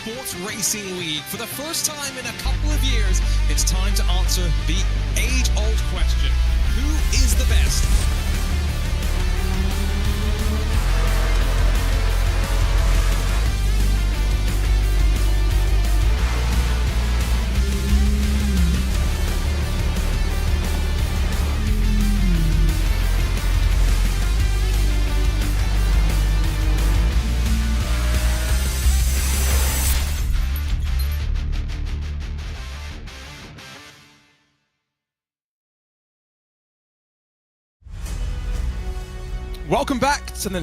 Esports Racing League. For the first time in a couple of years, it's time to answer the age-old question: who is the best? Welcome back to the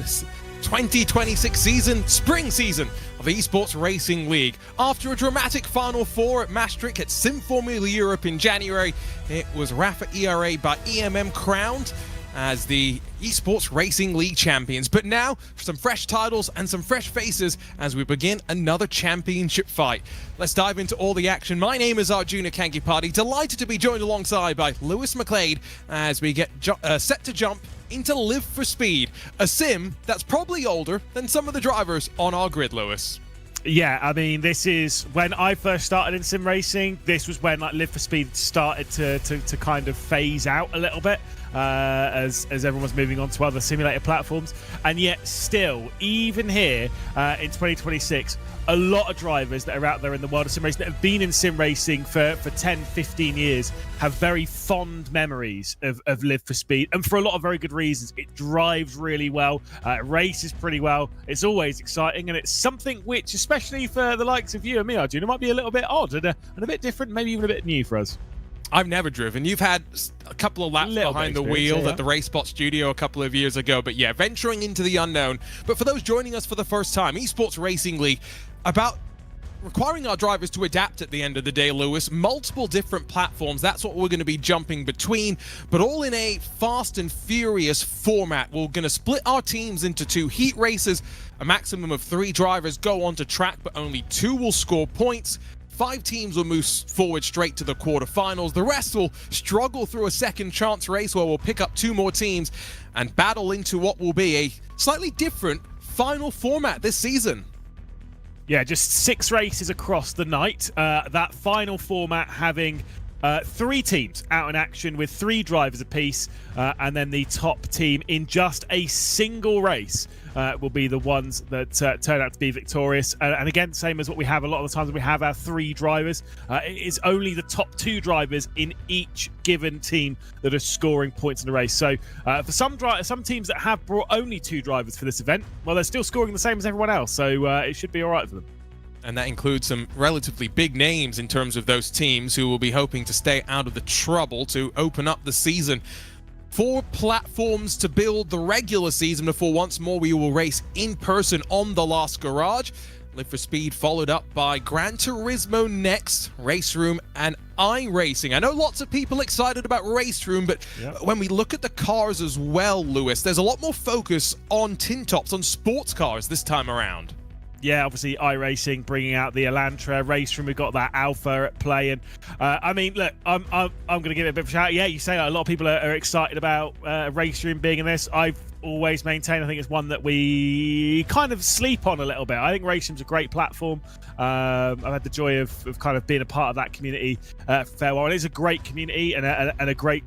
2026 spring season of Esports Racing League. After a dramatic Final Four at Maastricht at Sim Formula Europe in January, it was Rafa ERA by EMM crowned as the Esports Racing League champions. But now, some fresh titles and some fresh faces as we begin another championship fight. Let's dive into all the action. My name is Arjuna Kankipati, delighted to be joined alongside by Lewis McLeod as we get set to jump into Live for Speed, a sim that's probably older than some of the drivers on our grid, Lewis. Yeah, I mean, this is when I first started in sim racing. This was when Live for Speed started to kind of phase out a little bit as everyone was moving on to other simulator platforms. And yet still, even here in 2026, a lot of drivers that are out there in the world of sim racing that have been in sim racing for 10, 15 years have very fond memories of Live for Speed, and for a lot of very good reasons. It drives really well, it races pretty well, it's always exciting, and it's something which, especially for the likes of you and me, Arjuna, might be a little bit odd and a bit different, maybe even a bit new for us. I've never driven. You've had a couple of laps behind the wheel at the RaceSpot studio a couple of years ago, but yeah, venturing into the unknown. But for those joining us for the first time, Esports Racing League, about requiring our drivers to adapt at the end of the day, Lewis. Multiple different platforms, that's what we're going to be jumping between, but all in a fast and furious format. We're going to split our teams into 2 heat races. A maximum of 3 drivers go onto track, but only 2 will score points. 5 teams will move forward straight to the quarterfinals. The rest will struggle through a second chance race where we'll pick up 2 more teams and battle into what will be a slightly different final format this season. Yeah, just 6 races across the night. That final format having 3 teams out in action with 3 drivers apiece, and then the top team in just a single race will be the ones that turn out to be victorious. And again, same as what we have a lot of the times when we have our 3 drivers. It is only the top 2 drivers in each given team that are scoring points in the race. So for some teams that have brought only 2 drivers for this event, well, they're still scoring the same as everyone else. So it should be all right for them. And that includes some relatively big names in terms of those teams who will be hoping to stay out of the trouble to open up the season. 4 platforms to build the regular season before once more we will race in person on the last garage. Live for Speed followed up by Gran Turismo next, Race Room and iRacing. I know lots of people excited about Race Room, but when we look at the cars as well, Lewis, there's a lot more focus on tin tops, on sports cars this time around. Yeah, obviously iRacing bringing out the Elantra. Race Room, we've got that Alpha at play. And I mean, look, I'm going to give it a bit of a shout. Yeah, you say a lot of people are excited about Race Room being in this. I've always maintained I think it's one that we kind of sleep on a little bit. I think Race Room's a great platform. I've had the joy of kind of being a part of that community for a fair while. It is a great community and a great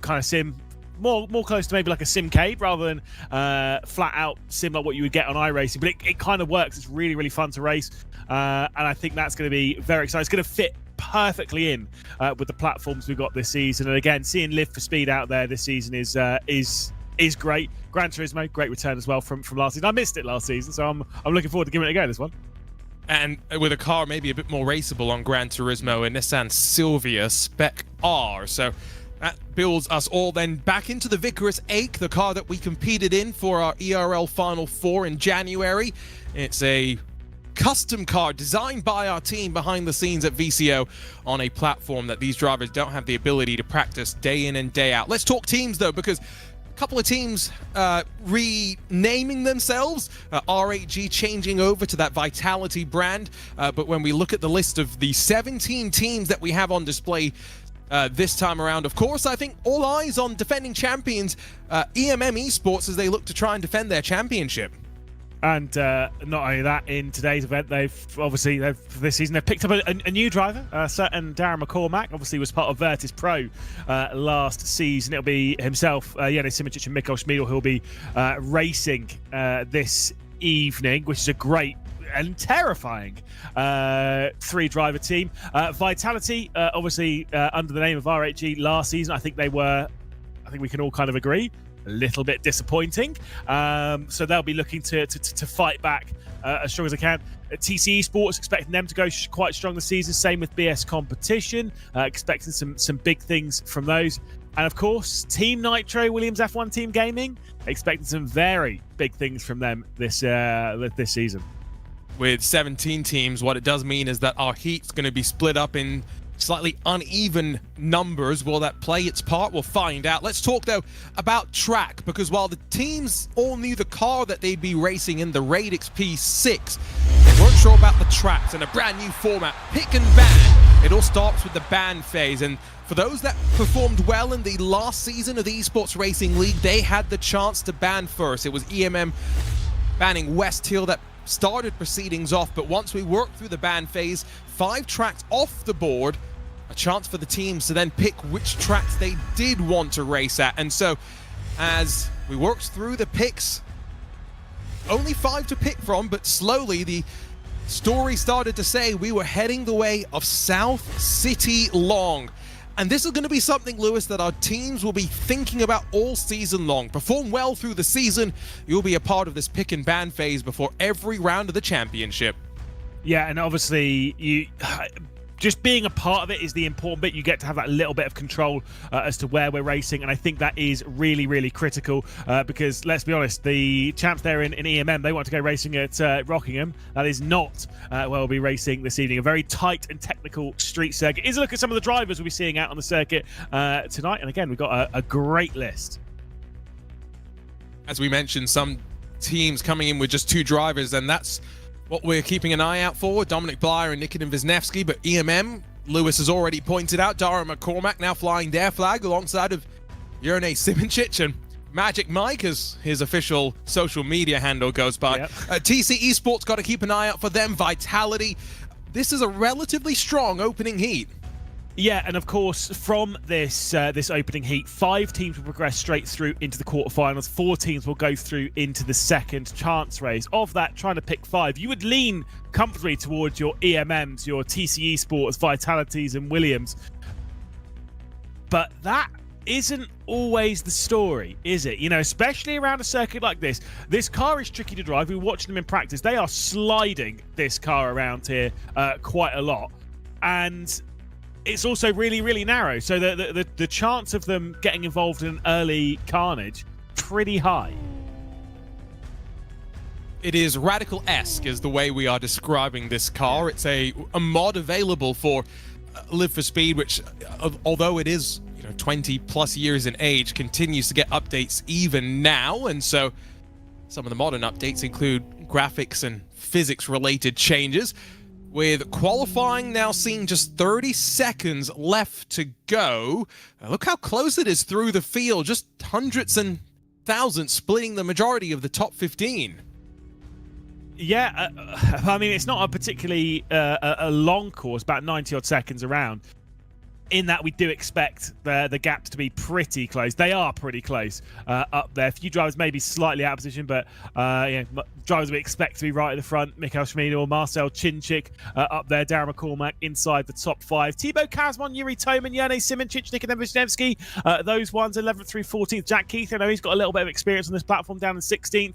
kind of sim. More close to maybe like a simcade rather than flat out sim like what you would get on iRacing, but it kind of works. It's really, really fun to race, and I think that's going to be very exciting. It's going to fit perfectly in with the platforms we've got this season. And again, seeing Live for Speed out there this season is great. Gran Turismo, great return as well from last season. I missed it last season, so I'm looking forward to giving it a go this one. And with a car maybe a bit more raceable on Gran Turismo, a Nissan Silvia Spec R. So that builds us all then back into the Vickers Ache, the car that we competed in for our ERL Final Four in January. It's a custom car designed by our team behind the scenes at VCO on a platform that these drivers don't have the ability to practice day in and day out. Let's talk teams though, because a couple of teams renaming themselves, R8G changing over to that Vitality brand. But when we look at the list of the 17 teams that we have on display this time around, of course, I think all eyes on defending champions EMM Esports as they look to try and defend their championship. And not only that, in today's event, this season they've picked up a new driver, certain Darren McCormack. Obviously, was part of Virtus Pro last season. It'll be himself, Jenny Simicic and Mikkel Schmiedel, who'll be racing this evening, which is a great and terrifying three-driver team. Vitality, obviously under the name of RHE last season, I think we can all kind of agree, a little bit disappointing. So they'll be looking to fight back as strong as they can. TC Esports, expecting them to go quite strong this season. Same with BS Competition, expecting some big things from those. And of course, Team Nitro, Williams F1 Team Gaming, expecting some very big things from them this season. With 17 teams, what it does mean is that our heat's going to be split up in slightly uneven numbers. Will that play its part? We'll find out. Let's talk, though, about track, because while the teams all knew the car that they'd be racing in, the Radix P6, they weren't sure about the tracks and a brand new format, pick and ban. It all starts with the ban phase, and for those that performed well in the last season of the Esports Racing League, they had the chance to ban first. It was EMM banning West Hill that started proceedings off, but once we worked through the ban phase, 5 tracks off the board, a chance for the teams to then pick which tracks they did want to race at. And so as we worked through the picks, only 5 to pick from, but slowly the story started to say we were heading the way of South City Long. And this is going to be something, Lewis, that our teams will be thinking about all season long. Perform well through the season, you'll be a part of this pick and ban phase before every round of the championship. Yeah, and obviously just being a part of it is the important bit. You get to have that little bit of control as to where we're racing, and I think that is really, really critical because, let's be honest, the champs there in EMM, they want to go racing at Rockingham. That is not where we'll be racing this evening. A very tight and technical street circuit. Here's a look at some of the drivers we'll be seeing out on the circuit tonight, and again, we've got a great list. As we mentioned, some teams coming in with just 2 drivers, and that's what we're keeping an eye out for, Dominic Blyer and Nikitin Wisniewski. But EMM, Lewis has already pointed out, Darren McCormack now flying their flag alongside of Jerne Simicic, and Magic Mike, as his official social media handle goes by. Yep. TC Esports, got to keep an eye out for them. Vitality, this is a relatively strong opening heat. Yeah, and of course, from this opening heat, 5 teams will progress straight through into the quarterfinals. 4 teams will go through into the second chance race. Of that, trying to pick 5, you would lean comfortably towards your EMMs, your TC Esports, Vitalities, and Williams. But that isn't always the story, is it? You know, especially around a circuit like this. This car is tricky to drive. We're watching them in practice. They are sliding this car around here quite a lot. And it's also really, really narrow, so the chance of them getting involved in early carnage, pretty high. It is Radical-esque is the way we are describing this car. It's a mod available for Live for Speed, which, although it is 20 plus years in age, continues to get updates even now. And so some of the modern updates include graphics and physics related changes. With qualifying now seeing just 30 seconds left to go. Look how close it is through the field. Just hundreds and thousands splitting the majority of the top 15. Yeah, I mean, it's not a particularly a long course, about 90-odd seconds around. In that, we do expect the gaps to be pretty close. They are pretty close up there. A few drivers may be slightly out of position, but drivers we expect to be right at the front. Mikkel Schmiedel, Marcel Chinchik up there. Darren McCormack inside the top 5. Thibaut Kazmon, Yuri Toman, Jerne Simicic, Nikitin Wisniewski. Those ones 11th through 14th. Jack Keith, I know he's got a little bit of experience on this platform, down in 16th.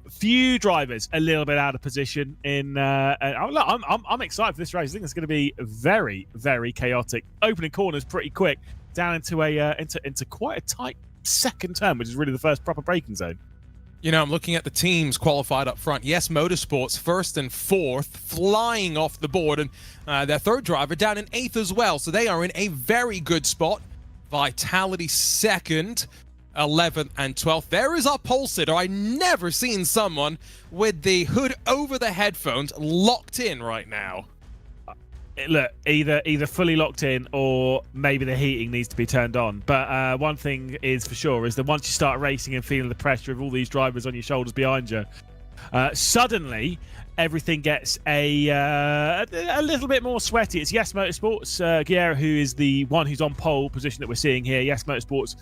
Few drivers a little bit out of position in I'm excited for this race. I think it's going to be very, very chaotic. Opening corners pretty quick down into into quite a tight second turn, which is really the first proper braking zone. You know, I'm looking at the teams qualified up front. Yes, Motorsport's 1st and 4th, flying off the board, and their 3rd driver down in 8th as well. So they are in a very good spot. Vitality 2nd. 11th and 12th. There is our pole sitter. I never seen someone with the hood over the headphones locked in right now. Look, either fully locked in or maybe the heating needs to be turned on. But one thing is for sure is that once you start racing and feeling the pressure of all these drivers on your shoulders behind you, Suddenly, everything gets a little bit more sweaty. It's Yes Motorsports, Guerra, who is the one who's on pole position that we're seeing here. Yes Motorsports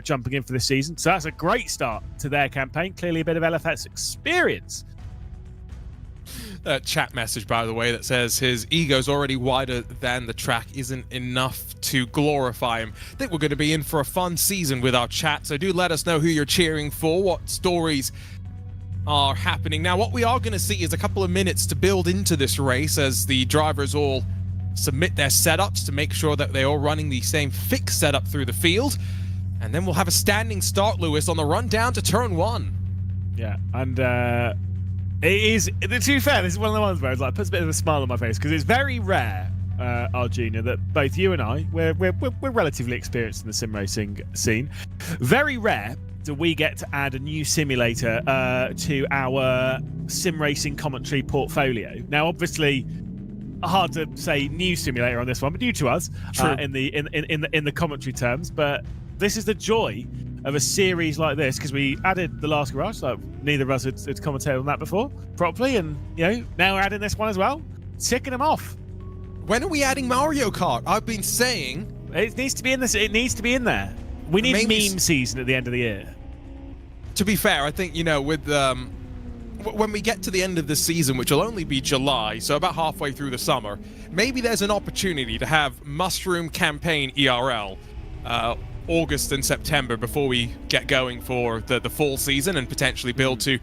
jumping in for this season. So that's a great start to their campaign. Clearly a bit of LFS experience. Chat message, by the way, that says his ego's already wider than the track isn't enough to glorify him. I think we're going to be in for a fun season with our chat, so do let us know who you're cheering for, what stories are happening. Now, what we are going to see is a couple of minutes to build into this race as the drivers all submit their setups to make sure that they're all running the same fixed setup through the field. And then we'll have a standing start, Lewis, on the run down to turn 1. Yeah, and it is, to be fair, this is one of the ones where it puts a bit of a smile on my face, because it's very rare, our junior, that both you and I, we're relatively experienced in the sim racing scene. Very rare do we get to add a new simulator to our sim racing commentary portfolio. Now, obviously, hard to say new simulator on this one, but new to us in the commentary terms. But this is the joy of a series like this, because we added the last garage, so neither of us had commentated on that before properly, and now we're adding this one as well, ticking them off. When are we adding Mario Kart? I've been saying it needs to be in this. It needs to be in there. We need meme season at the end of the year. To be fair, I think with when we get to the end of the season, which will only be July, so about halfway through the summer, maybe there's an opportunity to have Mushroom Campaign ERL. August and September before we get going for the fall season and potentially build to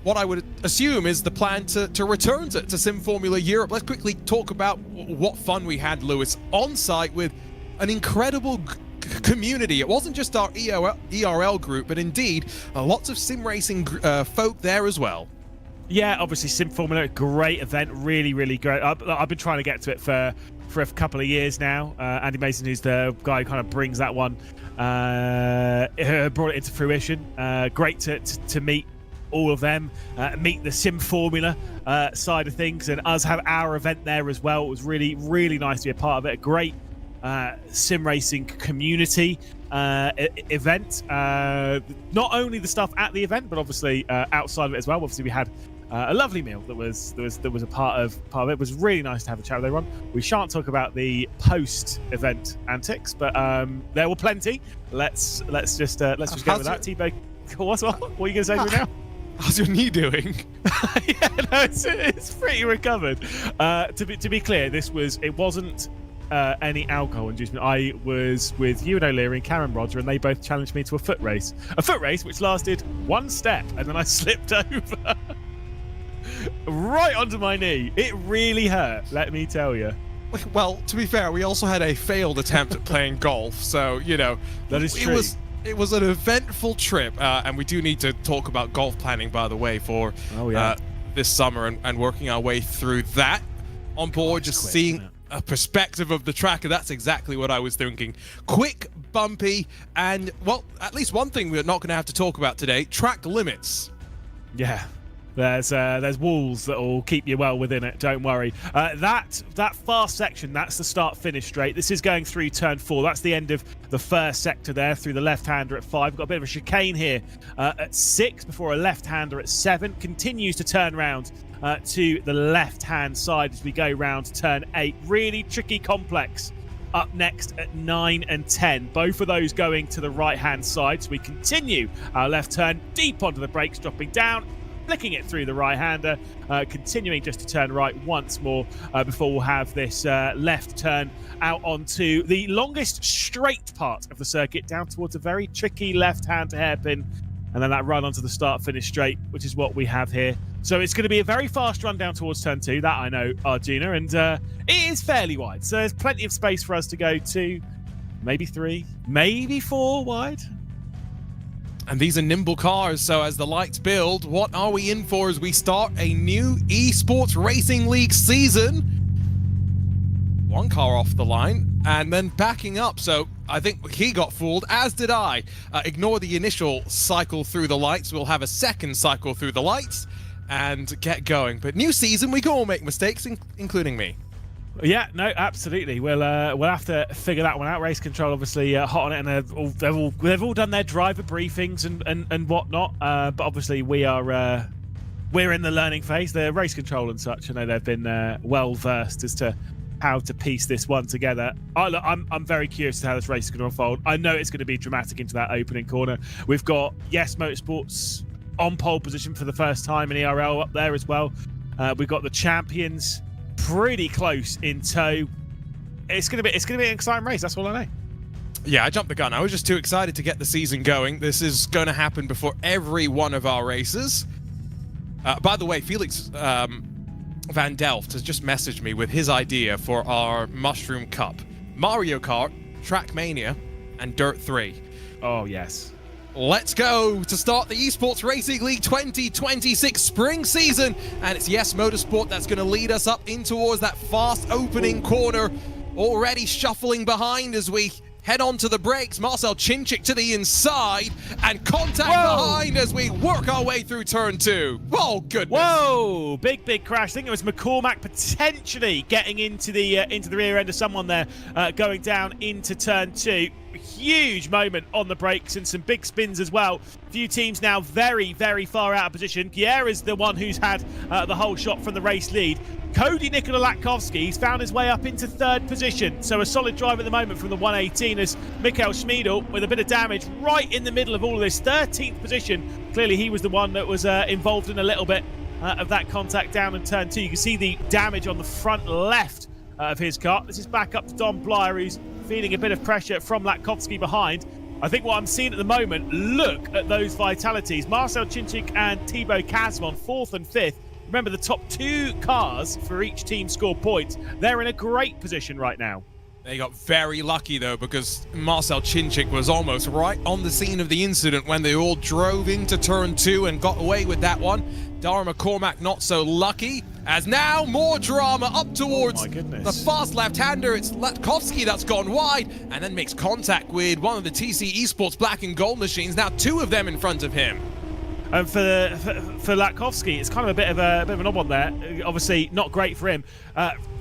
what I would assume is the plan to return to Sim Formula Europe. Let's quickly talk about what fun we had, Lewis, on site with an incredible community. It wasn't just our ERL group, but indeed lots of sim racing folk there as well. Yeah, obviously Sim Formula, great event, really, really great. I've been trying to get to it for a couple of years now. Andy Mason, who's the guy who kind of brings that one, brought it into fruition. Great to meet all of them, meet the Sim Formula side of things, and us have our event there as well. It was really, really nice to be a part of it. A great sim racing community event. Not only the stuff at the event, but obviously outside of it as well. Obviously, we had a lovely meal that was a part of it. It was really nice to have a chat with everyone. We shan't talk about the post-event antics, but there were plenty. Let's just go with that. T-Bag, what are you going to say to me now? How's your knee doing? Yeah, no, it's pretty recovered. To be clear, it wasn't any alcohol inducement. I was with Ewan O'Leary and Karen Roger, and they both challenged me to a foot race which lasted one step, and then I slipped over right onto my knee. It really hurt, let me tell you. Well, to be fair, we also had a failed attempt at playing golf, so that is true. It was an eventful trip, and we do need to talk about golf planning, by the way, for this summer, and working our way through that. On board, just seeing a perspective of the track, and that's exactly what I was thinking. Quick, bumpy, and, well, at least one thing we're not going to have to talk about today, track limits. Yeah. There's walls that will keep you well within it, don't worry. That fast section, that's the start-finish straight. This is going through turn 4. That's the end of the first sector there, through the left-hander at 5. We've got a bit of a chicane here at 6 before a left-hander at 7. Continues to turn round to the left-hand side as we go round turn 8. Really tricky complex up next at 9 and 10. Both of those going to the right-hand side. So we continue our left turn deep onto the brakes, dropping down, flicking it through the right-hander, continuing just to turn right once more before we'll have this left turn out onto the longest straight part of the circuit, down towards a very tricky left-hand hairpin, and then that run onto the start-finish straight, which is what we have here. So it's going to be a very fast run down towards turn 2, that I know, Arjuna, and it is fairly wide, so there's plenty of space for us to go 2, maybe 3, maybe 4 wide. And these are nimble cars, so as the lights build, what are we in for as we start a new Esports Racing League season? One car off the line, and then backing up, so I think he got fooled, as did I. Ignore the initial cycle through the lights, we'll have a second cycle through the lights, and get going. But new season, we can all make mistakes, including me. Yeah, no, absolutely. We'll have to figure that one out. Race Control obviously hot on it, and they've all done their driver briefings and whatnot. But obviously we are we're in the learning phase. The race control and such, I know they've been well versed as to how to piece this one together. I'm very curious to how this race is going to unfold. I know it's going to be dramatic into that opening corner. We've got Yes Motorsports on pole position for the first time in ERL up there as well. We've got the champions pretty close in tow. It's going to be an exciting race. That's all I know. Yeah, I jumped the gun. I was just too excited to get the season going. This is going to happen before every one of our races. By the way, Felix Van Delft has just messaged me with his idea for our Mushroom Cup. Mario Kart, Trackmania, and Dirt 3. Oh, yes. Let's go to start the Esports Racing League 2026 spring season. And it's Yes Motorsport that's going to lead us up in towards that fast opening corner. Already shuffling behind as we head on to the brakes. Marcel Chinchik to the inside, and contact behind as we work our way through turn 2. Oh, goodness. Whoa, big crash. I think it was McCormack potentially getting into the rear end of someone there, going down into turn 2. Huge moment on the brakes and some big spins as well. A few teams now very far out of position. Guerre is the one who's had the whole shot from the race lead. Cody Nikola-Latkovsky's found his way up into 3rd position. So a solid drive at the moment from the 118 as Mikael Schmiedel with a bit of damage right in the middle of all of this. 13th position. Clearly he was the one that was involved in a little bit of that contact down in turn 2. You can see the damage on the front left of his car. This is back up to Don Blyer, who's feeling a bit of pressure from Latkovsky behind. I think what I'm seeing at the moment, look at those vitalities. Marcel Chinchik and Thibaut Casvon, 4th and 5th. Remember, the top 2 cars for each team score points. They're in a great position right now. They got very lucky, though, because Marcel Chinchik was almost right on the scene of the incident when they all drove into turn 2 and got away with that one. Dara McCormack not so lucky, as now more drama up towards the fast left-hander. It's Latkovsky that's gone wide and then makes contact with one of the TC Esports black and gold machines. Now 2 of them in front of him. And for Latkovsky, it's kind of a bit of an odd one there. Obviously, not great for him.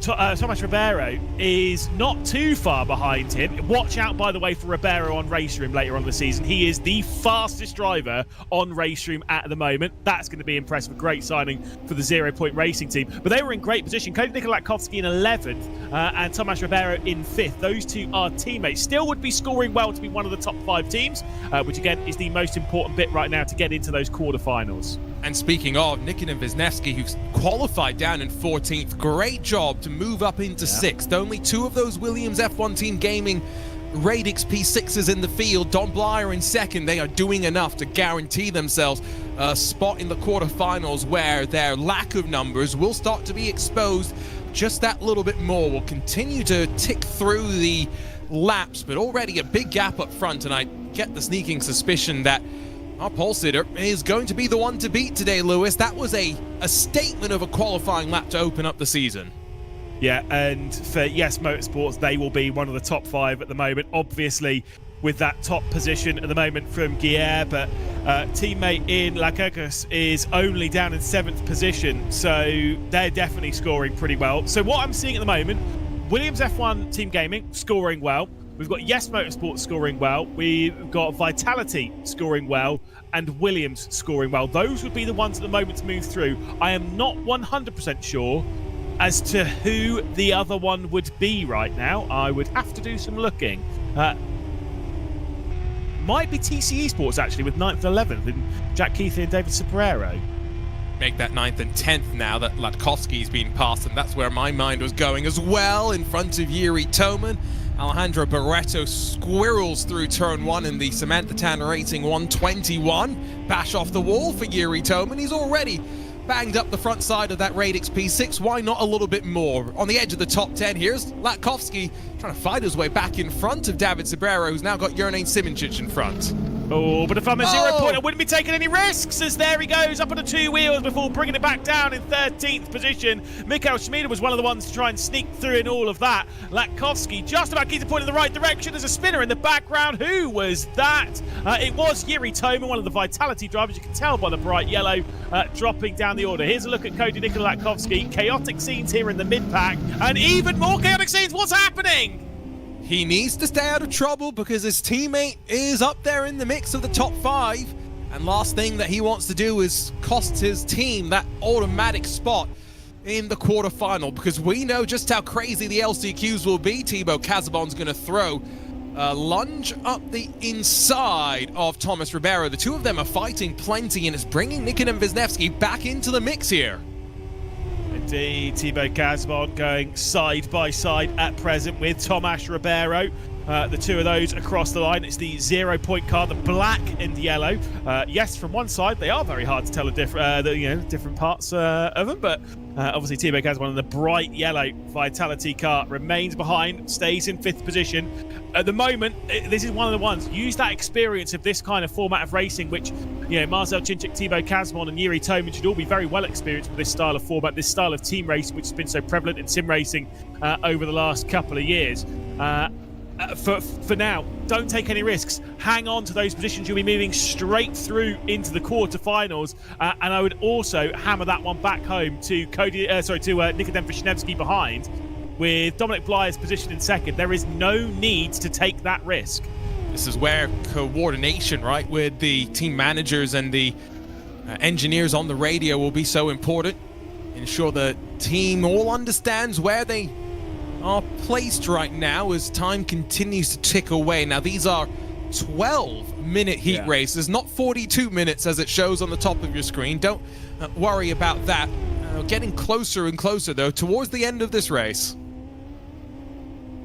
Tomas Ribeiro is not too far behind him. Watch out, by the way, for Ribeiro on Race Room later on in the season. He is the fastest driver on Race Room at the moment. That's going to be impressive. A great signing for the 0 Point Racing team. But they were in great position. Cody Nikola-Latkovsky in 11th and Tomas Ribeiro in 5th. Those 2 are teammates. Still would be scoring well to be one of the top 5 teams, which again is the most important bit right now to get into those quarterfinals. And speaking of, Nikitin Wisniewski, who's qualified down in 14th, great job to move up into 6th. Only 2 of those Williams F1 Team Gaming Radix P6s in the field. Don Blyer in 2nd. They are doing enough to guarantee themselves a spot in the quarterfinals where their lack of numbers will start to be exposed just that little bit more. We'll continue to tick through the laps, but already a big gap up front, and I get the sneaking suspicion that our pole sitter is going to be the one to beat today, Lewis. That was a statement of a qualifying lap to open up the season. Yeah, and for Yes Motorsports, they will be one of the top 5 at the moment. Obviously, with that top position at the moment from Guerre, but teammate in Lakakis is only down in 7th position, so they're definitely scoring pretty well. So what I'm seeing at the moment, Williams F1 Team Gaming scoring well. We've got Yes Motorsport scoring well. We've got Vitality scoring well, and Williams scoring well. Those would be the ones at the moment to move through. I am not 100% sure as to who the other one would be right now. I would have to do some looking. Might be TC Esports, actually, with 9th and 11th, and Jack Keithley and David Sobrero. Make that 9th and 10th now that Latkovsky's been passed, and that's where my mind was going as well, in front of Yuri Toman. Alejandro Barreto squirrels through turn 1 in the Samantha Tan Racing 121. Bash off the wall for Yuri Toman. He's already banged up the front side of that Radix P6. Why not a little bit more? On the edge of the top 10, here's Latkovsky trying to fight his way back in front of David Sobrero, who's now got Jurnain Simoncic in front. Oh, but if I'm a 0 point, I wouldn't be taking any risks, as there he goes up on the 2 wheels before bringing it back down in 13th position. Mikael Schmieder was one of the ones to try and sneak through in all of that. Latkovsky just about keeps the point in the right direction. There's a spinner in the background. Who was that? It was Yuri Toman, one of the Vitality drivers. You can tell by the bright yellow dropping down the order. Here's a look at Cody Nikola-Latkovsky. Chaotic scenes here in the mid-pack, and even more chaotic scenes. What's happening? He needs to stay out of trouble because his teammate is up there in the mix of the top 5. And last thing that he wants to do is cost his team that automatic spot in the quarterfinal, because we know just how crazy the LCQs will be. Thibaut Casabon's going to throw a lunge up the inside of Thomas Ribeiro. The two of them are fighting plenty, and it's bringing Nikodem Wisniewski back into the mix here. Indeed, Thibaut Casabon going side by side at present with Thomas Ribeiro. The two of those across the line. It's the 0-point car, the black and yellow. Yes, from one side, they are very hard to tell different parts of them, but obviously Thibaut Casabon in the bright yellow Vitality car remains behind, stays in 5th position. At the moment, this is one of the ones. Use that experience of this kind of format of racing, which, Marcel Cinczyk, Thibaut Casabon, and Yuri Tomin should all be very well experienced with this style of format, this style of team racing, which has been so prevalent in sim racing over the last couple of years. For now, don't take any risks. Hang on to those positions. You'll be moving straight through into the quarterfinals, and I would also hammer that one back home to Nikodem Wisniewski behind, with Dominic Blyers positioned in 2nd. There is no need to take that risk. This is where coordination, right, with the team managers and the engineers on the radio will be so important. Ensure the team all understands where they are placed right now as time continues to tick away. Now, these are 12-minute heat races, not 42 minutes as it shows on the top of your screen. Don't worry about that. Getting closer and closer, though, towards the end of this race.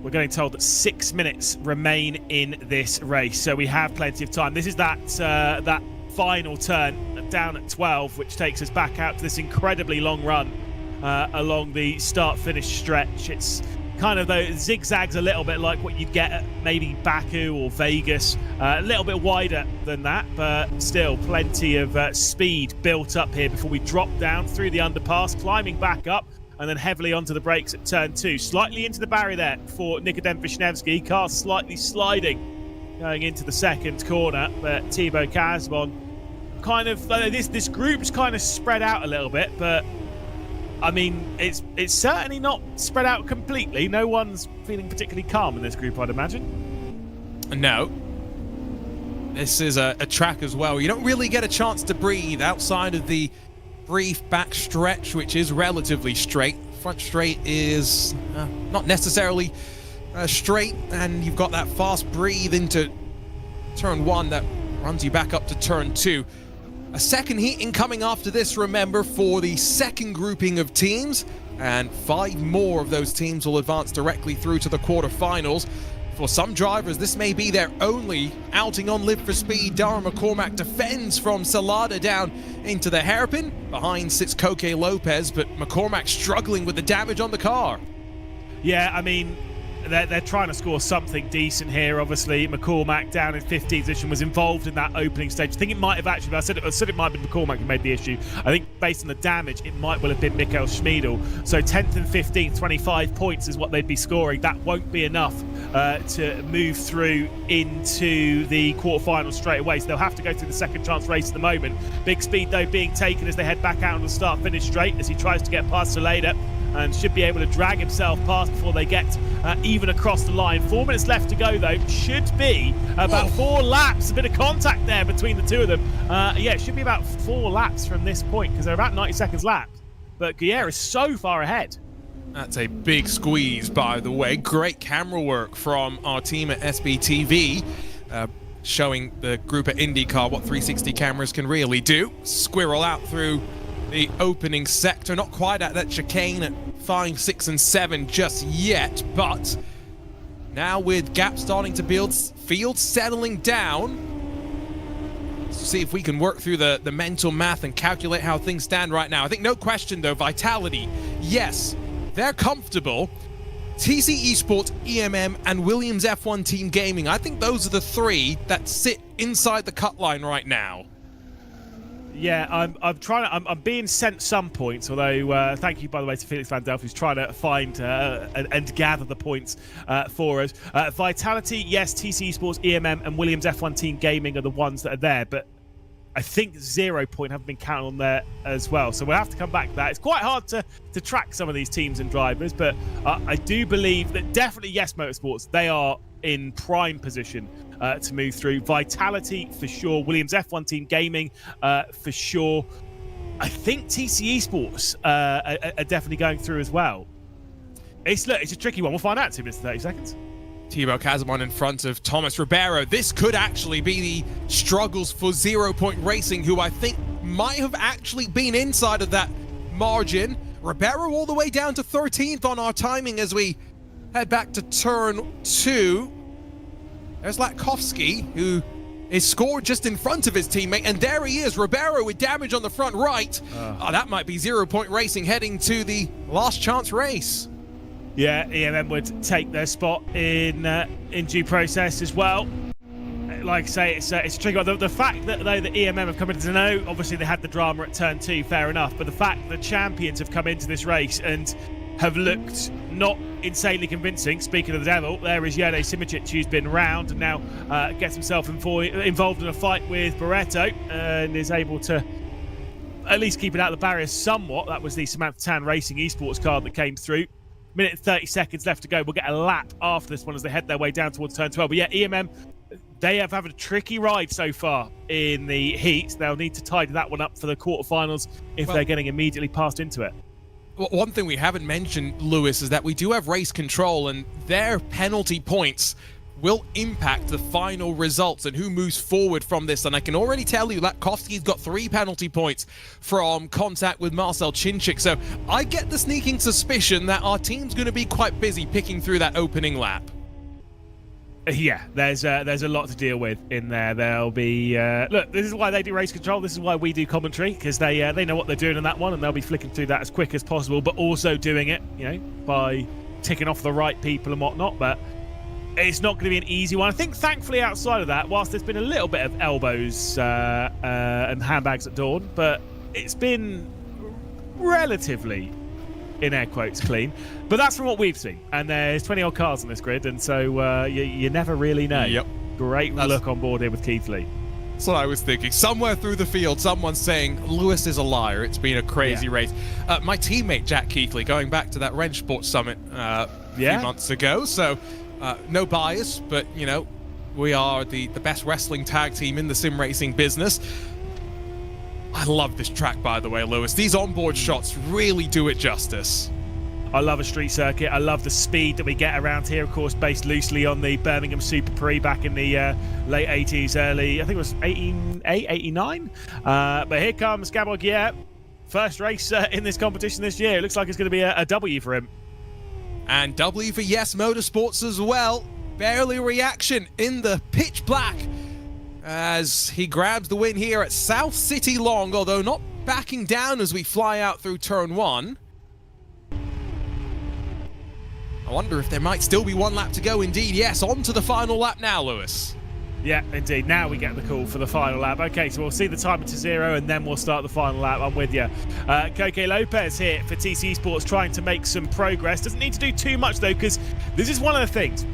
We're getting told that 6 minutes remain in this race, so we have plenty of time. This is that final turn down at 12, which takes us back out to this incredibly long run along the start-finish stretch. It's kind of those zigzags a little bit like what you'd get at maybe Baku or Vegas. A little bit wider than that, but still plenty of speed built up here before we drop down through the underpass, climbing back up, and then heavily onto the brakes at turn 2. Slightly into the barrier there for Nikodem Wisniewski. Car slightly sliding going into the 2nd corner, but Thibaut Casabon kind of, this group's kind of spread out a little bit, but I mean, it's certainly not spread out completely. No one's feeling particularly calm in this group, I'd imagine. No. This is a track as well. You don't really get a chance to breathe outside of the brief back stretch, which is relatively straight. Front straight is not necessarily straight, and you've got that fast breathe into turn 1 that runs you back up to turn 2. A second heat incoming after this, remember, for the 2nd grouping of teams, and 5 more of those teams will advance directly through to the quarterfinals. For some drivers, this may be their only outing on Live for Speed. Dara McCormack defends from Salada down into the hairpin. Behind sits Koke Lopez, but McCormack struggling with the damage on the car. Yeah, I mean, they're trying to score something decent here. Obviously, McCormack down in 15th position was involved in that opening stage. I think it might have actually, I said it might have been McCormack who made the issue. I think based on the damage, it might well have been Mikkel Schmiedel. So 10th and 15th, 25 points is what they'd be scoring. That won't be enough to move through into the quarterfinals straight away. So they'll have to go through the second chance race at the moment. Big speed, though, being taken as they head back out on the start-finish straight as he tries to get past Salada, and should be able to drag himself past before they get even across the line. 4 minutes left to go, though. Should be about 4 laps. A bit of contact there between the two of them. Yeah, it should be about 4 laps from this point because they're about 90 seconds lapped. But Guerre is so far ahead. That's a big squeeze, by the way. Great camera work from our team at SBTV, showing the group at IndyCar what 360 cameras can really do. Squirrel out through the opening sector, not quite at that chicane at 5, 6, and 7 just yet, but now with gap starting to build, field settling down. Let's see if we can work through the mental math and calculate how things stand right now. I think no question though, Vitality, yes, they're comfortable. TC Esports, EMM, and Williams F1 Team Gaming, I think those are the 3 that sit inside the cut line right now. Yeah, I'm being sent some points, although thank you, by the way, to Felix Van Delft, who's trying to find and gather the points for us. Vitality, yes, TC Esports, EMM, and Williams F1 Team Gaming are the ones that are there, but I think 0 point haven't been counted on there as well. So we'll have to come back to that. It's quite hard to track some of these teams and drivers, but I do believe that definitely, yes, Motorsports, they are in prime position to move through. Vitality for sure. Williams F1 Team Gaming for sure. I think TC Esports are definitely going through as well. It's a tricky one. We'll find out in 2 minutes and 30 seconds. Thibaut Casamon in front of Thomas Ribeiro. This could actually be the struggles for 0 Point Racing, who I think might have actually been inside of that margin. Ribeiro all the way down to 13th on our timing as we head back to turn 2. There's Latkovsky, who is scored just in front of his teammate, and there he is, Ribeiro with damage on the front right. That might be 0 Point Racing heading to the last chance race. Yeah, EMM would take their spot in due process as well. Like I say, it's a tricky one. The fact that though the EMM have come into the know, obviously they had the drama at turn 2, fair enough, but the fact that the champions have come into this race and have looked not insanely convincing. Speaking of the devil, there is Yone Simičić, who's been round and now gets himself involved in a fight with Barretto and is able to at least keep it out of the barriers somewhat. That was the Samantha Tan Racing Esports card that came through. Minute and 30 seconds left to go. We'll get a lap after this one as they head their way down towards turn 12. But yeah, EMM, they have had a tricky ride so far in the heats. They'll need to tidy that one up for the quarterfinals if they're getting immediately passed into it. One thing we haven't mentioned, Lewis, is that we do have race control, and their penalty points will impact the final results and who moves forward from this. And I can already tell you Latkovsky's got 3 penalty points from contact with Marcel Chinchik. So I get the sneaking suspicion that our team's going to be quite busy picking through that opening lap. Yeah, there's a lot to deal with in there. There'll be look, this is why they do race control. This is why we do commentary, because they know what they're doing in that one, and they'll be flicking through that as quick as possible, but also doing it, by ticking off the right people and whatnot. But it's not going to be an easy one. I think, thankfully, outside of that, whilst there's been a little bit of elbows and handbags at dawn, but it's been relatively, in air quotes, clean. But that's from what we've seen. And there's 20-odd cars on this grid, and so you never really know. Yep. Great look on board here with Keithley. That's what I was thinking. Somewhere through the field, someone's saying, Lewis is a liar. It's been a crazy race. My teammate, Jack Keithley, going back to that Wrench Sports Summit a few months ago, so no bias, but, we are the best wrestling tag team in the sim racing business. I love this track, by the way, Lewis. These onboard shots really do it justice. I love a street circuit. I love the speed that we get around here, of course, based loosely on the Birmingham Super Prix back in the late 80s, early, I think it was 89. But here comes Gabor Guillet. First race in this competition this year. It looks like it's going to be a W for him. And W for Yes Motorsports as well. Barely a reaction in the pitch black as he grabs the win here at South City Long, although not backing down as we fly out through turn 1. I wonder if there might still be 1 lap to go. Indeed, yes, on to the final lap now, Lewis. Yeah, indeed. Now we get the call for the final lap. Okay, so we'll see the timer to 0 and then we'll start the final lap. I'm with you. Koke Lopez here for TC Esports trying to make some progress. Doesn't need to do too much though, because this is one of the things.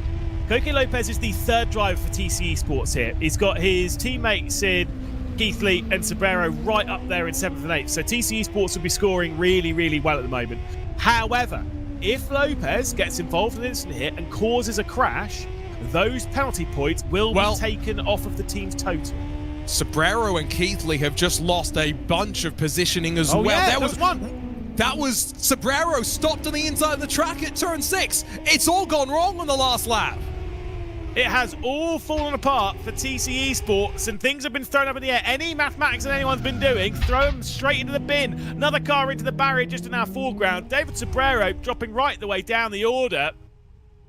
Koke Lopez is the 3rd driver for TC Esports here. He's got his teammates Sid, Keithley and Sobrero right up there in 7th and 8th. So TC Esports will be scoring really, really well at the moment. However, if Lopez gets involved in an instant hit and causes a crash, those penalty points will be taken off of the team's total. Sobrero and Keithley have just lost a bunch of positioning as well. Yeah, there was one. That was Sobrero stopped on the inside of the track at turn 6. It's all gone wrong on the last lap. It has all fallen apart for TC Esports and things have been thrown up in the air. Any mathematics that anyone's been doing, throw them straight into the bin. Another car into the barrier just in our foreground. David Sobrero dropping right the way down the order.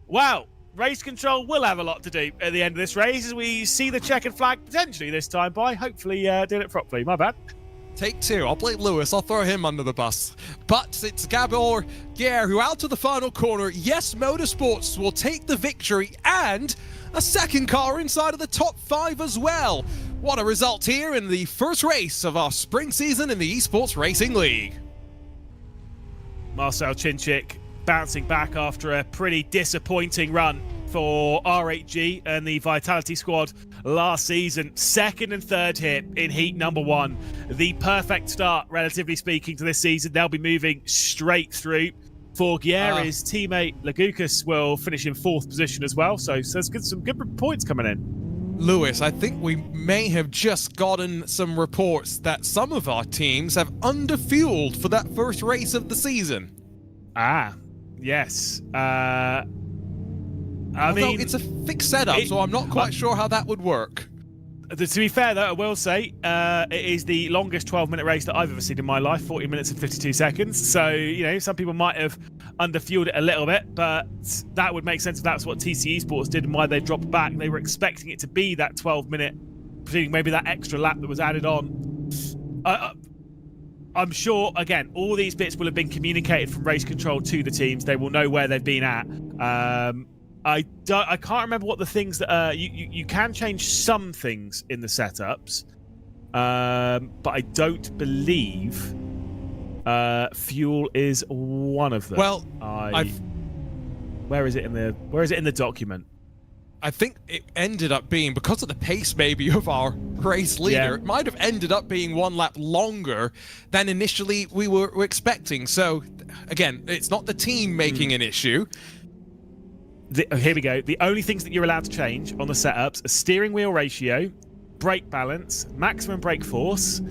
Wow, race control will have a lot to do at the end of this race as we see the checkered flag potentially this time by. Hopefully doing it properly. My bad. Take 2. I'll blame Lewis. I'll throw him under the bus. But it's Gabor Guillet who out to the final corner. Yes, Motorsports will take the victory and a 2nd car inside of the top 5 as well. What a result here in the first race of our spring season in the Esports Racing League. Marcel Chinchik bouncing back after a pretty disappointing run for R8G and the Vitality squad last season. 2nd and 3rd here in heat number 1. The perfect start, relatively speaking, to this season. They'll be moving straight through. For Guillet's teammate Lagukas will finish in 4th position as well. So there's some good points coming in. Lewis, I think we may have just gotten some reports that some of our teams have underfueled for that first race of the season. Ah, yes. I mean, it's a fixed setup, so I'm not quite sure how that would work. To be fair, though, I will say it is the longest 12-minute race that I've ever seen in my life, 40 minutes and 52 seconds. So, you know, some people might have underfueled it a little bit, but that would make sense if that's what TC Esports did and why they dropped back. They were expecting it to be that 12-minute, presuming maybe that extra lap that was added on. I'm sure, again, all these bits will have been communicated from race control to the teams. They will know where they've been at. I can't remember what the things that you can change some things in the setups, but I don't believe fuel is one of them. Well, where is it in the document? I think it ended up being, because of the pace maybe of our race leader, it might have ended up being one lap longer than initially we were expecting. So again, it's not the team making an issue. Here we go. The only things that you're allowed to change on the setups are steering wheel ratio, brake balance, maximum brake force,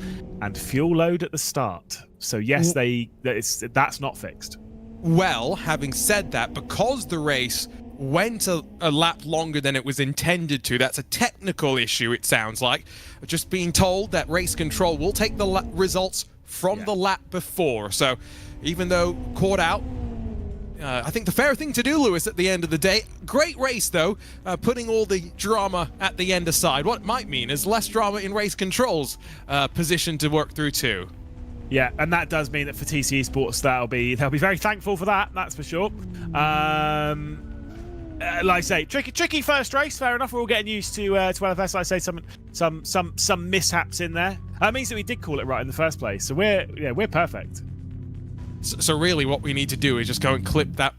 and fuel load at the start. So yes, that's not fixed. Well, having said that, because the race went a lap longer than it was intended to, that's a technical issue, it sounds like. Just being told that race control will take the results from the lap before. So even though caught out, I think the fair thing to do, Lewis, at the end of the day. Great race, though, putting all the drama at the end aside. What it might mean is less drama in race control's position to work through, too. Yeah, and that does mean that for TC Esports, they'll be very thankful for that, that's for sure. Like I say, tricky first race, fair enough. We're all getting used to LFS. Like I say, some mishaps in there. That means that we did call it right in the first place. So we're perfect. So really what we need to do is just go and clip that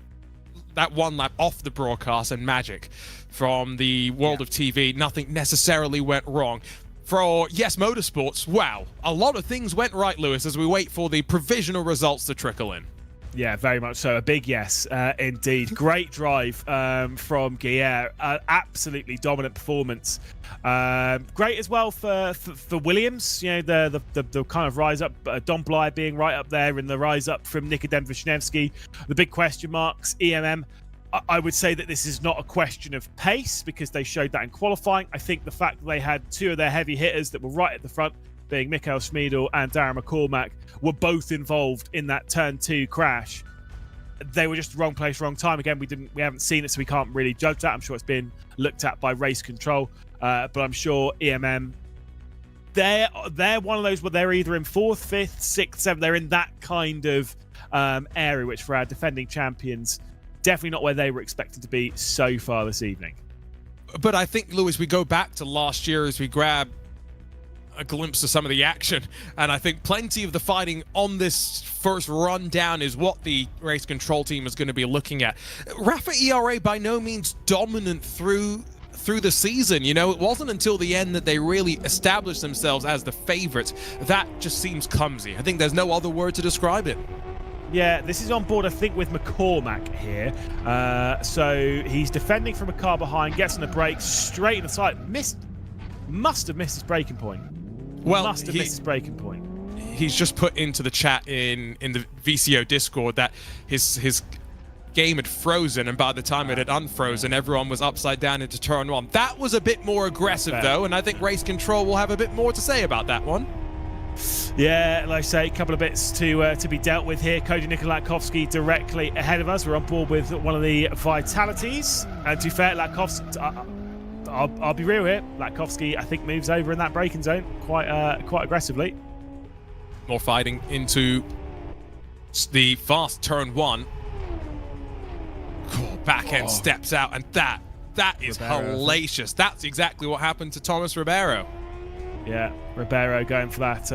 one lap off the broadcast and magic from the world of TV. Nothing necessarily went wrong. For Yes Motorsports, wow, a lot of things went right, Lewis, as we wait for the provisional results to trickle in. Yeah, very much so. A big yes, indeed. Great drive from Guillermo. Absolutely dominant performance. Great as well for Williams. You know, the kind of rise up. Don Bly being right up there in the rise up from Nikodem Vishnevsky. The big question marks. EMM. I would say that this is not a question of pace because they showed that in qualifying. I think the fact that they had two of their heavy hitters that were right at the front, being Mikael Schmidl and Darren McCormack, were both involved in that turn 2 crash. They were just wrong place, wrong time. Again, we haven't seen it, so we can't really judge that. I'm sure it's been looked at by race control, but I'm sure EMM, they're one of those where they're either in 4th, 5th, 6th, 7th. They're in that kind of area, which for our defending champions, definitely not where they were expected to be so far this evening. But I think, Lewis, we go back to last year as we grab a glimpse of some of the action, and I think plenty of the fighting on this first rundown is what the race control team is going to be looking at. Rafa ERA by no means dominant through the season. You know, it wasn't until the end that they really established themselves as the favorites. That just seems clumsy. I think there's no other word to describe it. Yeah, this is on board, I think, with McCormack here. So he's defending from a car behind, gets on the brakes, straight in the side. Must have missed his braking point. Well, must have missed his braking point. He's just put into the chat in the VCO Discord that his game had frozen, and by the time it had unfrozen, everyone was upside down into turn 1. That was a bit more aggressive, though, and I think race control will have a bit more to say about that one. Yeah, like I say, a couple of bits to be dealt with here. Cody Nikolatkovsky directly ahead of us. We're on board with one of the Vitalities. And to be fair, Latkovsky, I'll be real here. Latkovsky, I think, moves over in that braking zone quite aggressively. More fighting into the fast turn 1. Cool, back end steps out, and that is hellacious. That's exactly what happened to Thomas Ribeiro. Yeah, Ribeiro going for that,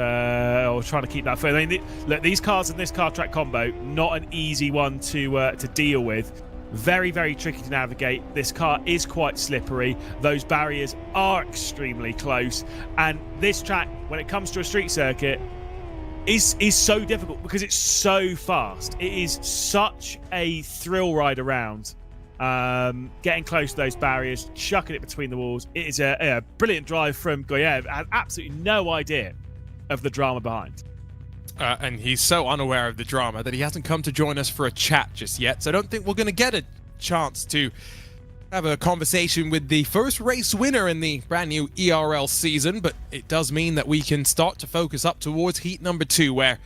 or trying to keep that foot. I mean, look, these cars in this car track combo, not an easy one to deal with. Very, very tricky to navigate. This car is quite slippery. Those barriers are extremely close. And this track, when it comes to a street circuit, is so difficult because it's so fast. It is such a thrill ride around. getting close to those barriers, chucking it between the walls. It is a brilliant drive from Goyev. Had absolutely no idea of the drama behind. And he's so unaware of the drama that he hasn't come to join us for a chat just yet. So I don't think we're going to get a chance to have a conversation with the first race winner in the brand new ERL season. But it does mean that we can start to focus up towards heat number 2, where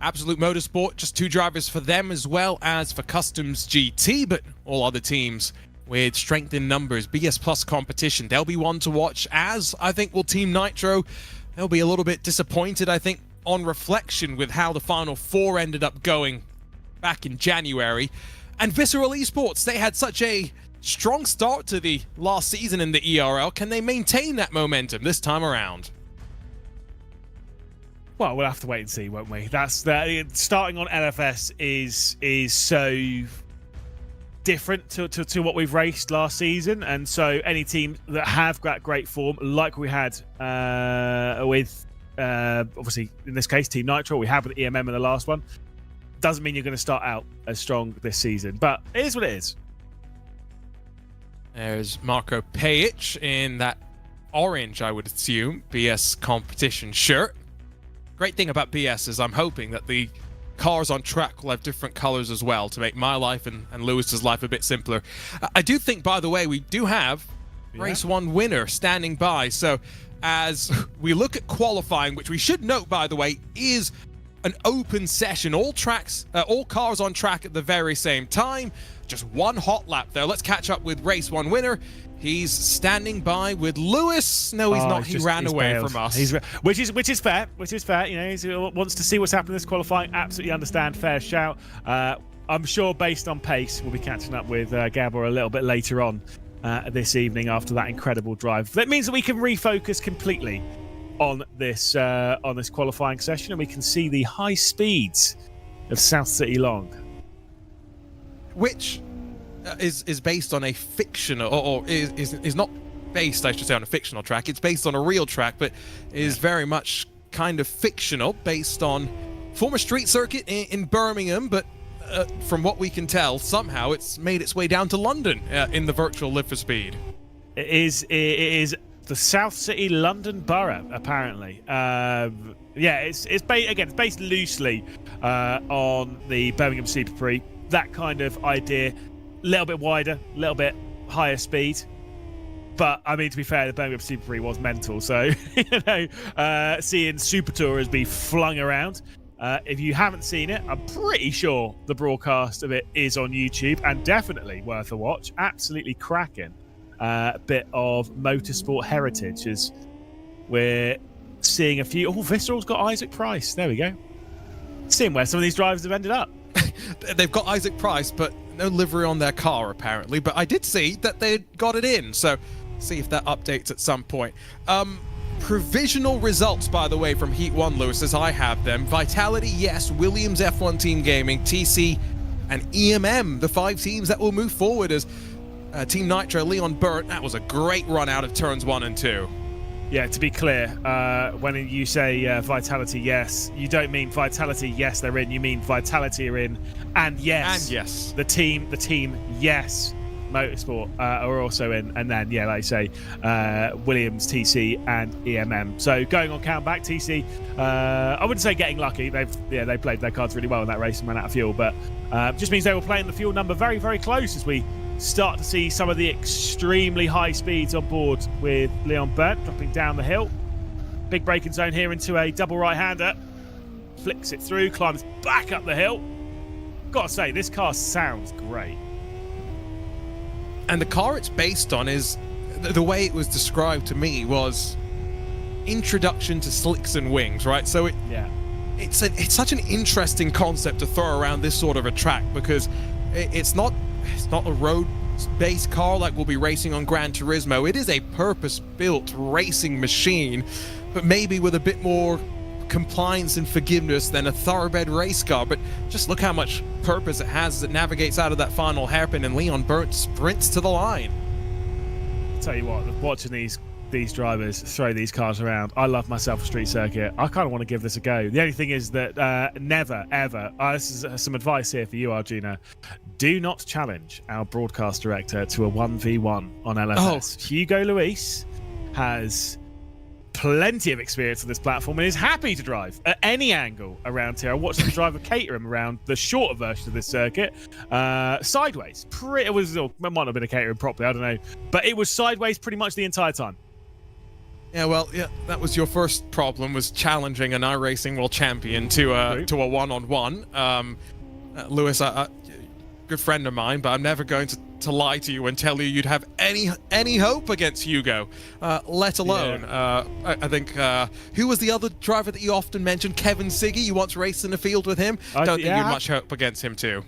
Absolute Motorsport, just 2 drivers for them as well as for Customs GT, but all other teams with strength in numbers, BS Plus competition. They'll be one to watch, as I think will Team Nitro. They'll be a little bit disappointed, I think, on reflection with how the Final 4 ended up going back in January. And Visceral Esports, they had such a strong start to the last season in the ERL. Can they maintain that momentum this time around? Well, we'll have to wait and see, won't we? That's starting on LFS is so different to what we've raced last season, and so any team that have got great form, like we had with obviously in this case Team Nitro, we have with EMM in the last one, doesn't mean you're going to start out as strong this season. But it is what it is. There's Marko Pejic in that orange, I would assume, BS competition shirt. Great thing about BS is I'm hoping that the cars on track will have different colors as well to make my life and Lewis's life a bit simpler. I do think, by the way, we do have Race 1 winner standing by. So as we look at qualifying, which we should note, by the way, is an open session. All cars on track at the very same time. Just one hot lap there. Let's catch up with Race 1 winner. He's standing by with Lewis. No, he's not. He ran away from us. Which is fair. You know, he wants to see what's happening this qualifying. Absolutely understand. Fair shout. I'm sure, based on pace, we'll be catching up with Gabor a little bit later on this evening after that incredible drive. That means that we can refocus completely on this qualifying session, and we can see the high speeds of South City Long, which is based on a fictional, or is not based, I should say, on a fictional track. It's based on a real track, but is very much kind of fictional, based on former street circuit in Birmingham. But from what we can tell, somehow it's made its way down to London in the virtual Live for Speed. It is the South City London Borough, apparently. It's based loosely on the Birmingham Super Prix. That kind of idea. A little bit wider, a little bit higher speed. But, I mean, to be fair, the Birmingham Super Prix was mental. So, seeing Super Tourers be flung around. If you haven't seen it, I'm pretty sure the broadcast of it is on YouTube and definitely worth a watch. Absolutely cracking. Bit of motorsport heritage as we're seeing a few. Oh, Visceral's got Isaac Price. There we go. Seeing where some of these drivers have ended up. They've got Isaac Price, but no livery on their car, apparently. But I did see that they got it in, so see if that updates at some point. Provisional results, by the way, from Heat 1, Lewis, as I have them. Vitality, yes. Williams F1 Team Gaming, TC, and EMM, the 5 teams that will move forward as Team Nitro, Leon Burt. That was a great run out of turns 1 and 2. Yeah, to be clear, when you say Vitality, yes, you don't mean Vitality, yes, they're in. You mean Vitality are in, and yes, the team, yes, Motorsport are also in, and then like I say, Williams, TC, and EMM. So going on countback, TC, I wouldn't say getting lucky. They played their cards really well in that race and ran out of fuel, but just means they were playing the fuel number very, very close as we start to see some of the extremely high speeds on board with Leon Burt dropping down the hill. Big braking zone here into a double right-hander. Flicks it through, climbs back up the hill. Gotta say, this car sounds great. And the car it's based on is, the way it was described to me was introduction to slicks and wings, right? So it's such an interesting concept to throw around this sort of a track, because it's not a road-based car like we'll be racing on Gran Turismo. It is a purpose-built racing machine, but maybe with a bit more compliance and forgiveness than a thoroughbred race car. But just look how much purpose it has as it navigates out of that final hairpin, and Leon Burt sprints to the line. I'll tell you what, watching these these drivers throw these cars around. I love myself a street circuit. I kind of want to give this a go. The only thing is that never, ever, this is some advice here for you, Arjuna, do not challenge our broadcast director to a 1v1 on LFS. Hugo Luis has plenty of experience on this platform and is happy to drive at any angle around here. I watched him drive a Caterham around the shorter version of this circuit, sideways. It might not have been a Caterham properly, I don't know, but it was sideways pretty much the entire time. Yeah, well, yeah, that was your first problem, was challenging an iRacing world champion to a one-on-one. Lewis, a good friend of mine, but I'm never going to lie to you and tell you you'd have any hope against Hugo, let alone I think who was the other driver that you often mentioned? Kevin Siggy. You once raced in the field with him. Don't think you had much hope against him too.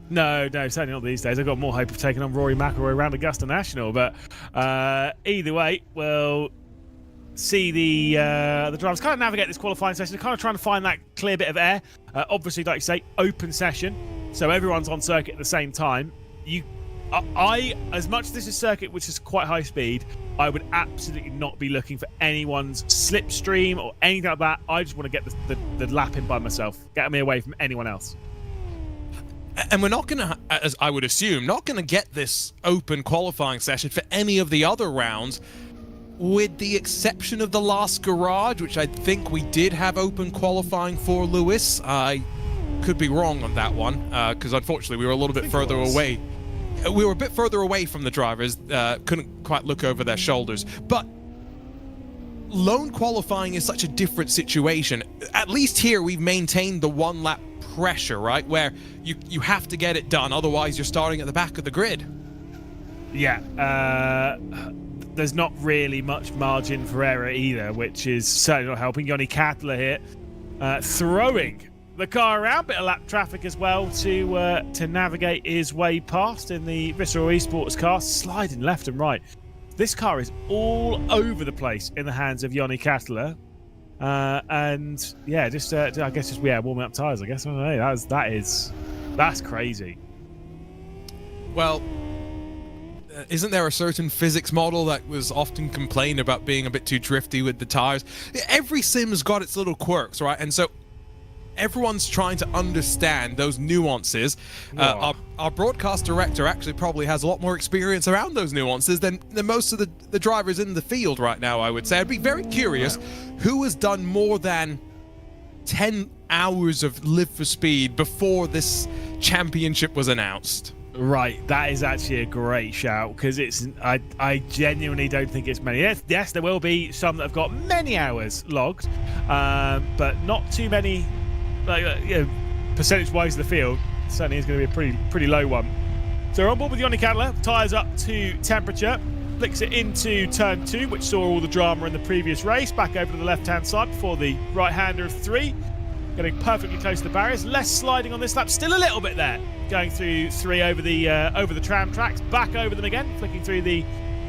No, certainly not these days. I've got more hope of taking on Rory McIlroy around Augusta National, but either way, we'll see the drivers kind of navigate this qualifying session, kind of trying to find that clear bit of air. Obviously, like you say, open session, so everyone's on circuit at the same time. As much as this is circuit which is quite high speed, I would absolutely not be looking for anyone's slipstream or anything like that. I just want to get the lap in by myself, get me away from anyone else. And we're not going to, as I would assume, not going to get this open qualifying session for any of the other rounds, with the exception of the last garage, which I think we did have open qualifying for, Lewis. I could be wrong on that one, because unfortunately we were a little bit further away. We were a bit further away from the drivers, couldn't quite look over their shoulders. But lone qualifying is such a different situation. At least here we've maintained the one-lap pressure, right? Where you have to get it done, otherwise you're starting at the back of the grid. Yeah, there's not really much margin for error either, which is certainly not helping. Yanni Kattler here throwing the car around, bit of lap traffic as well to navigate his way past in the Visceral Esports car, sliding left and right. This car is all over the place in the hands of Yanni Kattler, and yeah, I guess warming up tires. I guess I don't know. That's crazy. Well, isn't there a certain physics model that was often complained about being a bit too drifty with the tires? Every sim's got its little quirks, right? And so everyone's trying to understand those nuances. Our broadcast director actually probably has a lot more experience around those nuances than most of the drivers in the field right now, I would say. I'd be very curious who has done more than 10 hours of Live for Speed before this championship was announced. Right, that is actually a great shout, because I genuinely don't think it's many. Yes, there will be some that have got many hours logged, but not too many. Percentage-wise of the field, certainly is going to be a pretty low one. So we're on board with Yanni Kattler, tyres up to temperature, flicks it into turn 2, which saw all the drama in the previous race, back over to the left-hand side before the right-hander of 3, getting perfectly close to the barriers, less sliding on this lap, still a little bit there, going through 3 over the tram tracks, back over them again, flicking through the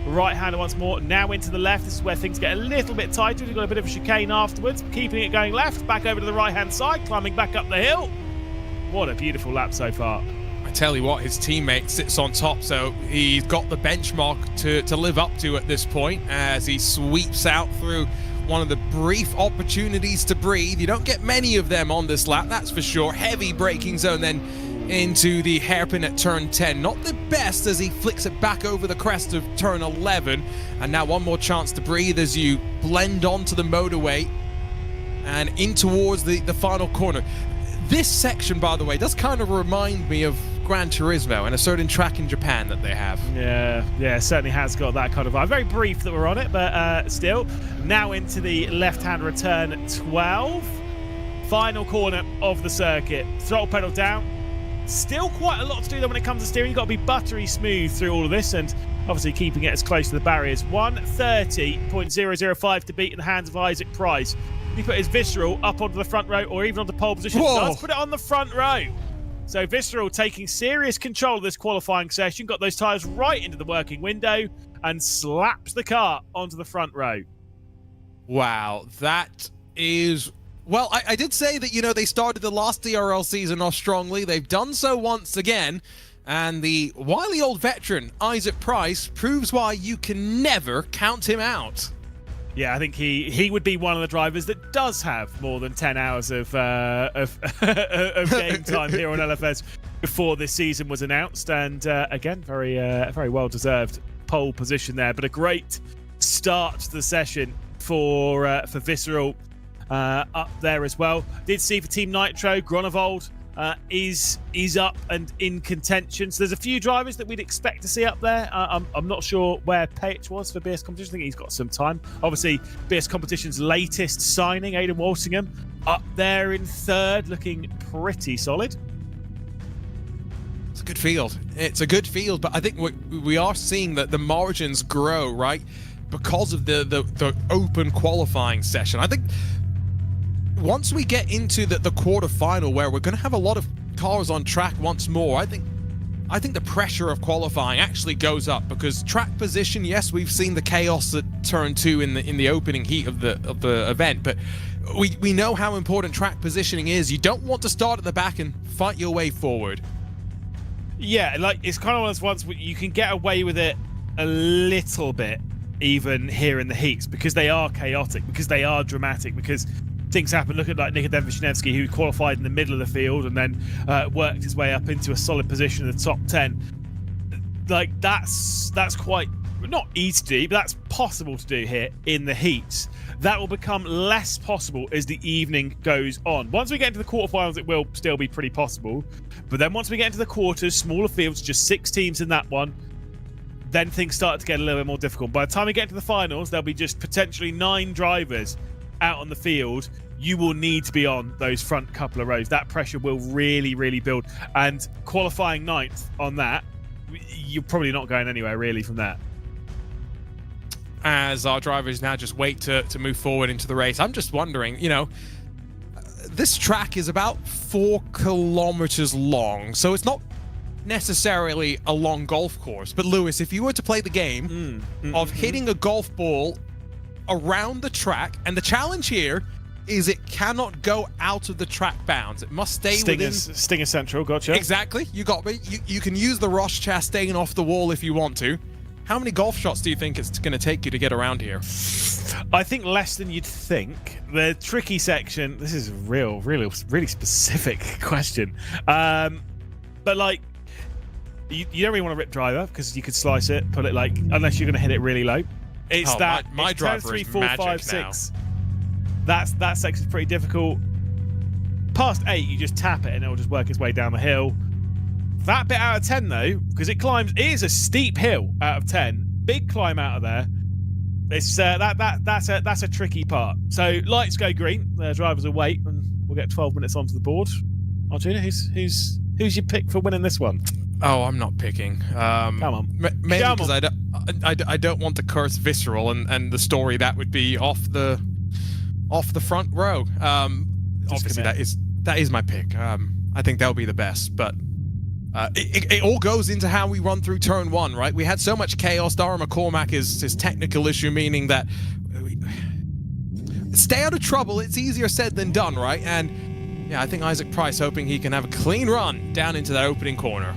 right-hander once more, now into the left. This is where things get a little bit tighter. We've got a bit of a chicane afterwards, keeping it going left, back over to the right-hand side, climbing back up the hill. What a beautiful lap so far. I tell you what, his teammate sits on top, so he's got the benchmark to live up to at this point as he sweeps out through one of the brief opportunities to breathe. You don't get many of them on this lap, that's for sure. Heavy braking zone, then into the hairpin at turn 10. Not the best as he flicks it back over the crest of turn 11. And now one more chance to breathe as you blend onto the motorway and in towards the final corner. This section, by the way, does kind of remind me of Gran Turismo and a certain track in Japan that they have. Yeah, certainly has got that kind of vibe. Very brief that we're on it, but still. Now into the left-hand return 12. Final corner of the circuit. Throttle pedal down. Still quite a lot to do though when it comes to steering. You've got to be buttery smooth through all of this, and obviously keeping it as close to the barriers. 1:30.005 to beat in the hands of Isaac Price. He put his Visceral up onto the front row or even onto pole position. Does put it on the front row. So Visceral taking serious control of this qualifying session, got those tyres right into the working window and slaps the car onto the front row. Wow, that is... Well, I did say that, they started the last DRL season off strongly. They've done so once again. And the wily old veteran, Isaac Price, proves why you can never count him out. Yeah, I think he would be one of the drivers that does have more than 10 hours of game time here on LFS before this season was announced, and again, very well deserved pole position there. But a great start to the session for Visceral up there as well. Did see for Team Nitro, Gronewold is up and in contention. So there's a few drivers that we'd expect to see up there. I'm not sure where Page was for BS Competition. I think he's got some time. Obviously, BS Competition's latest signing, Aidan Walsingham, up there in third, looking pretty solid. It's a good field. It's a good field, but I think we are seeing that the margins grow, right? Because of the open qualifying session. I think once we get into the quarterfinal, where we're going to have a lot of cars on track once more, I think the pressure of qualifying actually goes up, because track position, yes, we've seen the chaos at turn 2 in the opening heat of the event, but we know how important track positioning is. You don't want to start at the back and fight your way forward. Yeah, like it's kind of one of those ones where you can get away with it a little bit, even here in the heats, because they are chaotic, because they are dramatic, because things happen. Look at like Nikodem Vishnevsky, who qualified in the middle of the field and then worked his way up into a solid position in the top 10. Like that's quite not easy to do, but that's possible to do here in the heats. That will become less possible as the evening goes on. Once we get into the quarterfinals, it will still be pretty possible, but then once we get into the quarters, smaller fields, just 6 teams in that one, then things start to get a little bit more difficult. By the time we get to the finals, there'll be just potentially 9 drivers out on the field. You will need to be on those front couple of rows. That pressure will really, really build. And qualifying 9th on that, you're probably not going anywhere really from that. As our drivers now just wait to move forward into the race, I'm just wondering, this track is about 4 kilometers long, so it's not necessarily a long golf course. But Lewis, if you were to play the game of hitting a golf ball around the track, and the challenge here is it cannot go out of the track bounds. It must stay within... Stinger Central, gotcha. Exactly, you got me. You can use the Roche Chastain off the wall if you want to. How many golf shots do you think it's going to take you to get around here? I think less than you'd think. The tricky section, this is a really specific question. But like, you don't really want to rip driver, because you could slice it, put it like, unless you're going to hit it really low. It's my driver 3, is 4, magic 5, 6. That section's pretty difficult. Past 8, you just tap it and it'll just work its way down the hill. That bit out of 10 though, because it is a steep hill out of 10. Big climb out of there. It's that's a tricky part. So lights go green. The drivers will wait, and we'll get 12 minutes onto the board. Arjuna, who's your pick for winning this one? Oh, I'm not picking. Come on. Mainly because I don't want to curse Visceral and the story that would be off the front row. Obviously that is my pick. I think that'll be the best, but it all goes into how we run through turn 1, right? We had so much chaos. Dara McCormack is his technical issue, meaning that stay out of trouble. It's easier said than done, right? And yeah, I think Isaac Price hoping he can have a clean run down into that opening corner.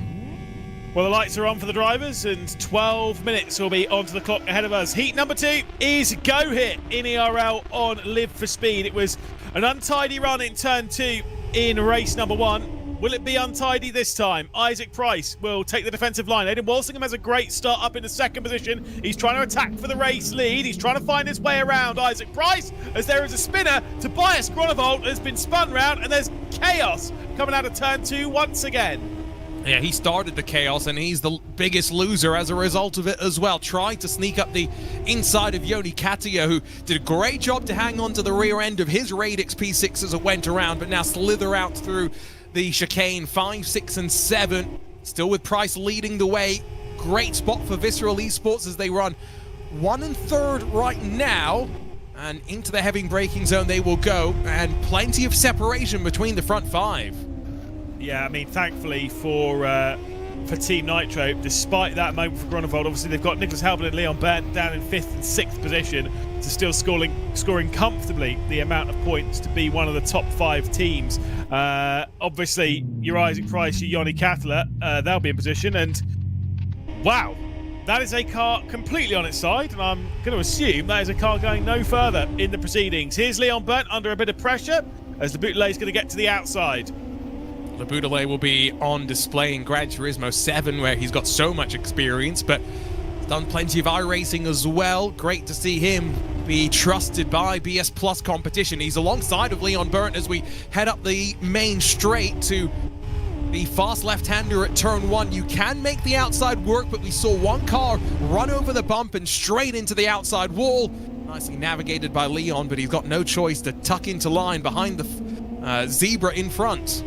Well, the lights are on for the drivers, and 12 minutes will be onto the clock ahead of us. Heat number 2 is Go Hit in ERL on Live for Speed. It was an untidy run in turn 2 in race number 1. Will it be untidy this time? Isaac Price will take the defensive line. Aidan Walsingham has a great start up in the 2nd position. He's trying to attack for the race lead. He's trying to find his way around Isaac Price, as there is a spinner. Tobias Gronewold has been spun round, and there's chaos coming out of turn 2 once again. Yeah, he started the chaos, and he's the biggest loser as a result of it as well. Trying to sneak up the inside of Yoni Katia, who did a great job to hang on to the rear end of his Radix P6 as it went around, but now slither out through the chicane. 5, 6, and 7. Still with Price leading the way. Great spot for Visceral Esports as they run 1 and 3rd right now. And into the heavy braking zone they will go, and plenty of separation between the front 5. Yeah, I mean, thankfully for Team Nitro, despite that moment for Gronewold, obviously they've got Nicholas Halbert and Leon Bent down in 5th and 6th position, to still scoring comfortably the amount of points to be one of the top 5 teams. Obviously, your Isaac Price, your Yoni Kattler, they'll be in position, and wow, that is a car completely on its side, and I'm going to assume that is a car going no further in the proceedings. Here's Leon Burnt under a bit of pressure as Le Boutelet is going to get to the outside. Le Boutelet will be on display in Gran Turismo 7, where he's got so much experience, but he's done plenty of iRacing as well. Great to see him be trusted by BS Plus competition. He's alongside of Leon Burnt as we head up the main straight to the fast left-hander at turn 1. You can make the outside work, but we saw one car run over the bump and straight into the outside wall. Nicely navigated by Leon, but he's got no choice to tuck into line behind the zebra in front.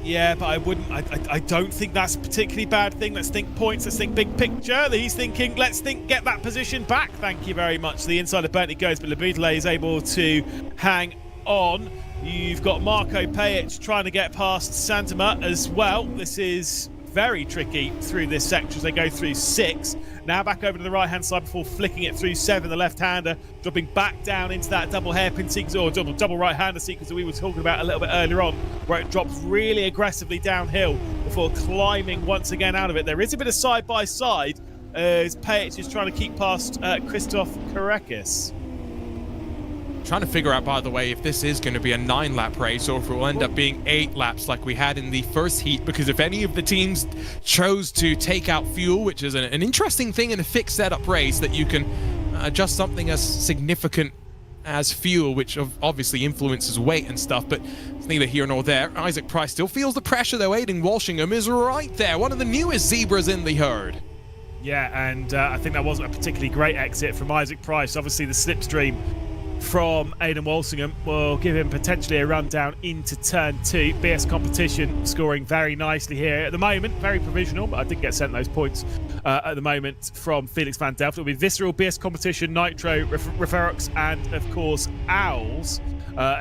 Yeah, but I don't think that's a particularly bad thing. Let's think points, let's think big picture. He's thinking, let's think get that position back. Thank you very much. The inside of Burnt it goes, but Le Boutelet is able to hang on. You've got Marco Pajic trying to get past Santama as well. This is very tricky through this section as they go through 6. Now back over to the right-hand side before flicking it through 7, the left-hander, dropping back down into that double hairpin sequence, or double right-hander sequence that we were talking about a little bit earlier on, where it drops really aggressively downhill before climbing once again out of it. There is a bit of side-by-side as Pajic is trying to keep past Christoph Karekis. Trying to figure out, by the way, if this is going to be a 9-lap race or if it will end up being 8 laps like we had in the first heat, because if any of the teams chose to take out fuel, which is an interesting thing in a fixed setup race, that you can adjust something as significant as fuel, which obviously influences weight and stuff, but it's neither here nor there. Isaac Price still feels the pressure, though. Aidan Walshingham is right there, one of the newest zebras in the herd. Yeah, and I think that wasn't a particularly great exit from Isaac Price. Obviously, the slipstream from Aidan Walsingham will give him potentially a run down into turn 2. BS Competition scoring very nicely here at the moment. Very provisional, but I did get sent those points at the moment from Felix van Delft. It'll be Visceral, BS Competition, Nitro, Referox, and of course Owls,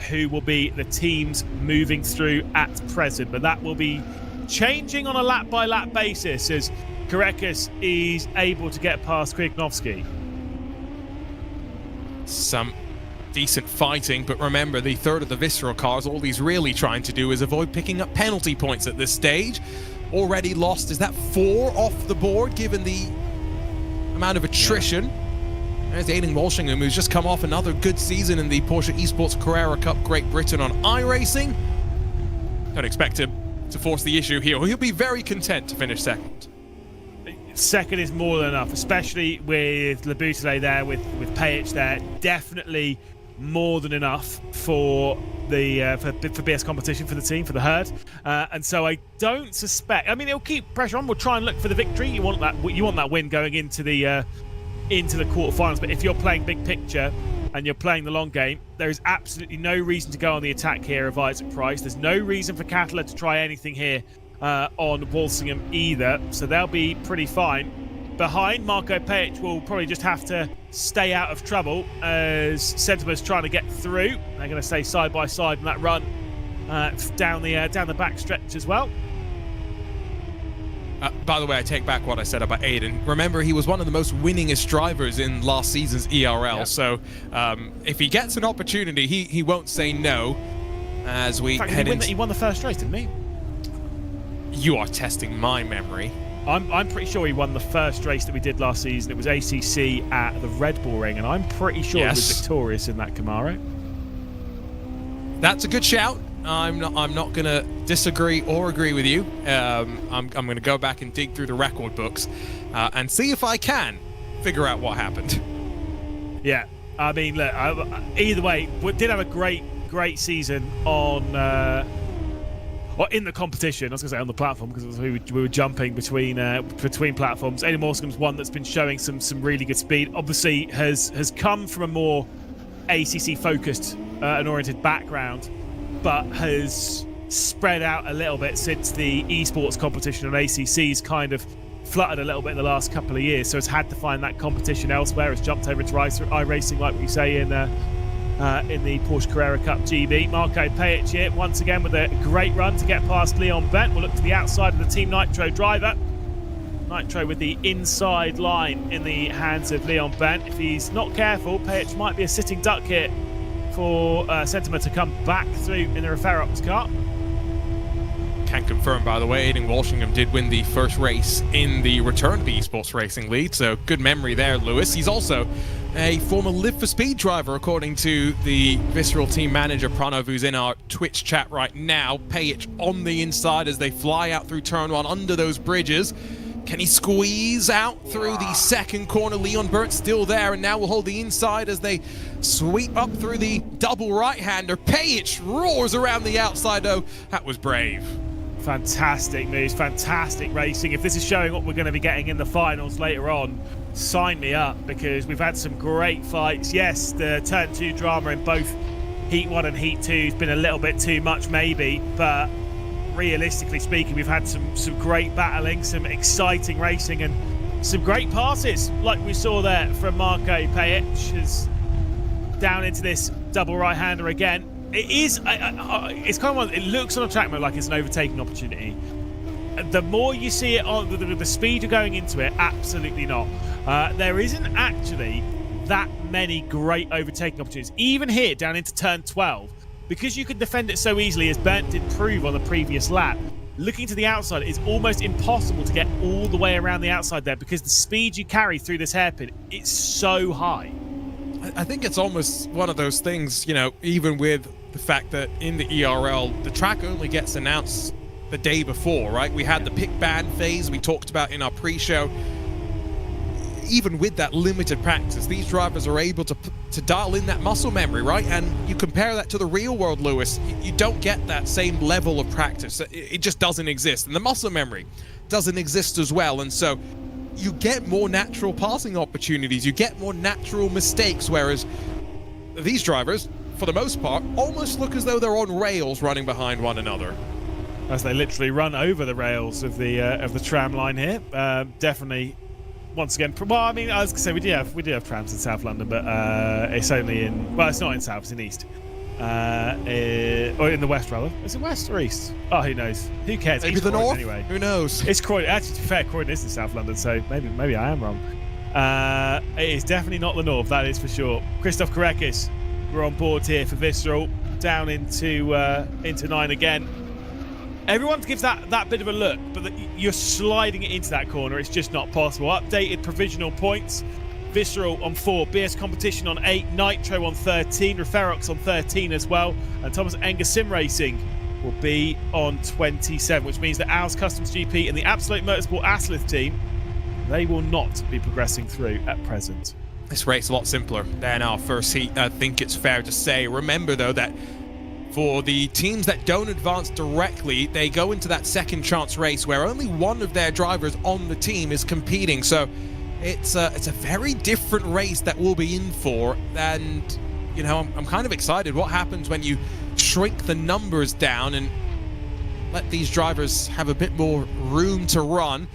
who will be the teams moving through at present. But that will be changing on a lap-by-lap basis as Karekis is able to get past Kwiatkowski. Some decent fighting, but remember, the third of the Visceral cars, all he's really trying to do is avoid picking up penalty points at this stage. Already lost, is that 4 off the board, given the amount of attrition? Yeah. There's Aidan Walshingham, who's just come off another good season in the Porsche Esports Carrera Cup Great Britain on iRacing. Don't expect him to force the issue here. He'll be very content to finish second. Second is more than enough, especially with Le Boutelet there, with Pajic there. Definitely more than enough for the for BS Competition, for the team, for the herd, and so I don't suspect. I mean, it'll keep pressure on. We'll try and look for the victory. You want that win going into the quarterfinals. But if you're playing big picture and you're playing the long game, there is absolutely no reason to go on the attack here of Isaac Price. There's no reason for Cattler to try anything here on Walsingham either, so they'll be pretty fine. Behind, Marco Pajic will probably just have to stay out of trouble as Sentiment's trying to get through. They're going to stay side by side in that run down the back stretch as well. By the way, I take back what I said about Aidan. Remember, he was one of the most winningest drivers in last season's ERL, yep. So if he gets an opportunity, he won't say no. As we head into... He won the first race, didn't he? You are testing my memory. I'm pretty sure he won the first race that we did last season. It was ACC at the Red Bull Ring, and I'm pretty sure he was victorious in that Camaro. That's a good shout. I'm not going to disagree or agree with you. I'm going to go back and dig through the record books and see if I can figure out what happened. Yeah, I mean, look, either way, we did have a great season on... Or in the competition, I was going to say on the platform, because we were jumping between platforms. Aidan Walsingham's one that's been showing some really good speed. Obviously, has come from a more ACC-focused and oriented background, but has spread out a little bit since the esports competition on ACC's kind of fluttered a little bit in the last couple of years. So has had to find that competition elsewhere. Has jumped over into iRacing, like we say in the Porsche Carrera Cup GB. Marco Pajic here once again with a great run to get past Leon Burnt. We'll look to the outside of the Team Nitro driver. Nitro with the inside line in the hands of Leon Burnt. If he's not careful, Pajic might be a sitting duck here for Sentiment to come back through in the Referox car. Can confirm, by the way, Aidan Walshingham did win the first race in the return to the Esports Racing League, so good memory there, Lewis. He's also a former Live for Speed driver, according to the Visceral team manager, Pranav, who's in our Twitch chat right now. Pajic on the inside as they fly out through turn 1 under those bridges. Can he squeeze out through the second corner? Leon Burt still there, and now will hold the inside as they sweep up through the double right-hander. Pajic roars around the outside, though. That was brave. Fantastic moves, fantastic racing. If this is showing what we're going to be getting in the finals later on, sign me up, because we've had some great fights. Yes, the turn 2 drama in both Heat 1 and Heat 2 has been a little bit too much maybe, but realistically speaking, we've had some great battling, some exciting racing, and some great passes, like we saw there from Marco Pajic, as down into this double right-hander again. It is, it's kind of one, it looks on a track mode like it's an overtaking opportunity. The more you see it on the speed you're going into it, absolutely not. There isn't actually that many great overtaking opportunities, even here down into turn 12. Because you can defend it so easily, as Bernd did prove on the previous lap, looking to the outside, it's almost impossible to get all the way around the outside there, because the speed you carry through this hairpin, it's so high. I think it's almost one of those things, you know, even with the fact that in the ERL, the track only gets announced the day before, right? We had the pick ban phase we talked about in our pre-show. Even with that limited practice, these drivers are able to dial in that muscle memory, right? And you compare that to the real world, Lewis, you don't get that same level of practice. It just doesn't exist. And the muscle memory doesn't exist as well. And so you get more natural passing opportunities, you get more natural mistakes, whereas these drivers, for the most part, almost look as though they're on rails running behind one another. As they literally run over the rails of the tram line here. Definitely. Once again, well, I mean, I was going to say we do have trams in South London, but it's only in, well, it's not in South, it's in East, or in the West rather. Is it West or East? Oh, who knows? Who cares? Maybe East the Croydon, North. anyway. Who knows? It's Croydon. Actually, to be fair, Croydon is in South London, so maybe I am wrong. It is definitely not the North, that is for sure. Christoph Korekis, we're on board here for Visceral, down into 9 again. Everyone gives that bit of a look, but you're sliding it into that corner. It's just not possible. Updated provisional points. Visceral on 4, BS Competition on 8, Nitro on 13, Referox on 13 as well, and Thomas Enger Sim Racing will be on 27, which means that Al's Customs GP and the Absolute Motorsport Aslith team, they will not be progressing through at present. This race a lot simpler than our first heat, I think it's fair to say. Remember, though, that for the teams that don't advance directly, they go into that second chance race where only one of their drivers on the team is competing. So it's a very different race that we'll be in for. And, you know, I'm kind of excited. What happens when you shrink the numbers down and let these drivers have a bit more room to run?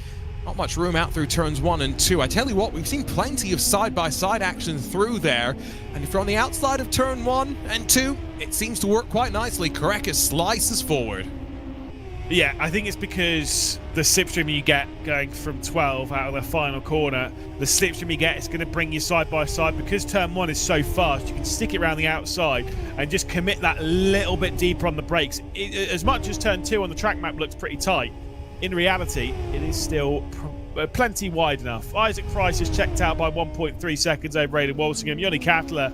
Not much room out through turns 1 and 2. I tell you what, we've seen plenty of side-by-side action through there. And if you're on the outside of turn 1 and 2, it seems to work quite nicely. Korekis slices forward. Yeah, I think it's because the slipstream you get going from 12 out of the final corner, the slipstream you get is going to bring you side by side. Because turn 1 is so fast, you can stick it around the outside and just commit that little bit deeper on the brakes. As much as turn 2 on the track map looks pretty tight, in reality, it is still plenty wide enough. Isaac Price is checked out by 1.3 seconds over Aidan Walshingham. Yoni Kattler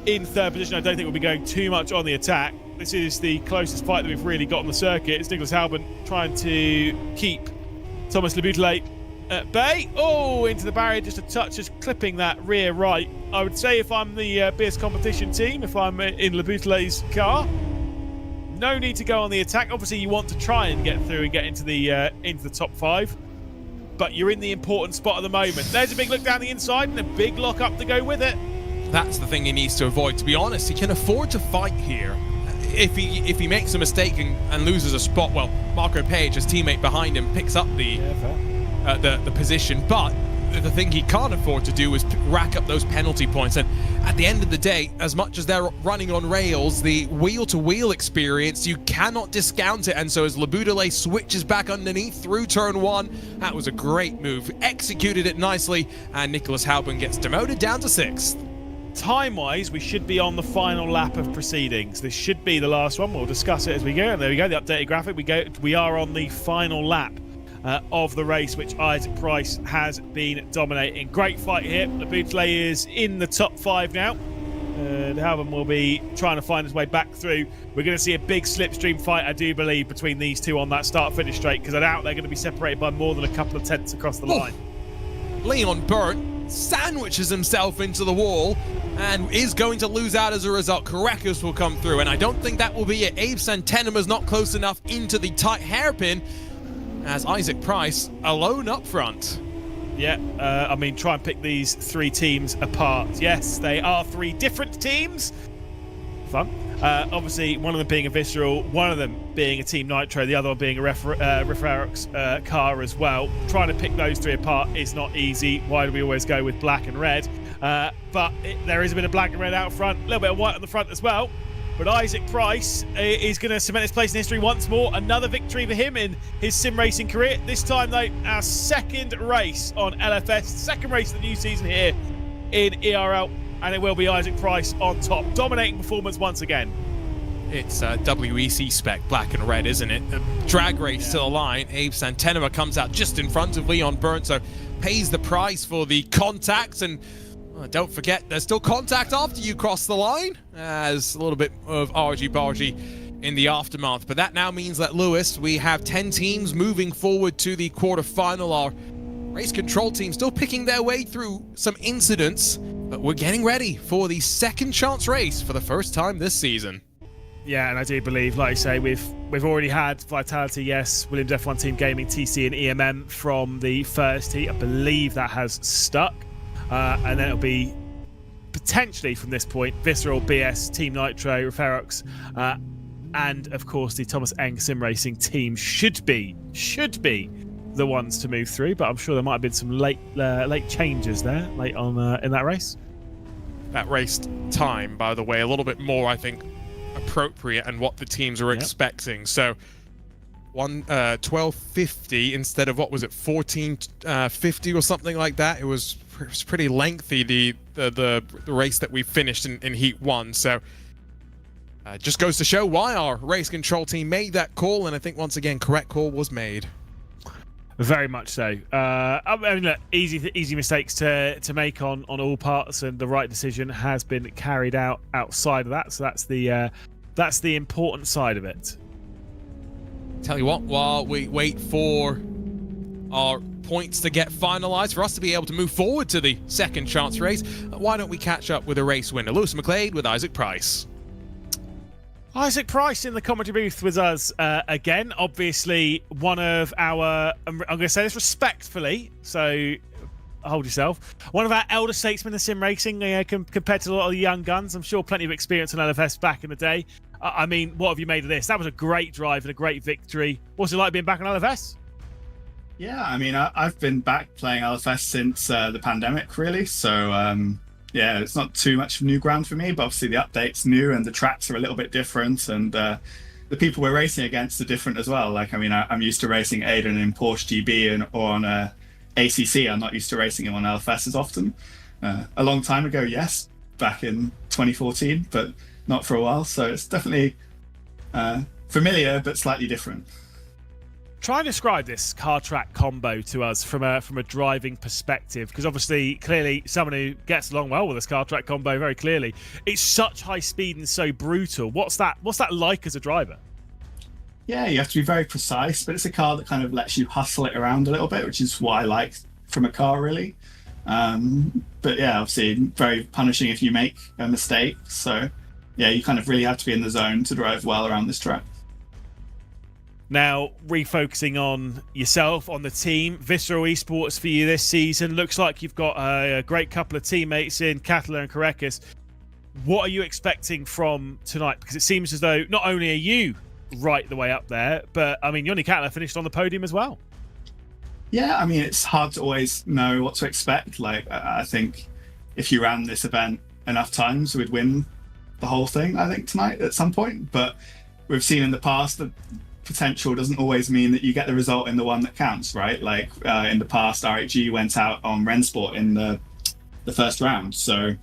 in 3rd position. I don't think we'll be going too much on the attack. This is the closest fight that we've really got on the circuit. It's Nicholas Halban trying to keep Thomas Leboutelet at bay. Oh, into the barrier, just a touch, just clipping that rear right. I would say if I'm the BS Competition team, if I'm in Leboutelet's car, no need to go on the attack. Obviously, you want to try and get through and get into the top 5, but you're in the important spot at the moment. There's a big look down the inside and a big lock up to go with it. That's the thing he needs to avoid. To be honest, he can afford to fight here. If he makes a mistake and loses a spot, well, Marco Pajic, his teammate behind him, picks up the position. But the thing he can't afford to do is rack up those penalty points. And at the end of the day, as much as they're running on rails, the wheel-to-wheel experience, you cannot discount it. And so as Leboutelet switches back underneath through turn 1, that was a great move. Executed it nicely, and Nicholas Halban gets demoted down to 6th. time-wise, we should be on the final lap of proceedings. This should be the last one. We'll discuss it as we go. And there we go, the updated graphic. We are on the final lap of the race, which Isaac Price has been dominating. Great fight here. The Bouteille is in the top 5 now. Halvin will be trying to find his way back through. We're going to see a big slipstream fight, I do believe, between these two on that start-finish straight, because I doubt they're going to be separated by more than a couple of tenths across the line. Leon Burnt sandwiches himself into the wall and is going to lose out as a result. Karekas will come through, and I don't think that will be it. Abe Santenema's not close enough into the tight hairpin as Isaac Price alone up front. Yeah, I mean, try and pick these 3 teams apart. Yes, they are 3 different teams. Fun. Obviously, one of them being a Visceral, one of them being a Team Nitro, the other one being a Referox car as well. Trying to pick those 3 apart is not easy. Why do we always go with black and red? But there is a bit of black and red out front, a little bit of white on the front as well. But Isaac Price is going to cement his place in history once more. Another victory for him in his sim racing career. This time, though, our second race on LFS, second race of the new season here in ERL. And it will be Isaac Price on top. Dominating performance once again. It's WEC spec, black and red, isn't it? A drag race to the line. Abe Santenema comes out just in front of Leon Burnt, so pays the price for the contacts. And don't forget, there's still contact after you cross the line. There's a little bit of argy-bargy in the aftermath. But that now means that, Lewis, we have 10 teams moving forward to the quarterfinal. Our race control team still picking their way through some incidents, but we're getting ready for the second chance race for the first time this season. Yeah, and I do believe, like I say, we've already had Vitality, yes, Williams F1 Team Gaming, TC and EMM from the first heat. I believe that has stuck. And then it'll be potentially from this point Visceral, BS, Team Nitro, Referox, and of course the Thomas Eng Sim Racing team should be the ones to move through. But I'm sure there might have been some late changes there late on in that race. That race time, by the way, a little bit more, I think, appropriate and what the teams are expecting. So 12:50 instead of, what was it, 14:50 or something like that. It was pretty lengthy, the race that we finished in Heat 1. So just goes to show why our race control team made that call, and I think once again correct call was made. Very much so. I mean, look, easy mistakes to make on all parts, and the right decision has been carried out outside of that. So that's the important side of it. Tell you what, while we wait for our points to get finalized for us to be able to move forward to the second chance race, why don't we catch up with a race winner, Lewis McLeod with Isaac Price. Isaac Price in the commentary booth with us again. Obviously, one of our, I'm going to say this respectfully, so hold yourself, one of our elder statesmen in sim racing compared to a lot of the young guns. I'm sure plenty of experience on LFS back in the day. I mean, what have you made of this? That was a great drive and a great victory. What's it like being back on LFS? Yeah, I mean, I've been back playing LFS since the pandemic, really. So, yeah, it's not too much new ground for me, but obviously the update's new and the tracks are a little bit different, and the people we're racing against are different as well. Like, I mean, I'm used to racing Aiden in Porsche GB or on ACC. I'm not used to racing him on LFS as often. A long time ago, yes, back in 2014, but not for a while. So it's definitely familiar, but slightly different. Try and describe this car track combo to us from a driving perspective, because obviously, clearly, someone who gets along well with this car track combo very clearly. It's such high speed and so brutal. What's that like as a driver? Yeah, you have to be very precise, but it's a car that kind of lets you hustle it around a little bit, which is what I like from a car, really. But yeah, obviously, very punishing if you make a mistake. So yeah, you kind of really have to be in the zone to drive well around this track. Now, refocusing on yourself, on the team, Visceral Esports for you this season. Looks like you've got a great couple of teammates in Katla and Karekas. What are you expecting from tonight? Because it seems as though not only are you right the way up there, but, I mean, Yoni Katla finished on the podium as well. Yeah, I mean, it's hard to always know what to expect. Like, I think if you ran this event enough times, we'd win the whole thing, I think, tonight at some point. But we've seen in the past that potential doesn't always mean that you get the result in the one that counts, right? Like in the past, RHG went out on RaceSpot in the first round. So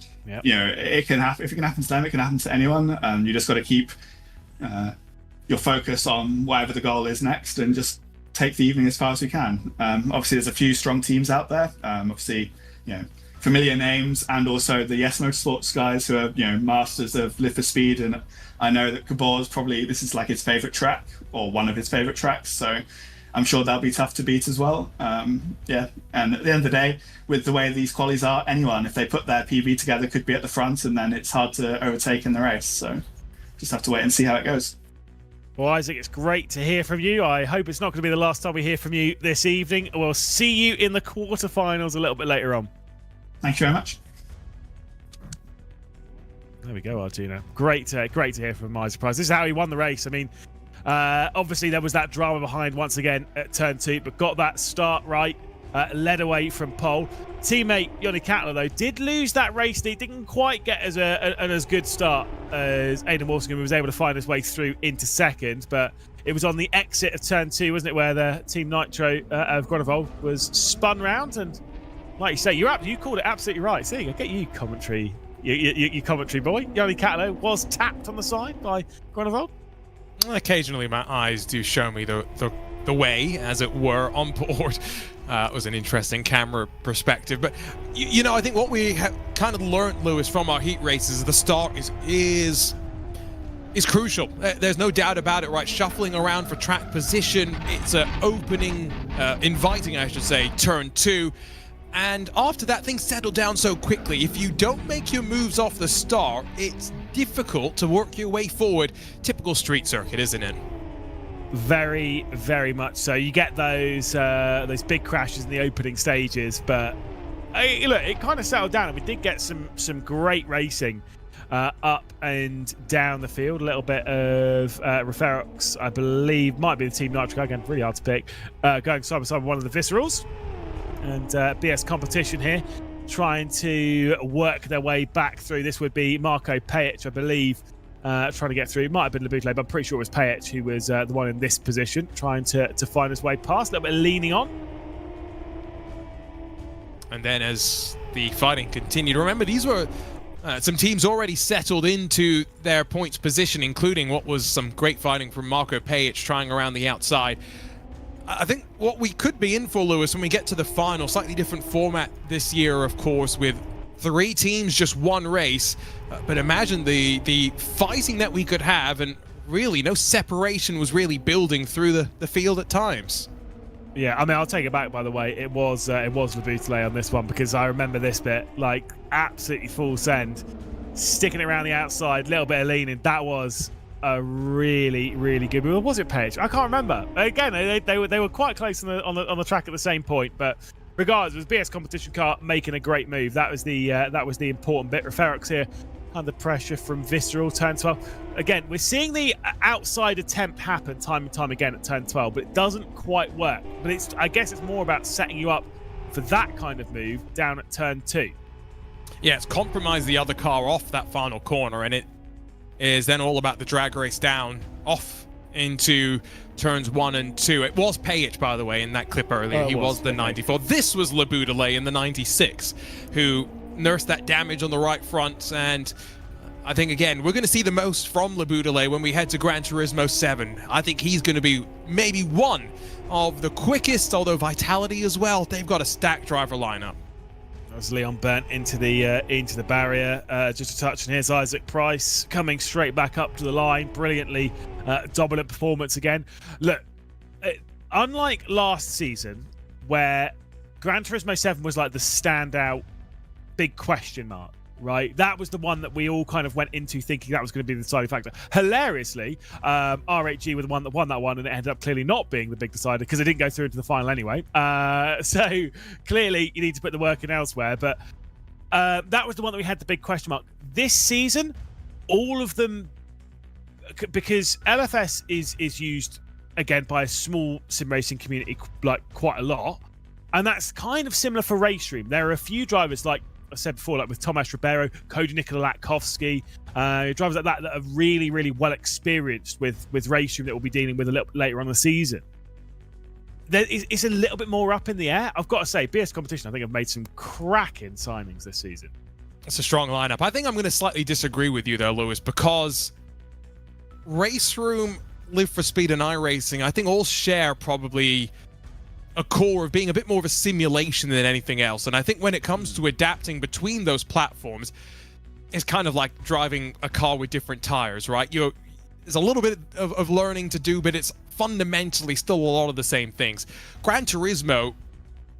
You know, it can happen. If it can happen to them, it can happen to anyone. You just got to keep your focus on whatever the goal is next, and just take the evening as far as we can. Obviously, there's a few strong teams out there. Obviously, you know, familiar names, and also the Yes Motorsports guys who are, you know, masters of Live for Speed. And I know that Gabor's probably, this is like his favorite track, or one of his favorite tracks. So I'm sure that'll be tough to beat as well. Yeah, and at the end of the day, with the way these qualies are, anyone, if they put their PB together, could be at the front, and then it's hard to overtake in the race. So just have to wait and see how it goes. Well, Isaac, it's great to hear from you. I hope it's not going to be the last time we hear from you this evening. We'll see you in the quarterfinals a little bit later on. Thank you very much. There we go, Artino. Great to hear from Isaac Price. This is how he won the race. I mean, obviously there was that drama behind once again at turn 2, but got that start right, led away from pole. Teammate Yanni Kattler, though, did lose that race. He didn't quite get as good start as Aidan Walsingham, who was able to find his way through into second, but it was on the exit of turn 2, wasn't it, where the Team Nitro of Grunewald was spun round, and like you say, you called it absolutely right. See, I get you commentary, you commentary boy. Yanni Kattler was tapped on the side by Grunewald. Occasionally, my eyes do show me the way, as it were, on board. It was an interesting camera perspective, but you know, I think what we have kind of learned, Lewis, from our heat races, the start is crucial. There's no doubt about it, right? Shuffling around for track position. It's an opening, inviting, I should say, turn 2. And after that, things settle down so quickly. If you don't make your moves off the start, it's difficult to work your way forward. Typical street circuit, isn't it? Very, very much so. You get those big crashes in the opening stages, but look, it kind of settled down, and we did get some great racing up and down the field. A little bit of Referox, I believe, might be the Team Nitro, again, really hard to pick, going side by side with one of the Viscerals. And BS Competition here, trying to work their way back through. This would be Marco Pajic, I believe, trying to get through. It might have been Laboutle, but I'm pretty sure it was Pajic who was the one in this position, trying to find his way past. A little bit of leaning on. And then as the fighting continued, remember, these were some teams already settled into their points position, including what was some great fighting from Marco Pajic trying around the outside. I think what we could be in for, Lewis, when we get to the final, slightly different format this year, of course, with 3 teams, just 1 race. But imagine the fighting that we could have, and really no separation was really building through the field at times. Yeah, I mean, I'll take it back, by the way. It was Laboutle on this one, because I remember this bit, like, absolutely full send, sticking it around the outside, little bit of leaning. That was a really, really good move. Or was it Pajic? I can't remember. Again, they were quite close on the track at the same point, but regardless, it was BS Competition car making a great move. That was the important bit. Referox here under pressure from Visceral, turn 12. Again, we're seeing the outside attempt happen time and time again at turn 12, but it doesn't quite work. But I guess it's more about setting you up for that kind of move down at turn 2. Yeah, it's compromised the other car off that final corner, and it is then all about the drag race down off into turns 1 and 2. It was Pajic, by the way, in that clip earlier. He was the 94. This was Laboutle in the 96, who nursed that damage on the right front. And I think, again, we're going to see the most from Laboutle when we head to Gran Turismo 7. I think he's going to be maybe one of the quickest, although Vitality as well. They've got a stacked driver lineup. As Leon burnt into the barrier, just a touch, and here's Isaac Price coming straight back up to the line, brilliantly dominant performance again. Look, unlike last season, where Gran Turismo 7 was like the standout big question mark, right? That was the one that we all kind of went into thinking that was going to be the deciding factor. Hilariously, RHG were the one that won that one, and it ended up clearly not being the big decider because it didn't go through into the final anyway. So clearly you need to put the work in elsewhere. But that was the one that we had the big question mark. This season, all of them, because LFS is used, again, by a small sim racing community, like quite a lot. And that's kind of similar for RaceStream. There are a few drivers, like I said before, like with Tomasz Ribeiro, Cody Nikola-Latkovsky, drivers like that are really, really well experienced with RaceStream that we'll be dealing with a little bit later on the season. It's a little bit more up in the air. I've got to say, BS Competition, I think, have made some cracking signings this season. It's a strong lineup. I think I'm going to slightly disagree with you though, Lewis, because Race Room, Live for Speed, and iRacing, I think all share probably a core of being a bit more of a simulation than anything else. And I think when it comes to adapting between those platforms, it's kind of like driving a car with different tires, right? There's a little bit of learning to do, but it's fundamentally still a lot of the same things. Gran Turismo,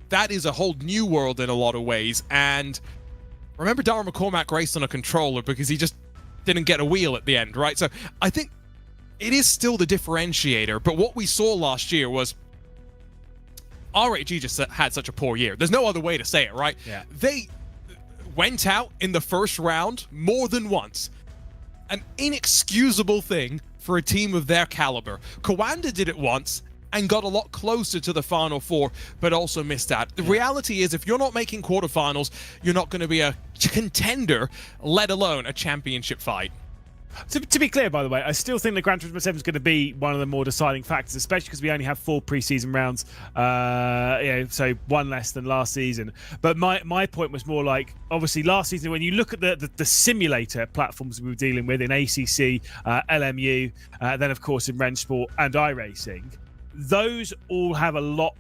that is a whole new world in a lot of ways. And remember, Darren McCormack raced on a controller because he just didn't get a wheel at the end, right? So I think it is still the differentiator. But what we saw last year was RAG just had such a poor year. There's no other way to say it, right? Yeah. They went out in the first round more than once. An inexcusable thing for a team of their caliber. Coanda did it once and got a lot closer to the Final Four, but also missed out. The reality is, if you're not making quarterfinals, you're not going to be a contender, let alone a championship fight. To be clear, by the way, I still think the Gran Turismo 7 is going to be one of the more deciding factors, especially because we only have 4 preseason rounds, so one less than last season. But my point was more like, obviously, last season, when you look at the simulator platforms we were dealing with in ACC, LMU, then, of course, in RaceSport and iRacing, those all have a lot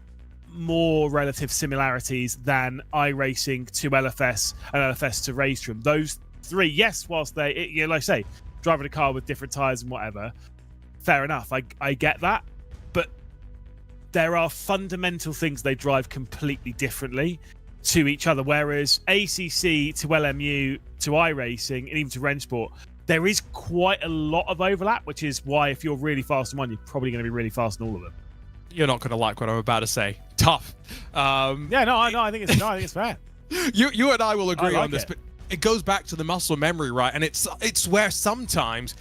more relative similarities than iRacing to LFS and LFS to Race Room. Those 3, yes, whilst they, like I say, driving a car with different tyres and whatever, fair enough, I get that, but there are fundamental things they drive completely differently to each other, whereas ACC to LMU to iRacing and even to RaceSport, there is quite a lot of overlap, which is why if you're really fast in one, you're probably going to be really fast in all of them. You're not going to like what I'm about to say. Tough. I think it's fair. You and I will agree like on this, it. but it goes back to the muscle memory, right? And it's where sometimes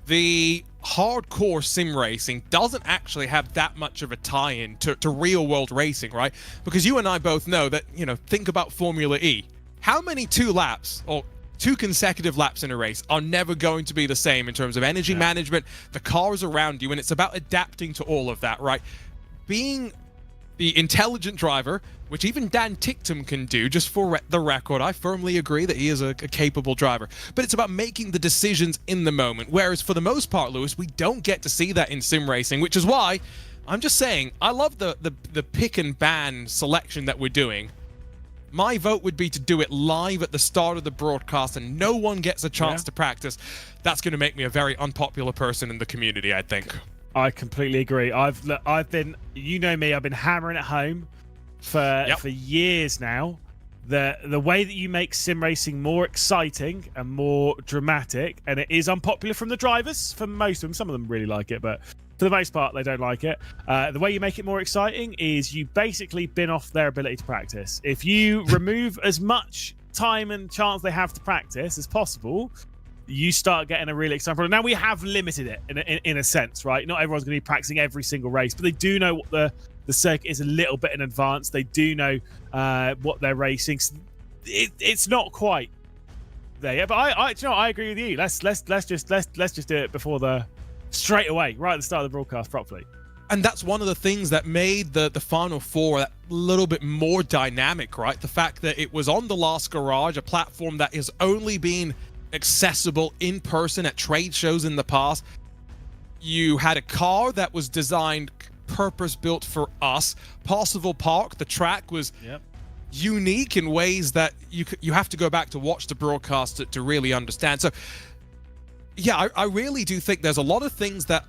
the hardcore sim racing doesn't actually have that much of a tie-in to real world racing, right? Because you and I both know that, think about Formula E. How many 2 laps or 2 consecutive laps in a race are never going to be the same in terms of energy management, the cars around you, and it's about adapting to all of that, right? Being the intelligent driver, which even Dan Ticktum can do, just for the record, I firmly agree that he is a capable driver. But it's about making the decisions in the moment. Whereas for the most part, Lewis, we don't get to see that in sim racing, which is why I'm just saying I love the pick and ban selection that we're doing. My vote would be to do it live at the start of the broadcast and no one gets a chance to practice. That's going to make me a very unpopular person in the community, I think. I completely agree. I've been, I've been hammering it home for years now. The way that you make sim racing more exciting and more dramatic, and it is unpopular from the drivers, for most of them. Some of them really like it, but for the most part, they don't like it. The way you make it more exciting is you basically bin off their ability to practice. If you remove as much time and chance they have to practice as possible, you start getting a really exciting product. Now, we have limited it in a sense, right? Not everyone's going to be practicing every single race, but they do know what the circuit is a little bit in advance. They do know what they're racing. It's not quite there yet, but I agree with you. Let's just do it before straight away, right at the start of the broadcast properly. And that's one of the things that made the Final Four a little bit more dynamic, right? The fact that it was on the Last Garage, a platform that has only been accessible in person at trade shows in the past. You had a car that was designed purpose-built for us. Parsifal Park, the track was unique in ways that you have to go back to watch the broadcast to really understand. So yeah, I really do think there's a lot of things that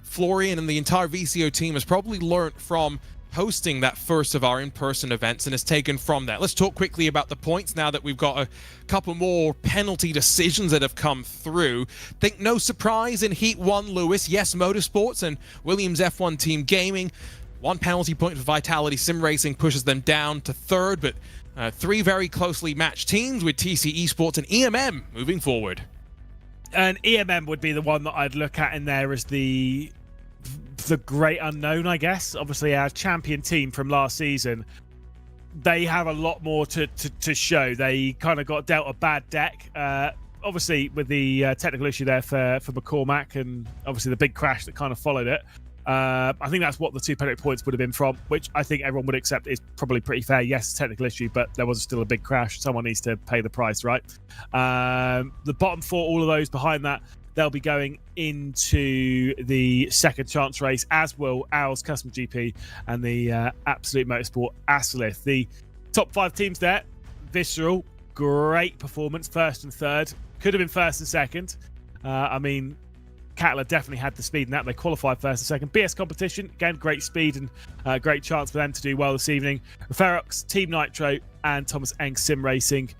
Florian and the entire VCO team has probably learned from hosting that first of our in-person events and has taken from that. Let's talk quickly about the points now that we've got a couple more penalty decisions that have come through. Think no surprise in Heat 1, Lewis. Yes, Motorsports and Williams F1 Team Gaming. 1 penalty point for Vitality Sim Racing pushes them down to 3rd, but 3 very closely matched teams with TC Esports and EMM moving forward. And EMM would be the one that I'd look at in there as the great unknown, I guess. Obviously, our champion team from last season, they have a lot more to show. They kind of got dealt a bad deck, obviously with the technical issue there for McCormack, and obviously the big crash that kind of followed it. I think that's what the 2 penalty points would have been from, which I think everyone would accept is probably pretty fair. Yes, technical issue, but there was still a big crash. Someone needs to pay the price, right? The bottom 4, all of those behind that, they'll be going into the second chance race, as will Owls Custom GP and the Absolute Motorsport Aslith. The top 5 teams there, Visceral, great performance, first and third. Could have been first and second. I mean, Cattler definitely had the speed in that. They qualified first and second. BS competition, again, great speed and great chance for them to do well this evening. Ferox, Team Nitro, and Thomas Eng Sim Racing.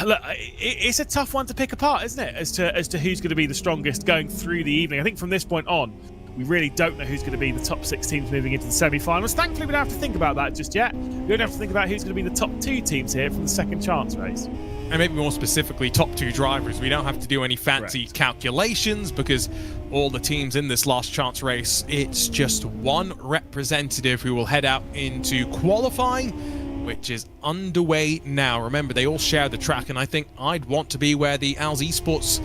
Look, it's a tough one to pick apart, isn't it? As to who's going to be the strongest going through the evening. I think from this point on, we really don't know who's going to be the top 6 teams moving into the semi-finals. Thankfully, we don't have to think about that just yet. We don't have to think about who's going to be the top 2 teams here from the second chance race. And maybe more specifically, top 2 drivers. We don't have to do any fancy calculations because all the teams in this last chance race, it's just one representative who will head out into qualifying, which is underway now. Remember, they all share the track, and I think I'd want to be where the Owls Esports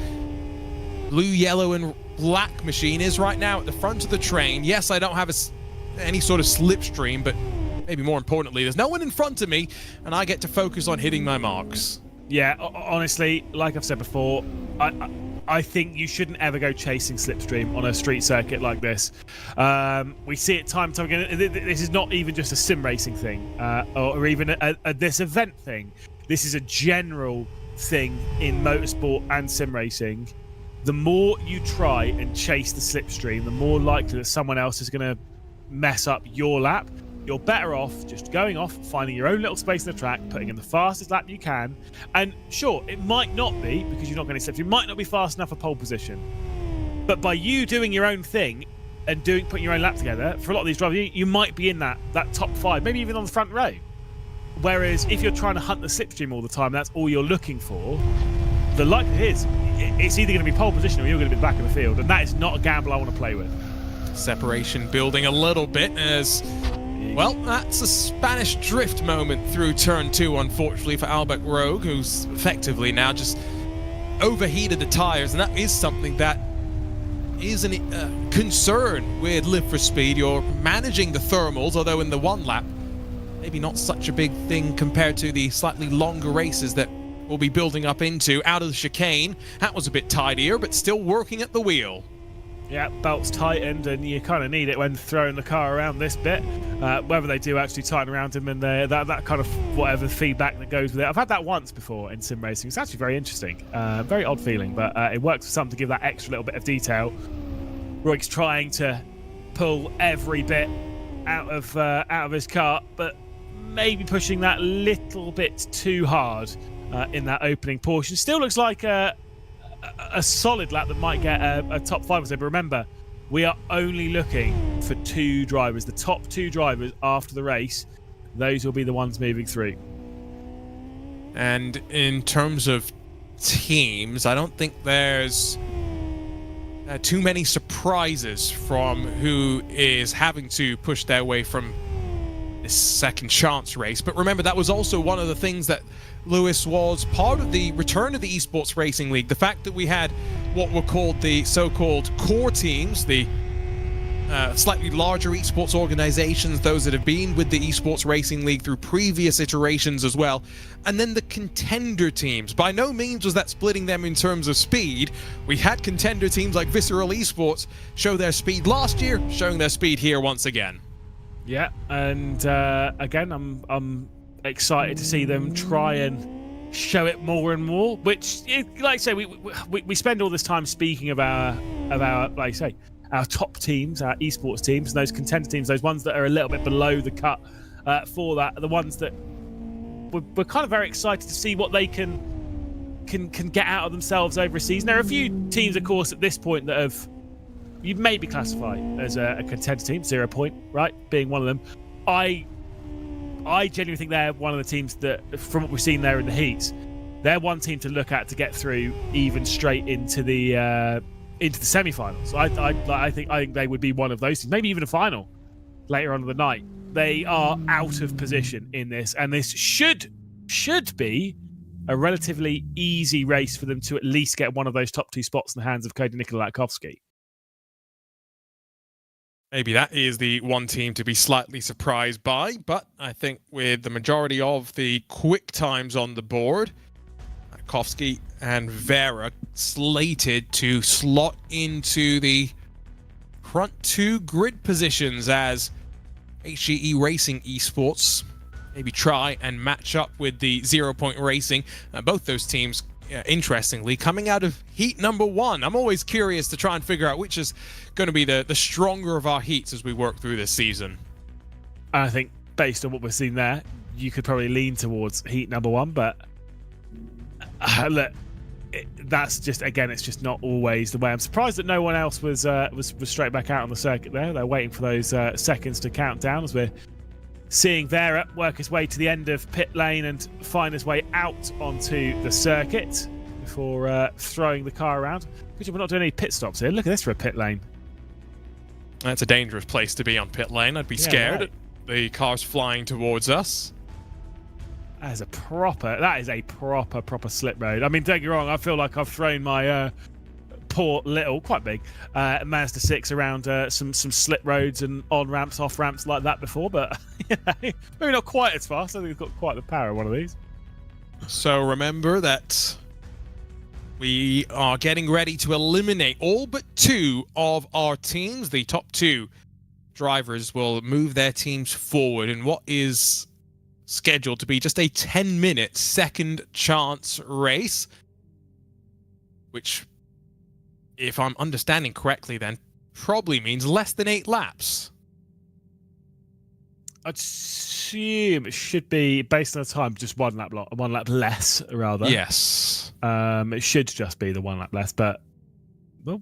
blue, yellow, and black machine is right now at the front of the train. Yes, I don't have any sort of slipstream, but maybe more importantly, there's no one in front of me, and I get to focus on hitting my marks. Yeah, honestly, like I've said before, I think you shouldn't ever go chasing slipstream on a street circuit like this. We see it time and time again. This is not even just a sim racing thing or even this event thing. This is a general thing in motorsport and sim racing. The more you try and chase the slipstream, the more likely that someone else is going to mess up your lap. You're better off just going off, finding your own little space in the track, putting in the fastest lap you can. And sure, it might not be, because you're not going to slip, you might not be fast enough for pole position. But by you doing your own thing and putting your own lap together, for a lot of these drivers, you might be in that top 5, maybe even on the front row. Whereas if you're trying to hunt the slipstream all the time, that's all you're looking for, the likelihood is it's either going to be pole position or you're going to be back in the field. And that is not a gamble I want to play with. Separation building a little bit as... well, that's a Spanish drift moment through turn 2, unfortunately, for Albert Rogue, who's effectively now just overheated the tires, and that is something that is a concern with Live for Speed. You're managing the thermals, although in the one lap, maybe not such a big thing compared to the slightly longer races that we'll be building up into. Out of the chicane, that was a bit tidier, but still working at the wheel. Yeah, belt's tightened, and you kind of need it when throwing the car around this bit. Whether they do actually tighten around him and that kind of whatever feedback that goes with it. I've had that once before in sim racing. It's actually very interesting. Very odd feeling, but it works for some to give that extra little bit of detail. Roig's trying to pull every bit out of his car, but maybe pushing that little bit too hard in that opening portion. Still looks like a solid lap that might get a top 5. But remember, we are only looking for 2 drivers. The top 2 drivers after the race, those will be the ones moving through. And in terms of teams, I don't think there's too many surprises from who is having to push their way from this second chance race. But remember, that was also one of the things that Lewis was part of the return of the Esports Racing League. The fact that we had what were called the so-called core teams, the slightly larger esports organizations, those that have been with the Esports Racing League through previous iterations as well, and then the contender teams. By no means was that splitting them in terms of speed. We had contender teams like Visceral Esports show their speed last year, showing their speed here once again. Yeah, and again, I'm excited to see them try and show it more and more. Which, like I say, we spend all this time speaking of our like I say, our top teams, our esports teams, and those contender teams, those ones that are a little bit below the cut for that, are the ones that we're kind of very excited to see what they can get out of themselves over a season. There are a few teams, of course, at this point that have you maybe classify as a contender team, 0 point, right? Being one of them. I genuinely think they're one of the teams that, from what we've seen there in the heats, they're one team to look at to get through even straight into the semi-finals. I think they would be one of those teams, maybe even a final later on in the night. They are out of position in this, and this should be a relatively easy race for them to at least get one of those top 2 spots in the hands of Cody Nikola Latkovsky. Maybe that is the one team to be slightly surprised by, but I think with the majority of the quick times on the board, Kowski and Vera slated to slot into the front two grid positions as HGE Racing Esports maybe try and match up with the 0 Point Racing. Both those teams, interestingly, coming out of heat number 1. I'm always curious to try and figure out which is going to be the stronger of our heats as we work through this season. I think based on what we've seen there, you could probably lean towards heat number 1, but look, that's just, again, it's just not always the way. I'm surprised that no one else was straight back out on the circuit there. They're waiting for those seconds to count down as we're seeing Vera work his way to the end of pit lane and find his way out onto the circuit before throwing the car around. Good job we're not doing any pit stops here. Look at this for a pit lane. That's a dangerous place to be on pit lane. I'd be scared. Right. The car's flying towards us. That is a proper slip road. I mean, don't get me wrong, I feel like I've thrown my poor little, quite big, Mazda 6 around some slip roads and on-ramps, off-ramps like that before, but maybe not quite as fast. I think it's got quite the power of one of these. So remember that we are getting ready to eliminate all but 2 of our teams. The top 2 drivers will move their teams forward in what is scheduled to be just a 10-minute second chance race, which, if I'm understanding correctly, then probably means less than 8 laps. I'd assume it should be, based on the time, just one lap less, rather. Yes. It should just be the 1 lap less, but well,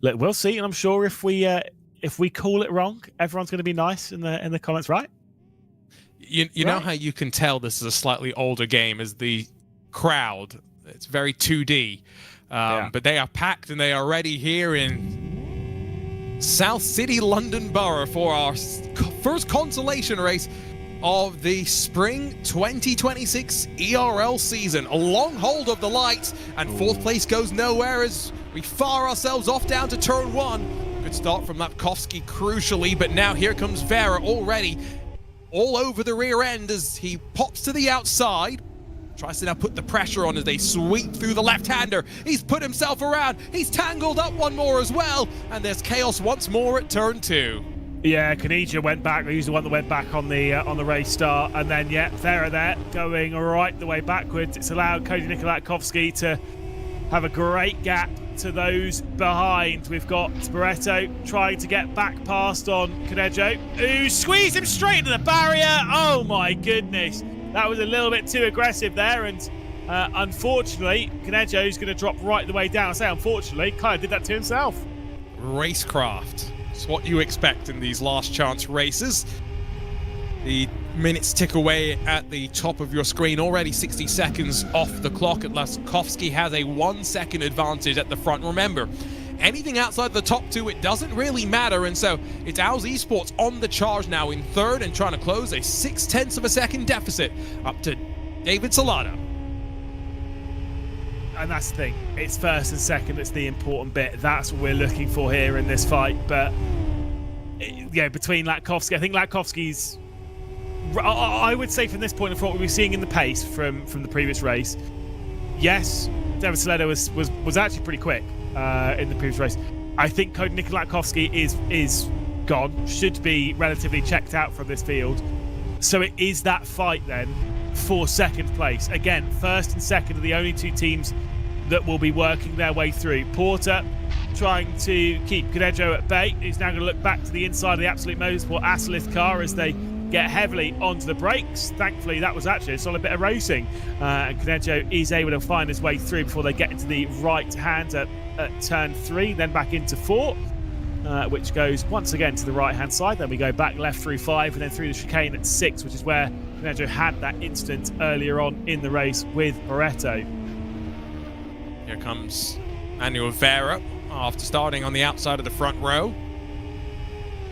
look, we'll see. And I'm sure if we call it wrong, everyone's going to be nice in the comments, right? You know how you can tell this is a slightly older game as the crowd, it's very 2D, but they are packed and they are ready here in South City, London Borough for our first consolation race of the Spring 2026 ERL season. A long hold of the lights, and 4th place goes nowhere as we fire ourselves off down to turn 1. Good start from Lapkowski crucially, but now here comes Vera already all over the rear end as he pops to the outside. Tries to now put the pressure on as they sweep through the left-hander. He's put himself around. He's tangled up one more as well. And there's chaos once more at turn 2. Yeah, Kanija went back. He was the one that went back on the race start. And then, Vera there going right the way backwards. It's allowed Cody Nikolatkovsky to have a great gap to those behind. We've got Barretto trying to get back past on Kanejo, who squeezed him straight into the barrier. Oh my goodness, that was a little bit too aggressive there, and unfortunately Kanejo's going to drop right the way down. I say unfortunately, kind of did that to himself. Racecraft, it's what you expect in these last chance races. The minutes tick away at the top of your screen. Already 60 seconds off the clock. Lapkowski has a 1 second advantage at the front. Remember, anything outside the top 2, it doesn't really matter. And so it's Owls Esports on the charge now in 3rd and trying to close a 0.6 of a second deficit up to David Salado. And that's the thing. It's 1st and 2nd that's the important bit. That's what we're looking for here in this fight. But between Lapkowski, I think Lapkowski's, I would say from this point of what we were seeing in the pace from the previous race, yes, David Salado was actually pretty quick in the previous race. I think Cody Nikolatkovsky is gone, should be relatively checked out from this field. So it is that fight then for 2nd place. Again, 1st and 2nd are the only 2 teams that will be working their way through. Porter trying to keep Kanejo at bay. He's now going to look back to the inside of the Absolute Motorsport Asolith car as they get heavily onto the brakes. Thankfully, that was actually a solid bit of racing. And Kanejo is able to find his way through before they get into the right hand at turn 3, then back into 4, which goes once again to the right-hand side. Then we go back left through 5 and then through the chicane at 6, which is where Kanejo had that incident earlier on in the race with Barretto. Here comes Manuel Vera after starting on the outside of the front row,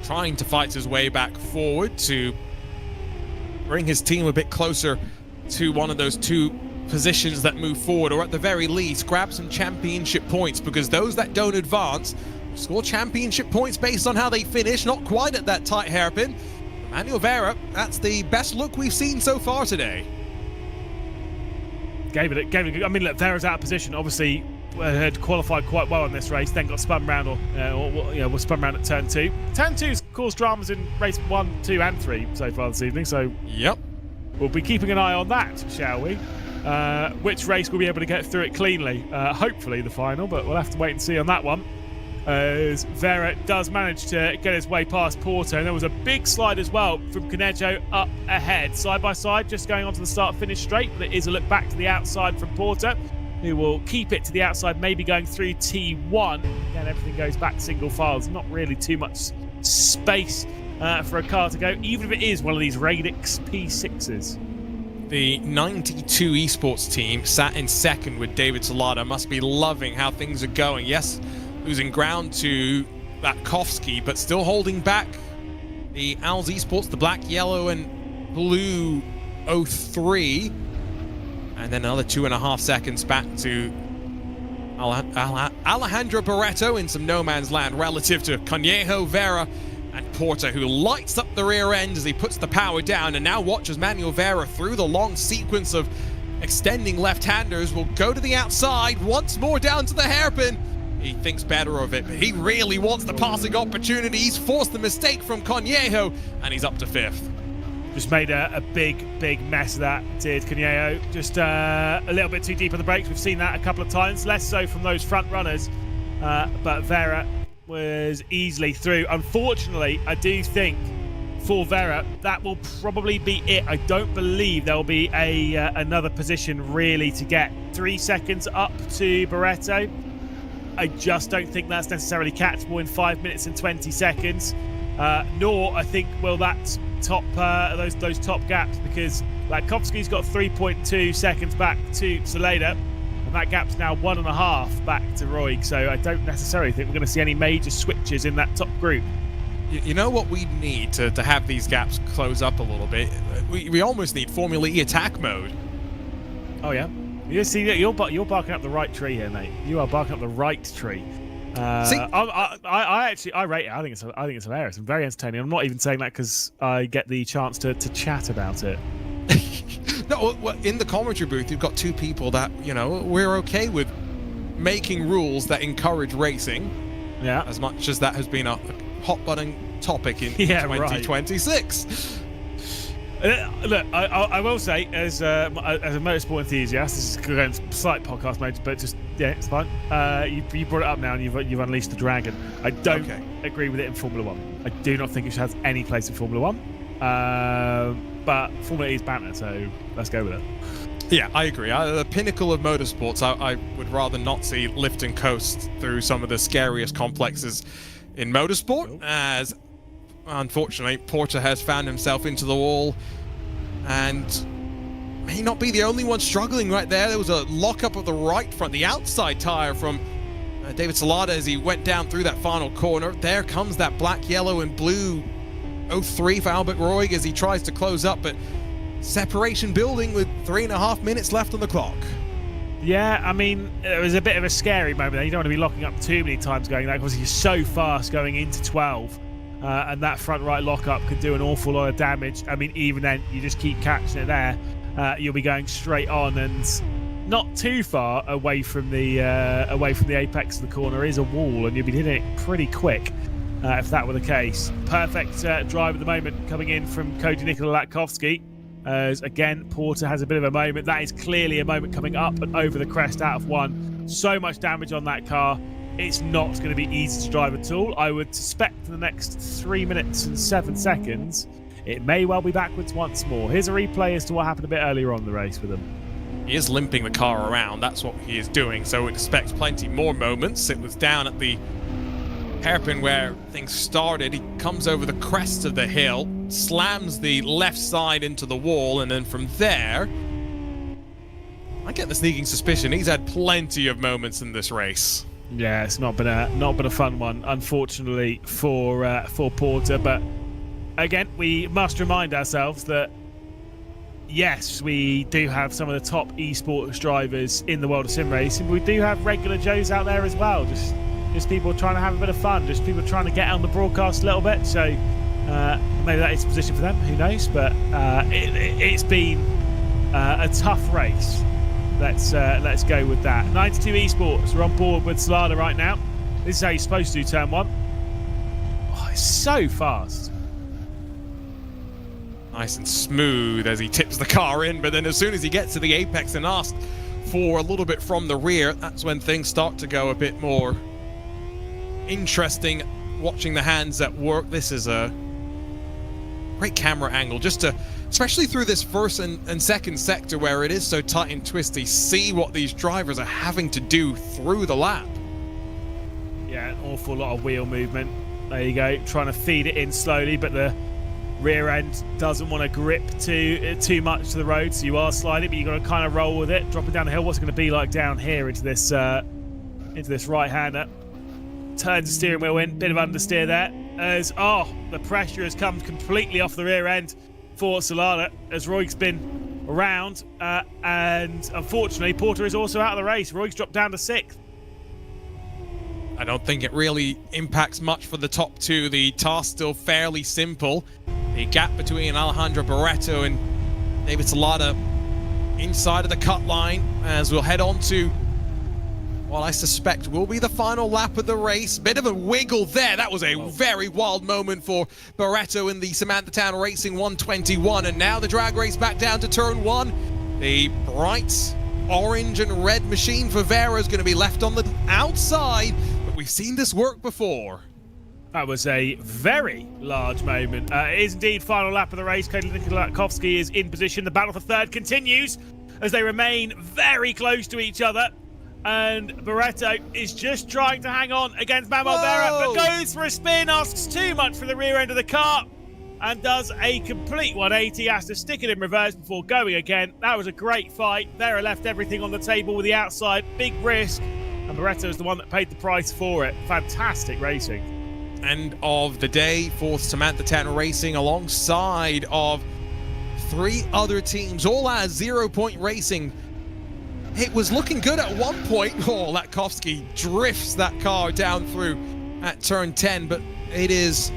trying to fight his way back forward to bring his team a bit closer to one of those 2 positions that move forward, or at the very least grab some championship points, because those that don't advance score championship points based on how they finish. Not quite at that tight hairpin. Manuel Vera, that's the best look we've seen so far today. Gave it. I mean, look, Vera's out of position. Obviously, had qualified quite well in this race. Then got spun round, was spun round at turn 2. Turn 2's caused dramas in race 1, 2, and 3 so far this evening. So, yep, we'll be keeping an eye on that, shall we? Which race will be able to get through it cleanly? Hopefully the final, but we'll have to wait and see on that one. As Vera does manage to get his way past Porter, and there was a big slide as well from Conejo up ahead, side by side, just going onto the start-finish straight, but it is a look back to the outside from Porter, who will keep it to the outside, maybe going through T1. Then everything goes back single files. Not really too much space for a car to go, even if it is one of these Radix P6s. The 92 Esports team sat in second with David Salada. Must be loving how things are going. Yes, losing ground to that Kovsky, but still holding back the Owls Esports, the black, yellow, and blue 03. And then another 2.5 seconds back to Alejandro Barreto in some no man's land relative to Conejo, Vera, and Porter, who lights up the rear end as he puts the power down, and now watches Manuel Vera through the long sequence of extending left-handers. Will go to the outside, once more down to the hairpin. He thinks better of it, but he really wants the passing opportunity. He's forced the mistake from Conejo, and he's up to 5th. Just made a big mess of that, did Conejo. Just a little bit too deep on the brakes. We've seen that a couple of times, less so from those front runners, but Vera was easily through. Unfortunately, I do think for Vera that will probably be it. I don't believe there will be another position really to get 3 seconds up to Barreto. I just don't think that's necessarily catchable in 5 minutes and 20 seconds. Nor I think will that top those top gaps, because Kovsky's got 3.2 seconds back to Salada, and that gap's now 1.5 back to Roig. So I don't necessarily think we're going to see any major switches in that top group. You know what we need to have these gaps close up a little bit? We almost need Formula E attack mode. Oh yeah. You see, you're barking up the right tree here, mate. You are barking up the right tree. I actually rate it. I think it's hilarious and very entertaining. I'm not even saying that because I get the chance to chat about it. No, well, in the commentary booth, you've got 2 people that, we're okay with making rules that encourage racing. Yeah. As much as that has been a hot button topic in 2026. Right. Look, I will say, as a motorsport enthusiast, this is going slight podcast mode, but just it's fine. You brought it up now, and you've unleashed the dragon. I don't agree with it in Formula 1. I do not think it has any place in Formula 1. But Formula E is banter, so let's go with it. Yeah, I agree. The pinnacle of motorsports, I would rather not see lift and coast through some of the scariest complexes in motorsport, as unfortunately Porter has found himself into the wall and may not be the only one struggling right there. There was a lockup of the right front, the outside tire from David Salada as he went down through that final corner. There comes that black, yellow, and blue 03 for Albert Roig as he tries to close up, but separation building with 3.5 minutes left on the clock. Yeah, I mean, it was a bit of a scary moment there. You don't want to be locking up too many times going there because you're so fast going into 12. And that front right lockup could do an awful lot of damage. I mean, even then, you just keep catching it there. You'll be going straight on, and not too far away from the apex of the corner is a wall, and you'll be hitting it pretty quick if that were the case. Perfect drive at the moment coming in from Cody Latkovsky. As again, Porter has a bit of a moment. That is clearly a moment coming up and over the crest out of 1. So much damage on that car. It's not going to be easy to drive at all. I would suspect for the next 3 minutes and 7 seconds, it may well be backwards once more. Here's a replay as to what happened a bit earlier on in the race with him. He is limping the car around. That's what he is doing. So we expect plenty more moments. It was down at the hairpin where things started. He comes over the crest of the hill, slams the left side into the wall, and then from there, I get the sneaking suspicion he's had plenty of moments in this race. Yeah, it's not been a fun one, unfortunately, for Porter. But again, we must remind ourselves that yes, we do have some of the top esports drivers in the world of sim racing, but we do have regular Joes out there as well, just just people trying to have a bit of fun, just people trying to get on the broadcast a little bit. So maybe that is a position for them, who knows? But it's been a tough race. Let's go with that. 92 Esports, we're on board with Solana right now. This is how you're supposed to do turn one. Oh, it's so fast. Nice and smooth as he tips the car in, but then as soon as he gets to the apex and asks for a little bit from the rear, that's when things start to go a bit more interesting. Watching the hands at work, this is a great camera angle, just to, especially through this first and second sector where it is so tight and twisty, see what these drivers are having to do through the lap. Yeah, an awful lot of wheel movement. There you go, trying to feed it in slowly, but the rear end doesn't want to grip too much to the road, so you are sliding, but you've got to kind of roll with it. Dropping down the hill, what's it going to be like down here into this right-hander? Turns the steering wheel in, bit of understeer there. As the pressure has come completely off the rear end for Solana, as Roig's been around, and unfortunately Porter is also out of the race. Roig's dropped down to 6th. I don't think it really impacts much for the top two. The task still fairly simple. The gap between Alejandro Barreto and David Solana inside of the cut line, as we'll head on to what I suspect will be the final lap of the race. Bit of a wiggle there. That was a very wild moment for Barreto in the Samantha Town Racing 121. And now the drag race back down to turn 1. The bright orange and red machine for Vera is going to be left on the outside. But we've seen this work before. That was a very large moment. It is indeed final lap of the race. Nikolakowski is in position. The battle for third continues as they remain very close to each other. And Barreto is just trying to hang on against Manuel Vera, but goes for a spin, asks too much for the rear end of the car, and does a complete 180. Has to stick it in reverse before going again. That was a great fight. Vera left everything on the table with the outside. Big risk. And Barreto is the one that paid the price for it. Fantastic racing. End of the day for Samantha Town Racing, alongside of 3 other teams, all as 0 Point Racing. It was looking good at one point. Latkovsky drifts that car down through at turn 10, but it is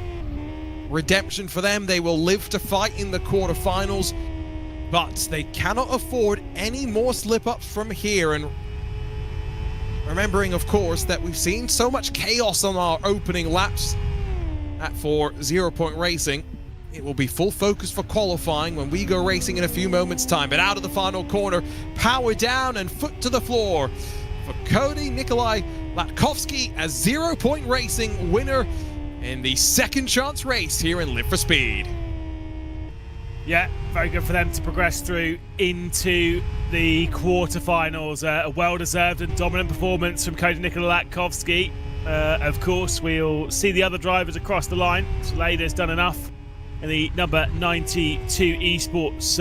redemption for them. They will live to fight in the quarterfinals, but they cannot afford any more slip-ups from here. And remembering, of course, that we've seen so much chaos on our opening laps for 0 Point Racing. It will be full focus for qualifying when we go racing in a few moments' time. But out of the final corner, power down and foot to the floor for Cody Nikolai Latkovsky as 0 Point Racing winner in the second chance race here in Live for Speed. Yeah, very good for them to progress through into the quarterfinals. A well-deserved and dominant performance from Cody Nikolai Latkovsky. Of course, we'll see the other drivers across the line. Slade's done enough in the number 92 Esports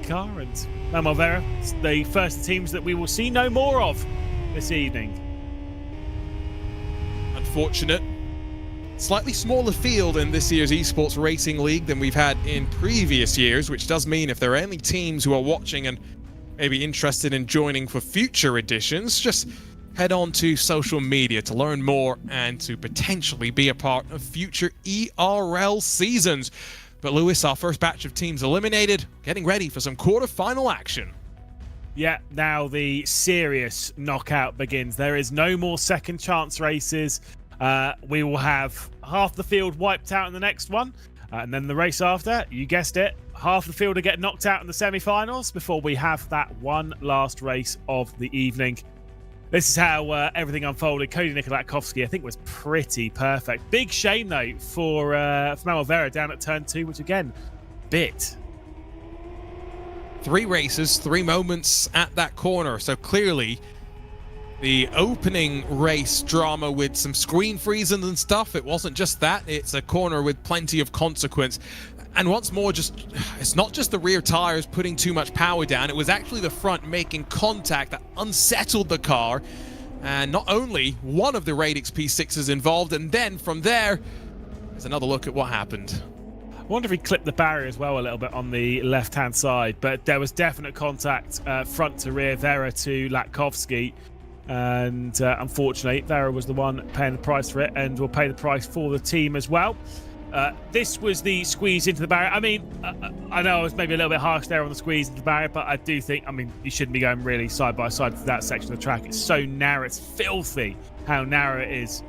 car, and Manuel Vera, the first teams that we will see no more of this evening. Unfortunate. Slightly smaller field in this year's Esports Racing League than we've had in previous years, which does mean if there are any teams who are watching and maybe interested in joining for future editions, just head on to social media to learn more and to potentially be a part of future ERL seasons. But Lewis, our first batch of teams eliminated, getting ready for some quarter-final action. Yeah, now the serious knockout begins. There is no more second chance races. We will have half the field wiped out in the next one. And then the race after, you guessed it, half the field will get knocked out in the semi-finals before we have that one last race of the evening. This is how everything unfolded. Cody Nikolakowski, I think, was pretty perfect. Big shame, though, for Manuel Vera down at turn 2, which, again, bit. 3 races, 3 moments at that corner. So clearly, the opening race drama with some screen freezing and stuff, it wasn't just that. It's a corner with plenty of consequence. And once more, it's not just the rear tires putting too much power down. It was actually the front making contact that unsettled the car. And not only one of the Radix P6s involved, and then from there, there's another look at what happened. I wonder if he clipped the barrier as well a little bit on the left-hand side, but there was definite contact front to rear, Vera to Latkovsky. And unfortunately, Vera was the one paying the price for it, and will pay the price for the team as well. This was the squeeze into the barrier. I mean, I know I was maybe a little bit harsh there on the squeeze into the barrier, but I do think, I mean, you shouldn't be going really side by side through that section of the track. It's so narrow. It's filthy how narrow it is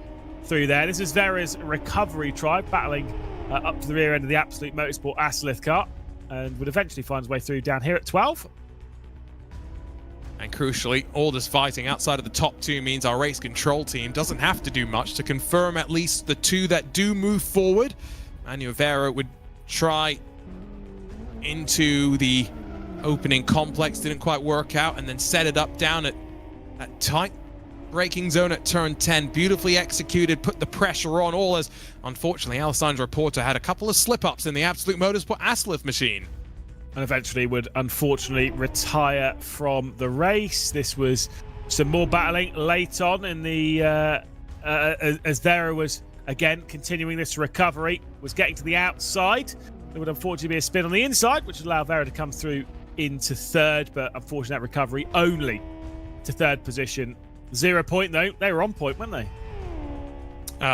through there. This is Vera's recovery try, battling up to the rear end of the Absolute Motorsport Aslith car, and would eventually find his way through down here at 12. And crucially, all this fighting outside of the top two means our race control team doesn't have to do much to confirm at least the two that do move forward. Manuel Vera would try into the opening complex, didn't quite work out, and then set it up down at that tight braking zone at turn 10. Beautifully executed, put the pressure on, all as, unfortunately, Alessandro Porta had a couple of slip-ups in the Absolute Motorsport Aslith machine. And eventually would unfortunately retire from the race. This was some more battling late on in the as Vera was again continuing this recovery, was getting to the outside. There would unfortunately be a spin on the inside, which would allow Vera to come through into third, but unfortunately that recovery only to third position. 0 point though, they were on point, weren't they?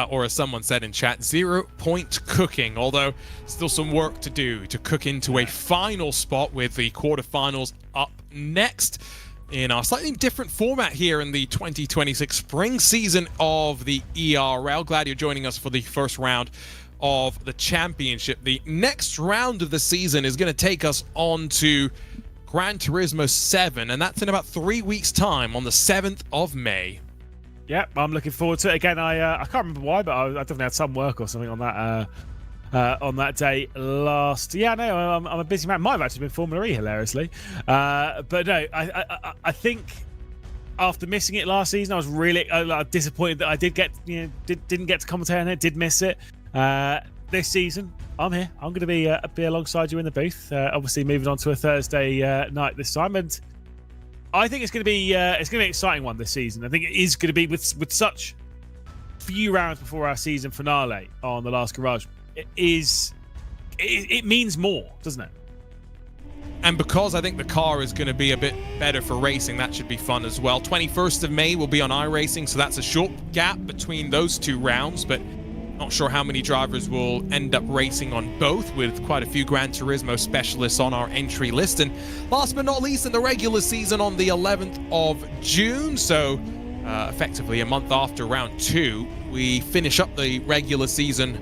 Or as someone said in chat, 0 point cooking, although still some work to do to cook into a final spot with the quarterfinals up next in our slightly different format here in the 2026 spring season of the ERL. Glad you're joining us for the first round of the championship. The next round of the season is going to take us on to Gran Turismo 7, and that's in about 3 weeks' time on the 7th of May. Yeah, I'm looking forward to it. Again, I can't remember why, but I definitely had some work or something on that day last. Yeah, no, I'm a busy man. Might have actually been Formula E, hilariously. But no, I think after missing it last season, I was really disappointed that I didn't get to commentate on it. Did miss it. This season, I'm here. I'm going to be alongside you in the booth. Obviously, moving on to a Thursday night this time, and I think it's going to be an exciting one this season. I think it is going to be with such few rounds before our season finale on the last garage. It means more, doesn't it? And because I think the car is going to be a bit better for racing, that should be fun as well. 21st of May will be on iRacing, so that's a short gap between those two rounds, but not sure how many drivers will end up racing on both, with quite a few Gran Turismo specialists on our entry list. And last but not least, in the regular season on the 11th of June, so effectively a month after round 2, we finish up the regular season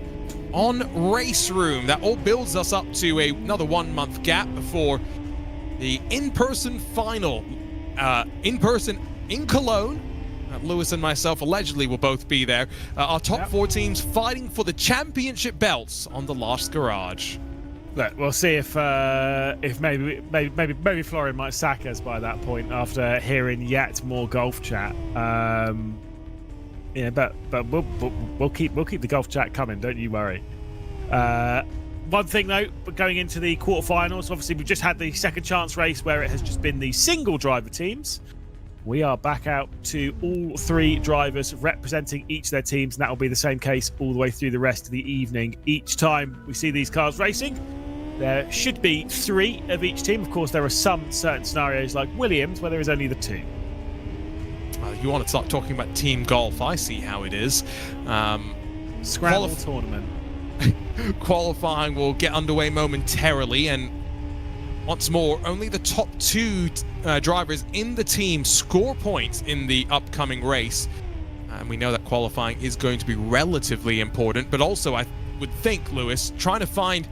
on Race Room. That all builds us up to another 1 month gap before the in-person final, in Cologne. Lewis and myself allegedly will both be there. Our top 4 teams fighting for the championship belts on the last garage. Look, we'll see if maybe Florian might sack us by that point after hearing yet more golf chat. Yeah, but we'll keep the golf chat coming. Don't you worry. One thing though, going into the quarterfinals, obviously we've just had the second chance race where it has just been the single driver teams. We are back out to all 3 drivers representing each of their teams, and that will be the same case all the way through the rest of the evening. Each time we see these cars racing, there should be 3 of each team. Of course, there are some certain scenarios like Williams where there is only the 2. You want to start talking about team golf? I see how it is. Scramble tournament. Qualifying will get underway momentarily, and once more, only the top 2 drivers in the team score points in the upcoming race. And we know that qualifying is going to be relatively important, but also I would think, Lewis, trying to find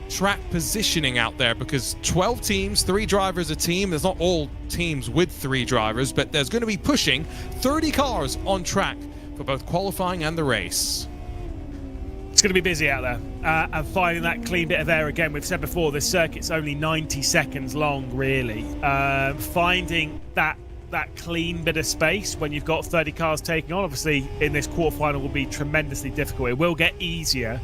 track positioning out there, because 12 teams, 3 drivers a team. There's not all teams with 3 drivers, but there's going to be pushing 30 cars on track for both qualifying and the race. It's going to be busy out there, and finding that clean bit of air again. We've said before, this circuit's only 90 seconds long, really. Finding that clean bit of space when you've got 30 cars taking on, obviously, in this quarterfinal will be tremendously difficult. It will get easier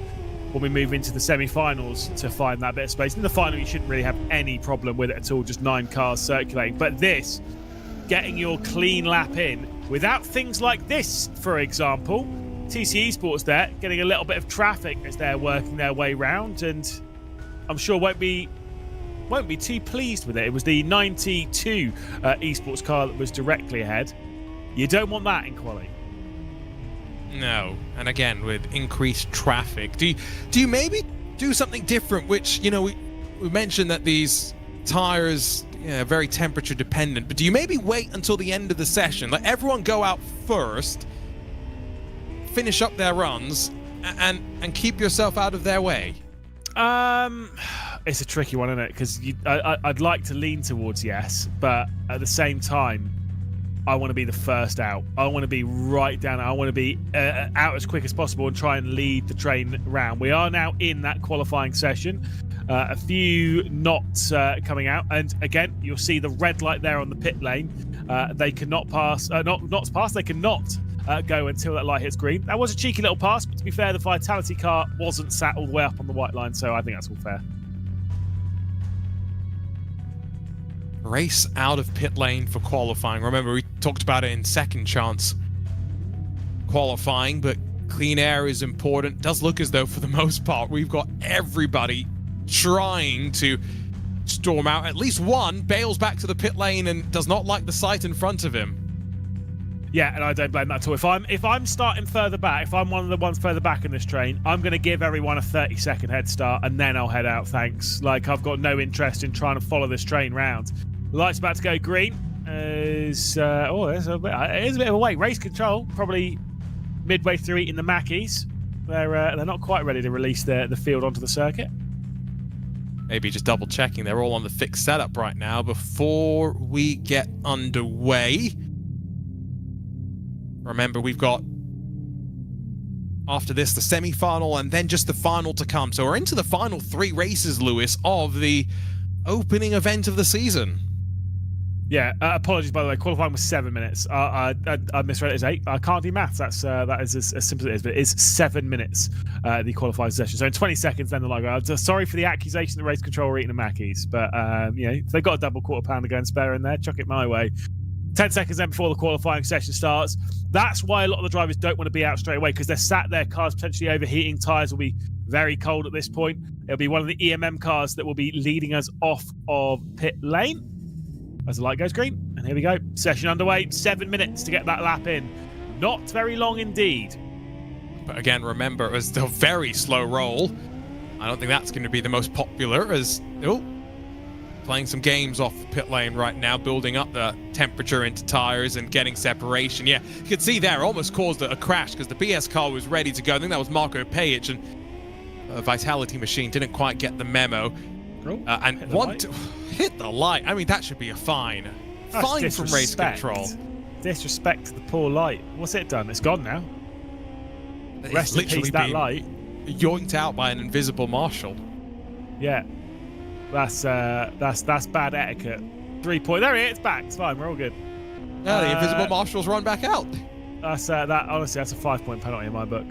when we move into the semi-finals to find that bit of space. In the final, you shouldn't really have any problem with it at all, just 9 cars circulating. But this, getting your clean lap in, without things like this, for example, TC Esports there, getting a little bit of traffic as they're working their way round, and I'm sure won't be too pleased with it. It was the 92 Esports car that was directly ahead. You don't want that in quali. No, and again with increased traffic, do you maybe do something different? Which, you know, we mentioned that these tires are very temperature dependent, but do you maybe wait until the end of the session, let everyone go out first, finish up their runs, and keep yourself out of their way? It's a tricky one, isn't it? Because I'd like to lean towards yes, but at the same time, I want to be the first out. I want to be right down. I want to be out as quick as possible and try and lead the train round. We are now in that qualifying session. A few knots coming out, and again, you'll see the red light there on the pit lane. They cannot pass. Not pass. They cannot go until that light hits green. That was a cheeky little pass, but to be fair, the Vitality car wasn't sat all the way up on the white line, so I think that's all fair. Race out of pit lane for qualifying. Remember, we talked about it in second chance qualifying, but clean air is important. Does look as though, for the most part, we've got everybody trying to storm out. At least one bails back to the pit lane and does not like the sight in front of him. Yeah, and I don't blame that at all. If I'm starting further back, if I'm one of the ones further back in this train, I'm going to give everyone a 30-second head start, and then I'll head out, thanks. Like, I've got no interest in trying to follow this train round. The light's about to go green. It is a bit of a wait. Race control, probably midway through eating the Mackies. They're not quite ready to release the field onto the circuit. Maybe just double checking. They're all on the fixed setup right now before we get underway. Remember, we've got, after this, the semi-final and then just the final to come. So we're into the final 3 races, Lewis, of the opening event of the season. Yeah, apologies, by the way. Qualifying was 7 minutes. I misread it as 8. I can't do maths. That is as simple as it is, but it is 7 minutes, the qualifying session. So in 20 seconds, then the line goes. Sorry for the accusation that race control are eating the Mackies, but if they've got a double quarter pounder going spare in there, chuck it my way. 10 seconds then before the qualifying session starts. That's why a lot of the drivers don't want to be out straight away, because they're sat there, cars potentially overheating, tyres will be very cold at this point. It'll be one of the EMM cars that will be leading us off of pit lane as the light goes green. And here we go. Session underway. 7 minutes to get that lap in. Not very long indeed. But again, remember, it was still a very slow roll. I don't think that's going to be the most popular, as playing some games off pit lane right now, building up the temperature into tires and getting separation. Yeah, you could see there, almost caused a crash because the BS car was ready to go. I think that was Marco Pajic, and Vitality Machine didn't quite get the memo. And hit the light. I mean, that should be a fine. That's fine from race control. Disrespect to the poor light. What's it done? It's gone now. Rest in peace, that light. Yoinked out by an invisible marshal. Yeah. That's bad etiquette. 3 point. There he is. It's back. It's fine. We're all good. Yeah, the invisible marshals run back out. Honestly, that's a 5-point penalty in my book.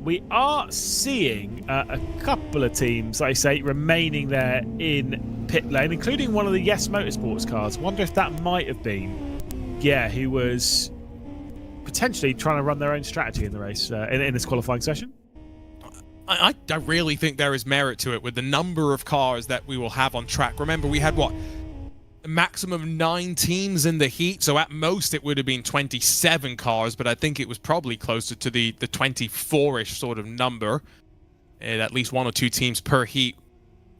We are seeing a couple of teams, like I say, remaining there in pit lane, including one of the Yes Motorsports cars. Wonder if that might have been, who was potentially trying to run their own strategy in the race in this qualifying session. I really think there is merit to it with the number of cars that we will have on track. Remember, we had a maximum of 9 teams in the heat, so at most it would have been 27 cars, but I think it was probably closer to the 24-ish sort of number, and at least 1 or 2 teams per heat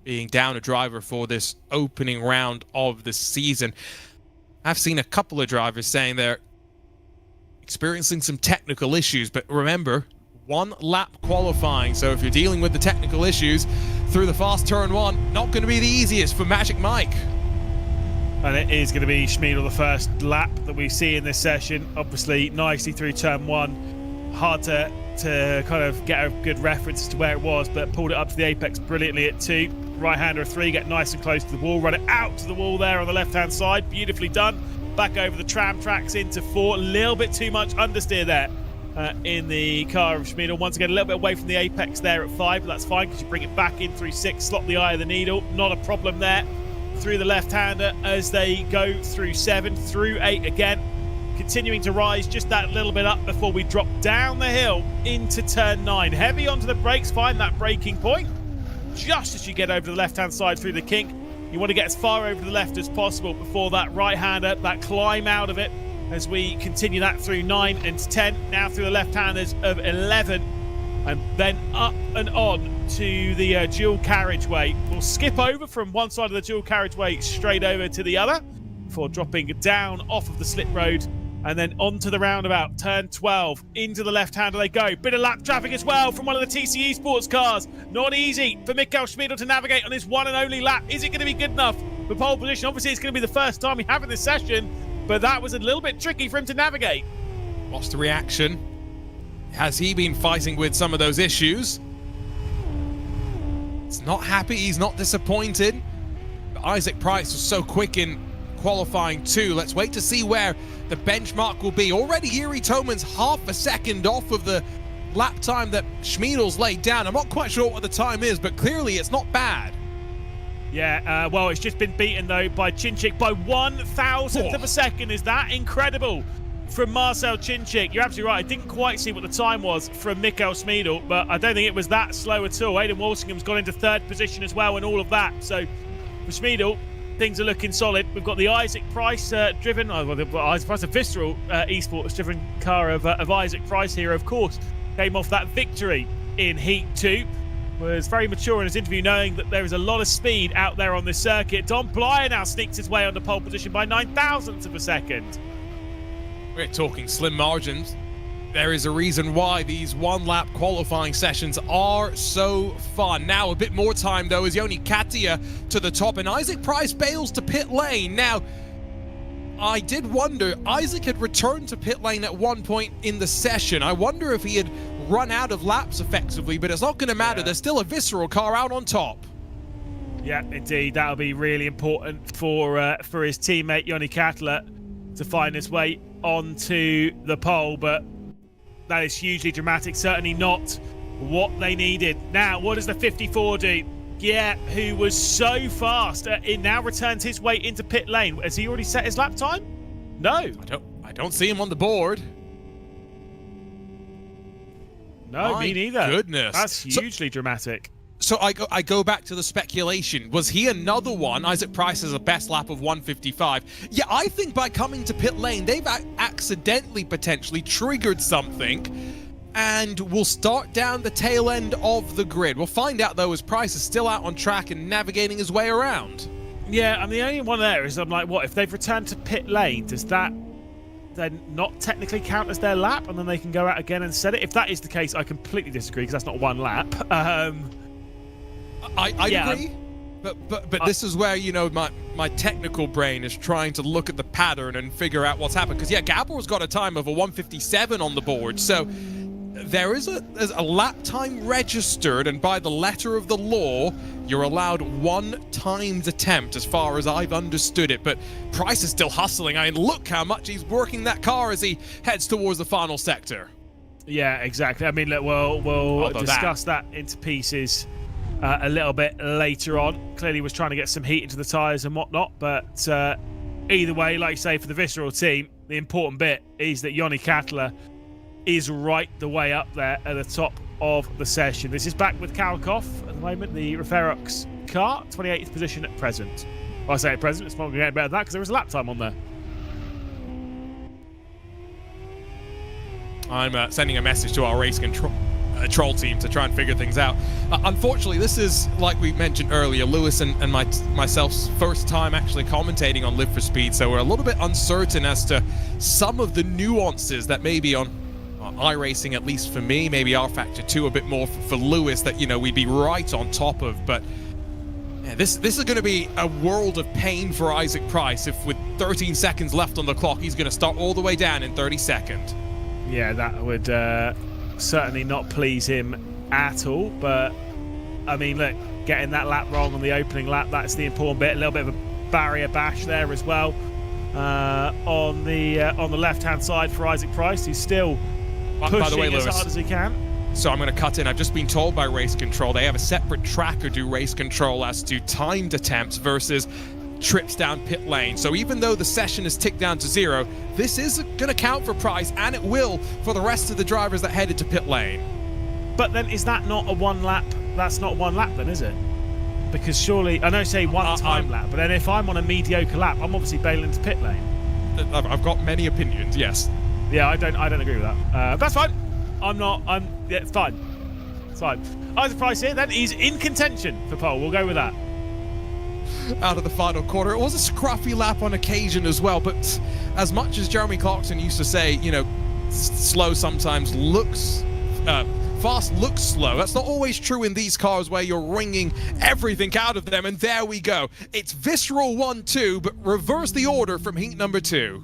being down a driver for this opening round of the season. I've seen a couple of drivers saying they're experiencing some technical issues, but remember, 1 lap qualifying, so if you're dealing with the technical issues through the fast turn 1, not going to be the easiest for Magic Mike. And it is going to be Schmiedel, the first lap that we see in this session. Obviously, nicely through turn 1. Hard to kind of get a good reference as to where it was, but pulled it up to the apex brilliantly at 2. Right-hander of 3, get nice and close to the wall, run it out to the wall there on the left-hand side. Beautifully done. Back over the tram tracks into 4. A little bit too much understeer there in the car of Schmiedel. Once again, a little bit away from the apex there at 5, but that's fine because you bring it back in through 6, slot the eye of the needle. Not a problem there. Through the left-hander as they go through 7, through 8 again. Continuing to rise just that little bit up before we drop down the hill into turn 9. Heavy onto the brakes, find that braking point. Just as you get over to the left-hand side through the kink, you want to get as far over to the left as possible before that right-hander, that climb out of it, as we continue that through 9 and 10, now through the left-handers of 11, and then up and on to the dual carriageway. We'll skip over from one side of the dual carriageway straight over to the other before dropping down off of the slip road and then onto the roundabout, turn 12, into the left-hander they go. Bit of lap traffic as well from one of the TC Esports cars. Not easy for Michael Schmidl to navigate on his one and only lap. Is it going to be good enough for pole position? Obviously, it's going to be the first time we have in this session, but that was a little bit tricky for him to navigate. What's the reaction? Has he been fighting with some of those issues? He's not happy, he's not disappointed. But Isaac Price was so quick in qualifying too. Let's wait to see where the benchmark will be. Already Yuri Toman's half a second off of the lap time that Schmidl's laid down. I'm not quite sure what the time is, but clearly it's not bad. Yeah, well, it's just been beaten though by Chinchik by 1,000th of a second. Is that incredible from Marcel Chinchik? You're absolutely right. I didn't quite see what the time was from Michael Schmidl, but I don't think it was that slow at all. Aidan Walsingham's got into third position as well and all of that. So for Schmidl, things are looking solid. We've got the Isaac Price driven, the Isaac Price, a visceral esports driven car of Isaac Price here, of course, came off that victory in Heat 2. Was very mature in his interview, knowing that there is a lot of speed out there on this circuit. Dom Blyer now sneaks his way onto pole position by 9,000ths of a second. We're talking slim margins. There is a reason why these one-lap qualifying sessions are so fun. Now a bit more time though as Joni Katia to the top, and Isaac Price bails to pit lane. Now, I did wonder, Isaac had returned to pit lane at one point in the session. I wonder if he had run out of laps effectively, but it's not going to matter. Yeah. There's still a visceral car out on top. Yeah, indeed. That'll be really important for his teammate Joni Katla to find his way onto the pole, but that is hugely dramatic. Certainly not what they needed. Now, what does the 54 do? Yeah, who was so fast. It now returns his way into pit lane. Has he already set his lap time? No. I don't see him on the board. No, me neither. Goodness. That's hugely dramatic. So I go back to the speculation. Was he another one? Isaac Price has a best lap of 1:55. Yeah, I think by coming to pit lane, they've accidentally potentially triggered something and will start down the tail end of the grid. We'll find out though as Price is still out on track and navigating his way around. Yeah, I'm the only one there is I'm like, what, if they've returned to pit lane, does that then not technically count as their lap and then they can go out again and set it? If that is the case, I completely disagree because that's not one lap. I agree, but this is where, you know, my technical brain is trying to look at the pattern and figure out what's happened. Because, yeah, Gabor's got a time of a 1:57 on the board, so there's a lap time registered, and by the letter of the law, you're allowed one timed attempt as far as I've understood it. But Price is still hustling. I mean, look how much he's working that car as he heads towards the final sector. Yeah, exactly. I mean, look, we'll discuss that into pieces a little bit later on. Clearly was trying to get some heat into the tyres and whatnot, but either way, like you say, for the visceral team, the important bit is that Joni Katla is right the way up there at the top of the session. This is back with Kalkoff at the moment, the Referox car, 28th position at present. Well, I say at present, it's not going to get better than that because there was a lap time on there. I'm sending a message to our race control team to try and figure things out. Unfortunately, this is, like we mentioned earlier, Lewis and myself's first time actually commentating on Live for Speed, so we're a little bit uncertain as to some of the nuances that may be on iRacing, at least for me, maybe R Factor 2 a bit more for Lewis, that, you know, we'd be right on top of. But yeah, this is going to be a world of pain for Isaac Price if with 13 seconds left on the clock, he's going to start all the way down in 32nd. Yeah, that would certainly not please him at all. But I mean, look, getting that lap wrong on the opening lap, that's the important bit. A little bit of a barrier bash there as well on the left-hand side for Isaac Price, who's still pushing by the way, Lewis, as hard as he can. So I'm going to cut in. I've just been told by Race Control they have a separate tracker do Race Control as to timed attempts versus trips down pit lane. So even though the session is ticked down to 0, this is going to count for Price, and it will for the rest of the drivers that headed to pit lane. But then is that not a one lap? That's not one lap then, is it? Because surely, I know say one time lap, but then if I'm on a mediocre lap, I'm obviously bailing to pit lane. I've got many opinions. Yes. Yeah, I don't agree with that. That's fine. Yeah, it's fine. It's fine. Isaac Price here. Then he's in contention for pole. We'll go with that. Out of the final quarter, it was a scruffy lap on occasion as well. But as much as Jeremy Clarkson used to say, you know, slow sometimes looks. Fast looks slow. That's not always true in these cars where you're wringing everything out of them. And there we go. It's Visceral 1-2, but reverse the order from heat number 2.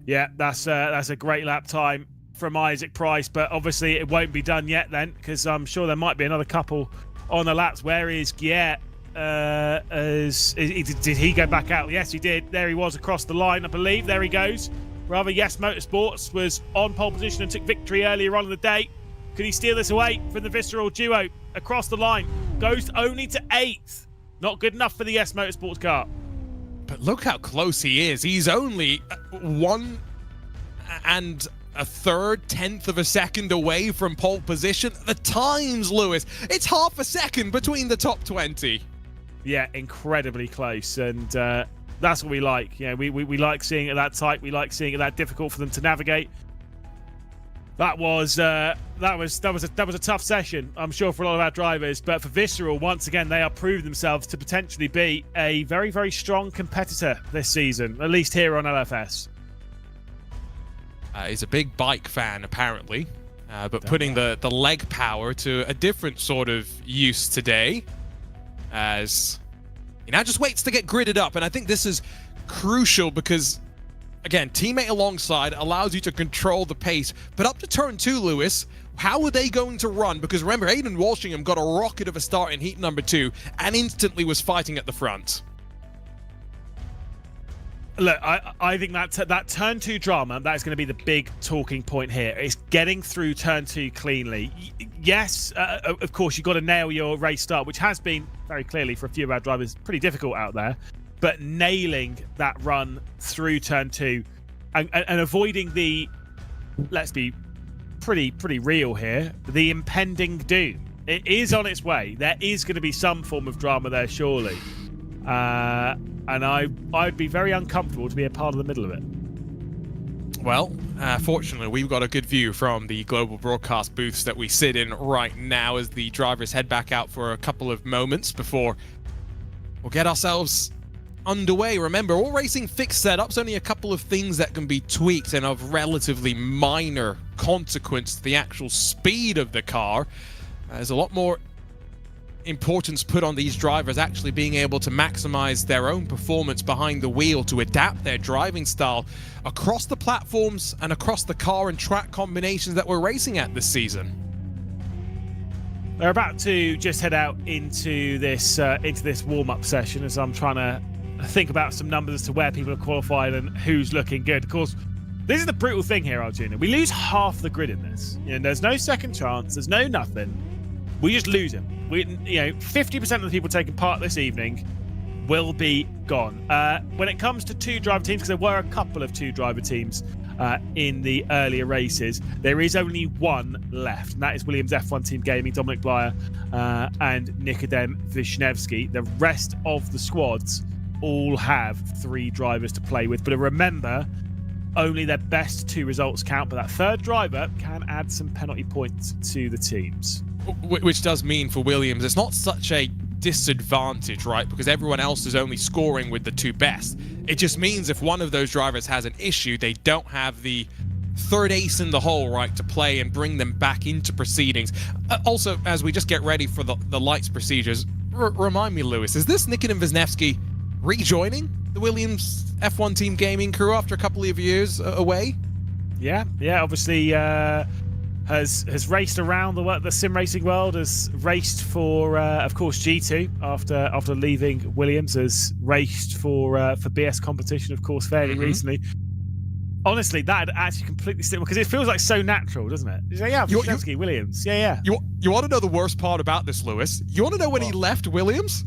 Yeah, that's a great lap time from Isaac Price, but obviously it won't be done yet then, because I'm sure there might be another couple on the laps. Where is Giet? Did he go back out? Yes, he did. There he was across the line, I believe. There he goes. Rather, Yes Motorsports was on pole position and took victory earlier on in the day. Could he steal this away from the Visceral duo? Across the line. Goes only to 8th. Not good enough for the Yes Motorsports car. But look how close he is. He's only 1 1/3 tenth of a second away from pole position. The times, Lewis, it's half a second between the top 20. Yeah, incredibly close, and that's what we like. You know, we like seeing it that tight. We like seeing it that difficult for them to navigate. That was a tough session, I'm sure, for a lot of our drivers. But for Visceral, once again, they are proving themselves to potentially be a very, very strong competitor this season, at least here on LFS. He's a big bike fan, apparently, but putting the leg power to a different sort of use today, as he now just waits to get gridded up. And I think this is crucial because, again, teammate alongside allows you to control the pace. But up to turn 2, Lewis, how are they going to run? Because remember, Aiden Walshingham got a rocket of a start in heat number 2 and instantly was fighting at the front. Look, I think that turn 2 drama, that is going to be the big talking point here. It's getting through turn 2 cleanly. Yes, of course, you've got to nail your race start, which has been very clearly for a few of our drivers pretty difficult out there. But nailing that run through turn 2 and avoiding the, let's be pretty real here, the impending doom. It is on its way. There is going to be some form of drama there, surely. And I'd be very uncomfortable to be a part of the middle of it. Well, fortunately, we've got a good view from the global broadcast booths that we sit in right now as the drivers head back out for a couple of moments before we'll get ourselves underway. Remember, all racing fixed setups, only a couple of things that can be tweaked and of relatively minor consequence to the actual speed of the car. There's a lot more importance put on these drivers actually being able to maximize their own performance behind the wheel, to adapt their driving style across the platforms and across the car and track combinations that we're racing at this season. They're about to just head out into this warm-up session as I'm trying to think about some numbers as to where people are qualified and who's looking good. Of course, this is the brutal thing here, Arjuna. We lose half the grid in this. You know, there's no second chance. There's no nothing. We just lose him. 50% of the people taking part this evening will be gone. When it comes to 2 driver teams, because there were a couple of 2 driver teams in the earlier races, there is only one left, and that is Williams F1 Team Gaming, Dominic Blyer and Nikodem Vishnevsky. The rest of the squads all have 3 drivers to play with, but remember, only their best 2 results count, but that 3rd driver can add some penalty points to the teams. Which does mean for Williams, it's not such a disadvantage, right? Because everyone else is only scoring with the 2 best. It just means if one of those drivers has an issue, they don't have the 3rd ace in the hole, right, to play and bring them back into proceedings. Also, as we just get ready for the lights procedures, remind me, Lewis, is this Nikodem Vishnevsky rejoining the Williams F1 Team Gaming crew after a couple of years away? Yeah, obviously has raced around the sim racing world, has raced for of course G2 after leaving Williams, has raced for BS competition, of course, fairly recently. Honestly, that actually completely slipped because it feels like so natural, doesn't it? Like, yeah, Vishnevsky, Williams. Yeah. You want to know the worst part about this, Lewis? You want to know when he left Williams?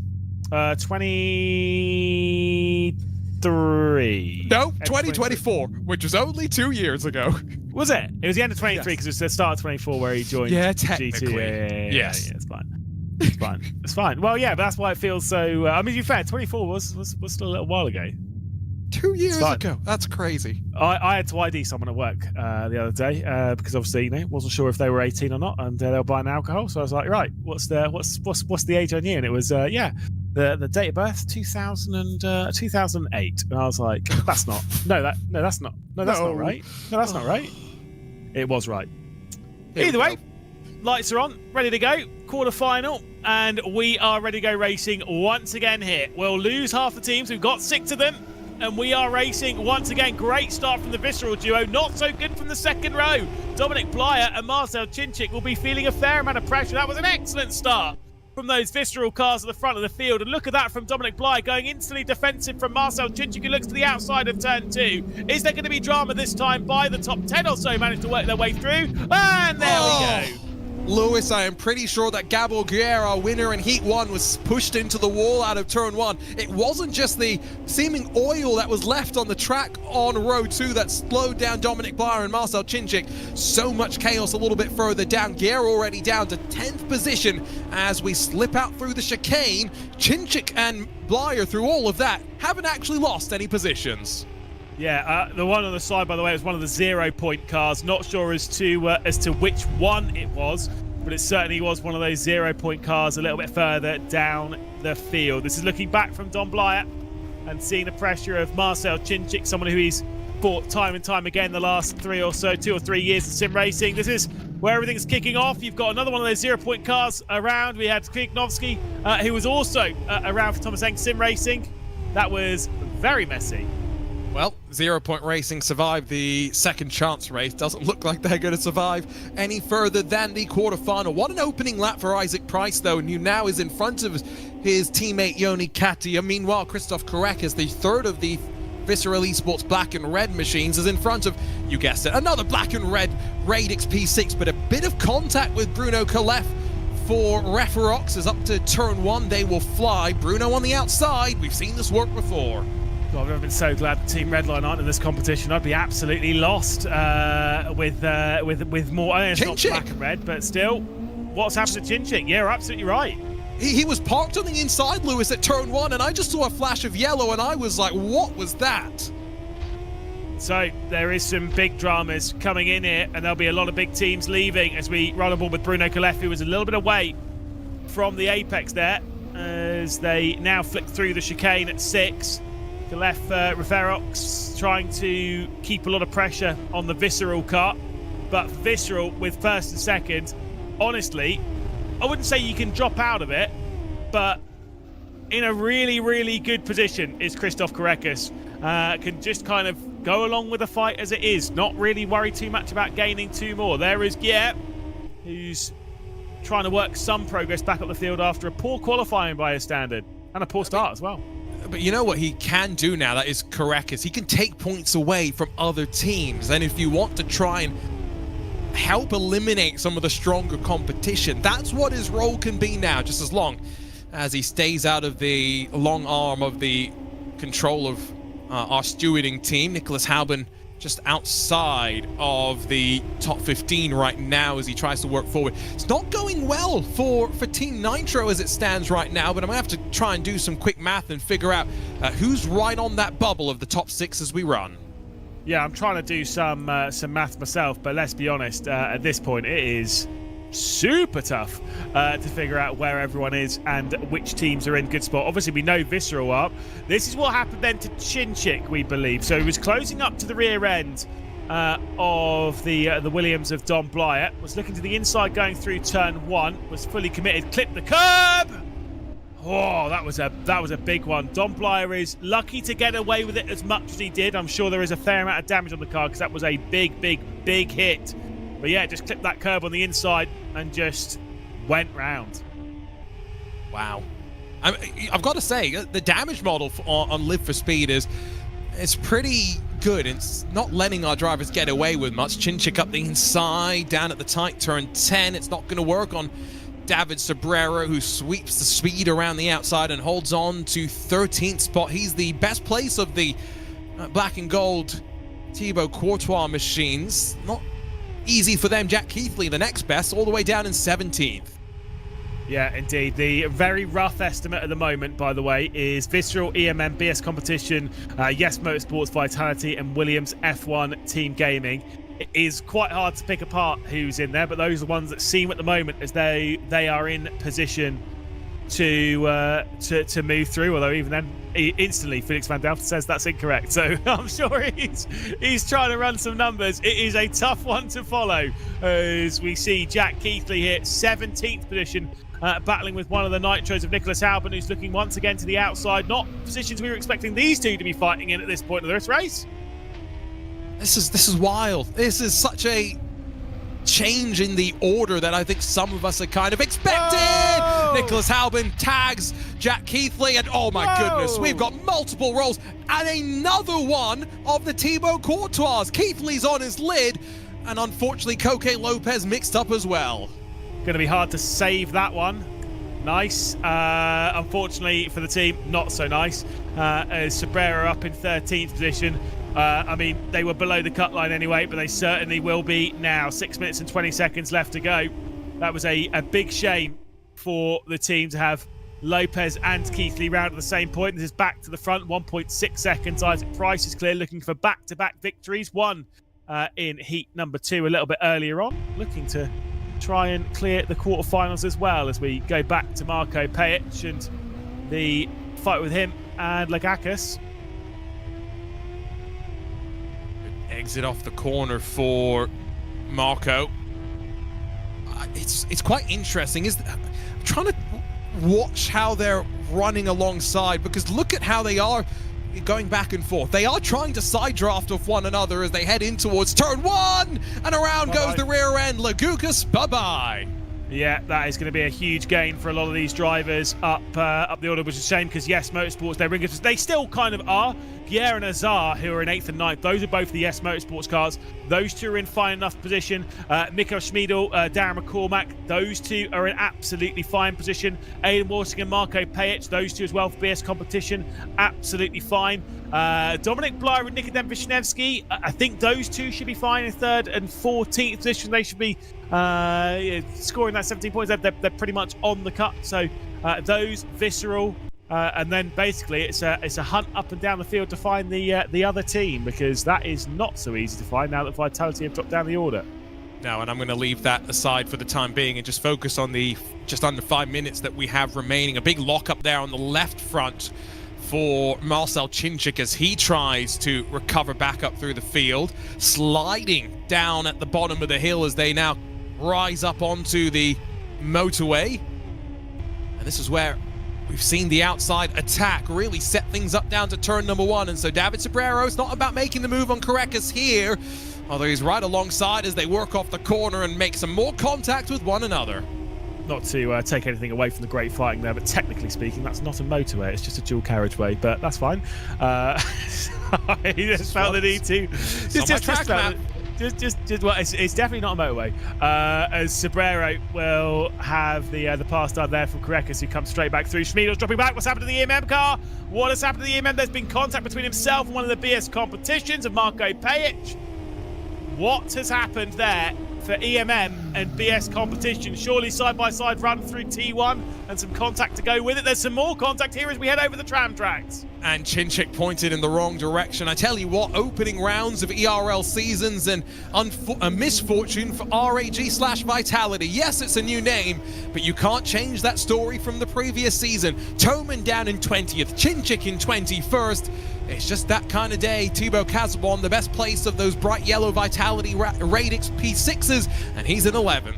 23. No, 2024, which was only 2 years ago. Was it? It was the end of 23 because it was the start of 24 where he joined technically. G2. Yes. Yeah, it's fine. It's fine. Well, yeah, but that's why it feels so... I mean, to be fair, 24 was still a little while ago. 2 years ago. That's crazy. I had to ID someone at work the other day because obviously, wasn't sure if they were 18 or not, and they were buying alcohol. So I was like, right, what's the age on you? And it was the date of birth 2008. And I was like, that's not right. No, that's not right. It was right. Either way, lights are on, ready to go. Quarter-final, and we are ready to go racing once again here. We'll lose half the teams. We've got 6 of them. And we are racing once again. Great start from the Visceral duo. Not so good from the second row. Dominic Blyer and Marcel Chinchik will be feeling a fair amount of pressure. That was an excellent start from those Visceral cars at the front of the field. And look at that from Dominic Blyer going instantly defensive from Marcel Chinchik, who looks to the outside of turn 2. Is there going to be drama this time? By the top 10 or so managed to work their way through. And there we go. Lewis, I am pretty sure that Gabo Guerre, our winner in Heat 1, was pushed into the wall out of Turn 1. It wasn't just the seeming oil that was left on the track on Row 2 that slowed down Dominic Blyer and Marcel Chinchik. So much chaos a little bit further down. Guerre already down to 10th position as we slip out through the chicane. Chinchik and Blyer, through all of that, haven't actually lost any positions. Yeah, the one on the side, by the way, was one of the 0-point cars. Not sure as to which one it was, but it certainly was one of those 0-point cars a little bit further down the field. This is looking back from Dom Blyer and seeing the pressure of Marcel Chinchik, someone who he's fought time and time again the last 2 or 3 years of sim racing. This is where everything's kicking off. You've got another one of those 0-point cars around. We had Kwiatkowski, who was also around for Thomas Eng sim racing. That was very messy. Well, 0-point racing survived the second chance race. Doesn't look like they're going to survive any further than the quarterfinal. What an opening lap for Isaac Price, though, and who now is in front of his teammate Yoni Katia. Meanwhile, Christoph Korekis, the third of the Visceral Esports black and red machines, is in front of, you guessed it, another black and red Radix P6, but a bit of contact with Bruno Kalef for Referox is up to turn 1. They will fly. Bruno on the outside. We've seen this work before. Well, I've never been so glad the Team Redline aren't in this competition. I'd be absolutely lost with more. I know it's not black and red, but still, what's happened to Chinchik? Yeah, you're absolutely right. He was parked on the inside, Lewis, at turn 1, and I just saw a flash of yellow, and I was like, what was that? So there is some big dramas coming in here, and there'll be a lot of big teams leaving as we run aboard with Bruno Kalef, who was a little bit away from the apex there, as they now flick through the chicane at 6. Kalef Referox trying to keep a lot of pressure on the Visceral car, but Visceral with first and second, honestly, I wouldn't say you can drop out of it, but in a really, really good position is Christoph Korekis. Can just kind of go along with the fight as it is, not really worry too much about gaining 2 more. There is Guerre, who's trying to work some progress back up the field after a poor qualifying by his standard, and a poor start as well. But you know what he can do now, that is Korekis. He can take points away from other teams, and if you want to try and help eliminate some of the stronger competition, that's what his role can be now, just as long as he stays out of the long arm of the control of our stewarding team. Nicholas Hauben just outside of the top 15 right now as he tries to work forward. It's not going well for Team Nitro as it stands right now, but I'm going to have to try and do some quick math and figure out who's right on that bubble of the top 6 as we run. Yeah, I'm trying to do some math myself, but let's be honest, at this point it is super tough to figure out where everyone is and which teams are in good spot. Obviously, we know Visceral up. This is what happened then to Chinchik, we believe. So he was closing up to the rear end of the Williams of Dom Blyer. Was looking to the inside going through turn 1. Was fully committed. Clipped the curb. Oh, that was a big one. Dom Blyer is lucky to get away with it as much as he did. I'm sure there is a fair amount of damage on the car because that was a big hit. But yeah, just clipped that curb on the inside and just went round. Wow. I've got to say, the damage model on Live for Speed is pretty good. It's not letting our drivers get away with much. Chinchik up the inside, down at the tight turn 10. It's not going to work on David Sobrero, who sweeps the speed around the outside and holds on to 13th spot. He's the best place of the black and gold Thibaut Courtois machines. Not easy for them. Jack Keithley, the next best, all the way down in 17th. Yeah, indeed. The very rough estimate at the moment, by the way, is Visceral, EMM, BS Competition, Yes Motorsports, Vitality, and Williams F1 Team Gaming. It is quite hard to pick apart who's in there, but those are the ones that seem at the moment as they are in position to move through. Although even then, instantly Felix van Delft says that's incorrect. So I'm sure he's trying to run some numbers. It is a tough one to follow as we see Jack Keithley here, 17th position. Battling with one of the nitros of Nicholas Albon, who's looking once again to the outside. Not positions we were expecting these two to be fighting in at this point of this race. This is wild. This is such a change in the order that I think some of us are kind of expecting. Whoa! Nicholas Albon tags Jack Keithley, and oh my goodness, we've got multiple rolls and another one of the Thibaut Courtois. Keithley's on his lid, and unfortunately Coque Lopez mixed up as well. Going to be hard to save that one. Nice. Unfortunately for the team, not so nice. As Cabrera up in 13th position. I mean, they were below the cut line anyway, but they certainly will be now. 6 minutes and 20 seconds left to go. That was a big shame for the team to have Lopez and Keithley round at the same point. This is back to the front, 1.6 seconds. Isaac Price is clear, looking for back-to-back victories. One in heat number 2 a little bit earlier on, looking to try and clear the quarterfinals as well as we go back to Marco Pajic and the fight with him and Lagakis. Exit off the corner for Marco. It's quite interesting. I'm trying to watch how they're running alongside, because look at how they are going back and forth. They are trying to side draft off one another as they head in towards turn 1, and around goes the rear end. Lagukas, bye-bye. Yeah, that is going to be a huge gain for a lot of these drivers up the order, which is a shame because, yes, Motorsports, they're ringers. They still kind of are. Pierre and Azar, who are in 8th and 9th, those are both the Yes Motorsports cars. Those two are in fine enough position. Mikko Schmidl, Darren McCormack, those two are in absolutely fine position. Aidan Worsing and Marco Pajic, those two as well for BS Competition, absolutely fine. Dominic Blyer and Nikodem Vishnevsky, I think those two should be fine in 3rd and 14th position. They should be scoring that 17 points. They're pretty much on the cut. So those, Visceral, and then basically it's a hunt up and down the field to find the other team, because that is not so easy to find now that Vitality have dropped down the order. No, and I'm going to leave that aside for the time being and just focus on the just under 5 minutes that we have remaining. A big lockup there on the left front for Marcel Chinchik as he tries to recover back up through the field, sliding down at the bottom of the hill as they now rise up onto the motorway. And this is where we've seen the outside attack really set things up down to turn number 1. And so David Sobrero, it's not about making the move on Carreras here, although he's right alongside as they work off the corner and make some more contact with one another. Not to take anything away from the great fighting there, but technically speaking, that's not a motorway. It's just a dual carriageway, but that's fine. He just felt the need to. Well, it's definitely not a motorway. As Sobrero will have the pass done there from Carreras, who comes straight back through. Schmidl's dropping back. What's happened to the EMM car? What has happened to the EMM? There's been contact between himself and one of the BS competitions of Marco Pajic. What has happened there for EMM and BS competition? Surely side-by-side run through T1 and some contact to go with it. There's some more contact here as we head over the tram tracks. And Chinchik pointed in the wrong direction. I tell you what, opening rounds of ERL seasons and a misfortune for RAG/Vitality. Yes, it's a new name, but you can't change that story from the previous season. Toman down in 20th, Chinchik in 21st. It's just that kind of day. Thibaut Casabon, the best place of those bright yellow Vitality Radix P6s, and he's in 11th.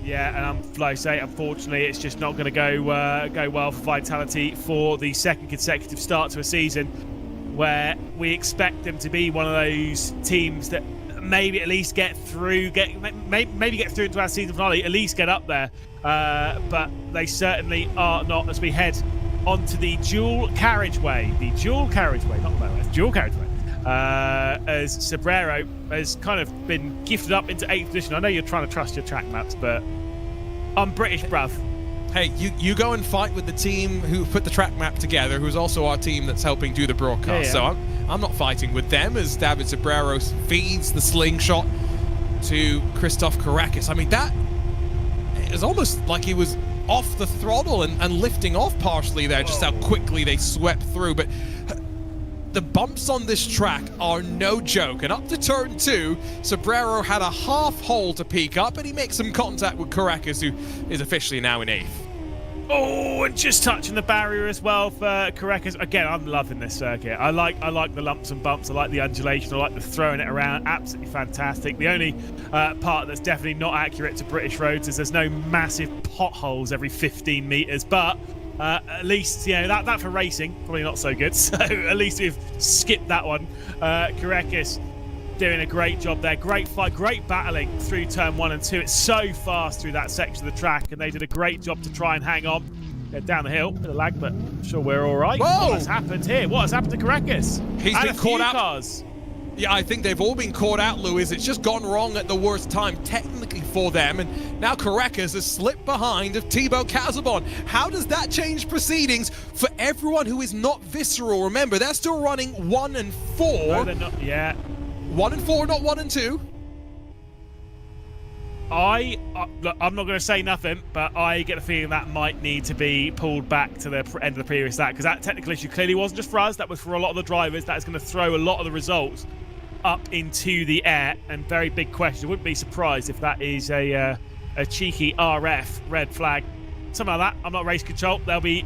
Yeah, and like I say, unfortunately, it's just not going to go well for Vitality for the second consecutive start to a season where we expect them to be one of those teams that maybe at least get through, maybe get through into our season finale, at least get up there. But they certainly are not as we head onto the dual carriageway. Not the motorway, it's dual carriageway. As Sobrero has kind of been gifted up into 8th position. I know you're trying to trust your track maps, but I'm British, bruv. Hey, you go and fight with the team who put the track map together, who's also our team that's helping do the broadcast. Yeah. So I'm not fighting with them as David Sobrero feeds the slingshot to Christoph Carreras. I mean, that is almost like he was off the throttle and lifting off partially there, just how quickly they swept through. But the bumps on this track are no joke, and up to turn 2, Sobrero had a half hole to peak up, and he makes some contact with Caracas, who is officially now in 8th. Oh, and just touching the barrier as well for Caracas. Again, I'm loving this circuit. I like the lumps and bumps. I like the undulation. I like the throwing it around. Absolutely fantastic. The only part that's definitely not accurate to British roads is there's no massive potholes every 15 metres. But at least, you know, that for racing, probably not so good. So at least we've skipped that one. Caracas doing a great job there. Great fight, great battling through turn 1 and 2. It's so fast through that section of the track, and they did a great job to try and hang on. Get down the hill, bit of lag, but I'm sure we're all right. Whoa! What has happened here? What has happened to Caracas? He's been caught out. Cars. Yeah, I think they've all been caught out, Lewis. It's just gone wrong at the worst time, technically, for them. And now Caracas has slipped behind of Thibaut Casabon. How does that change proceedings for everyone who is not Visceral? Remember, they're still running 1 and 4. No, they're not. Yeah. 1 and 4, not 1 and 2. Look, I'm not going to say nothing, but I get a feeling that might need to be pulled back to the end of the previous stat, because that technical issue clearly wasn't just for us. That was for a lot of the drivers. That is going to throw a lot of the results up into the air, and very big question. I wouldn't be surprised if that is a cheeky RF red flag, something like that. I'm not race control. They'll be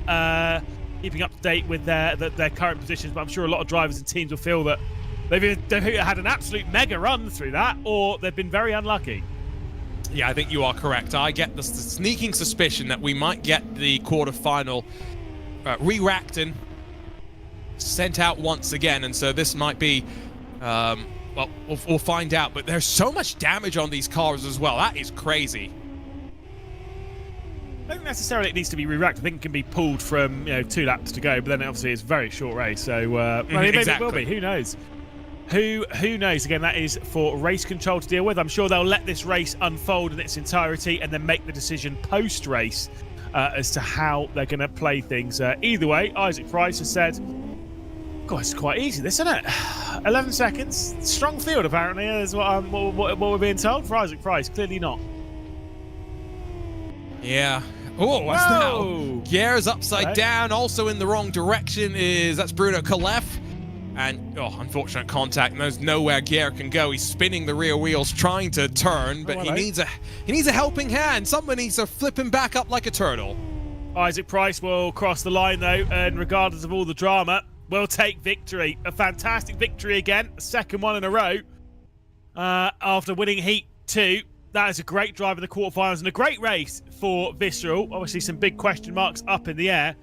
keeping up to date with their current positions, but I'm sure a lot of drivers and teams will feel that they've either had an absolute mega run through that, or they've been very unlucky. Yeah, I think you are correct. I get the sneaking suspicion that we might get the quarterfinal re-racked and sent out once again, and so this might be, well, we'll find out. But there's so much damage on these cars as well. That is crazy. I don't think necessarily it needs to be re-racked. I think it can be pulled from 2 laps to go, but then obviously it's a very short race, so maybe it will be. Who knows? Who knows? Again, that is for race control to deal with. I'm sure they'll let this race unfold in its entirety and then make the decision post-race as to how they're going to play things. Either way, Isaac Price has said, God, it's quite easy, this, isn't it? 11 seconds. Strong field, apparently, is what we're being told for Isaac Price. Clearly not. Yeah. Oh, what's now? Gears upside down. Also in the wrong direction that's Bruno Calef. And, unfortunate contact, and there's nowhere Gear can go. He's spinning the rear wheels, trying to turn, but he needs a helping hand. Someone needs to flip him back up like a turtle. Isaac Price will cross the line, though, and regardless of all the drama, will take victory. A fantastic victory again, a second one in a row. After winning Heat 2, that is a great drive in the quarterfinals and a great race for Visceral. Obviously, some big question marks up in the air.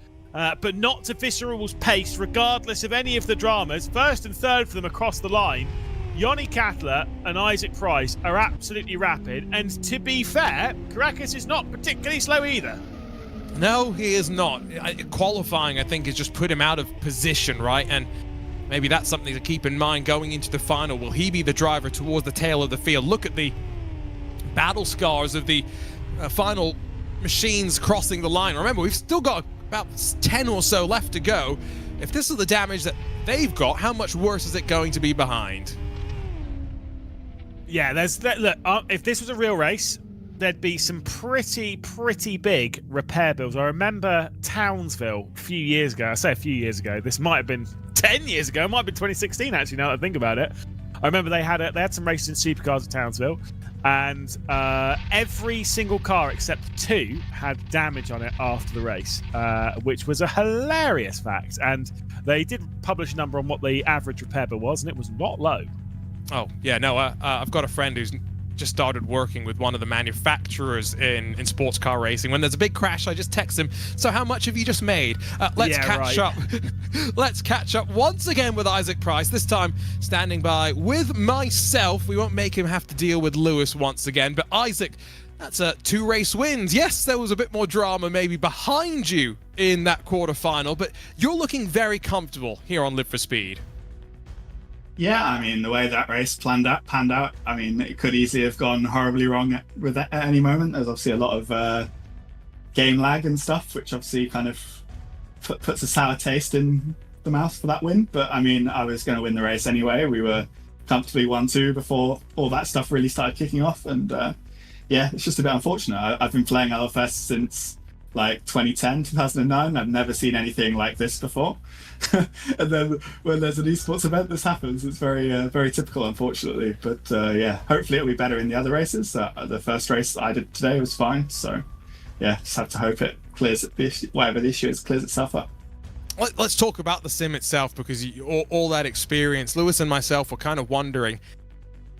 But not to Visceral's pace, regardless of any of the dramas. First and third for them across the line. Yoni Katler and Isaac Price are absolutely rapid. And to be fair, Caracas is not particularly slow either. No, he is not. Qualifying, I think, has just put him out of position, right? And maybe that's something to keep in mind going into the final. Will he be the driver towards the tail of the field? Look at the battle scars of the final machines crossing the line. Remember, we've still got about 10 or so left to go. If this is the damage that they've got, how much worse is it going to be behind? Yeah, look, if this was a real race, there'd be some pretty big repair bills. I remember Townsville a few years ago. I say a few years ago. This might have been 10 years ago. It might have been 2016, actually, now that I think about it. I remember they had some races in supercars at Townsville, and every single car except 2 had damage on it after the race, which was a hilarious fact. And they did publish a number on what the average repair bill was, and it was not low. Oh, yeah, no, I've got a friend who's just started working with one of the manufacturers in sports car racing. When there's a big crash, I just text him, so how much have you just made? Let's catch up. Let's catch up once again with Isaac Price, this time standing by with myself. We won't make him have to deal with Lewis once again, but Isaac, that's 2 race wins. Yes, there was a bit more drama maybe behind you in that quarterfinal, but you're looking very comfortable here on Live for Speed. Yeah, I mean, the way that race panned out, I mean, it could easily have gone horribly wrong at any moment. There's obviously a lot of game lag and stuff, which obviously kind of puts a sour taste in the mouth for that win. But I mean, I was going to win the race anyway. We were comfortably 1-2 before all that stuff really started kicking off. And yeah, it's just a bit unfortunate. I've been playing LFS since like 2010, 2009. I've never seen anything like this before. And then when there's an esports event, this happens. It's very typical, unfortunately. But yeah, hopefully it'll be better in the other races. The first race I did today was fine. So yeah, just have to hope it clears whatever the issue is, clears itself up. Let's talk about the sim itself, because all that experience, Lewis and myself were kind of wondering,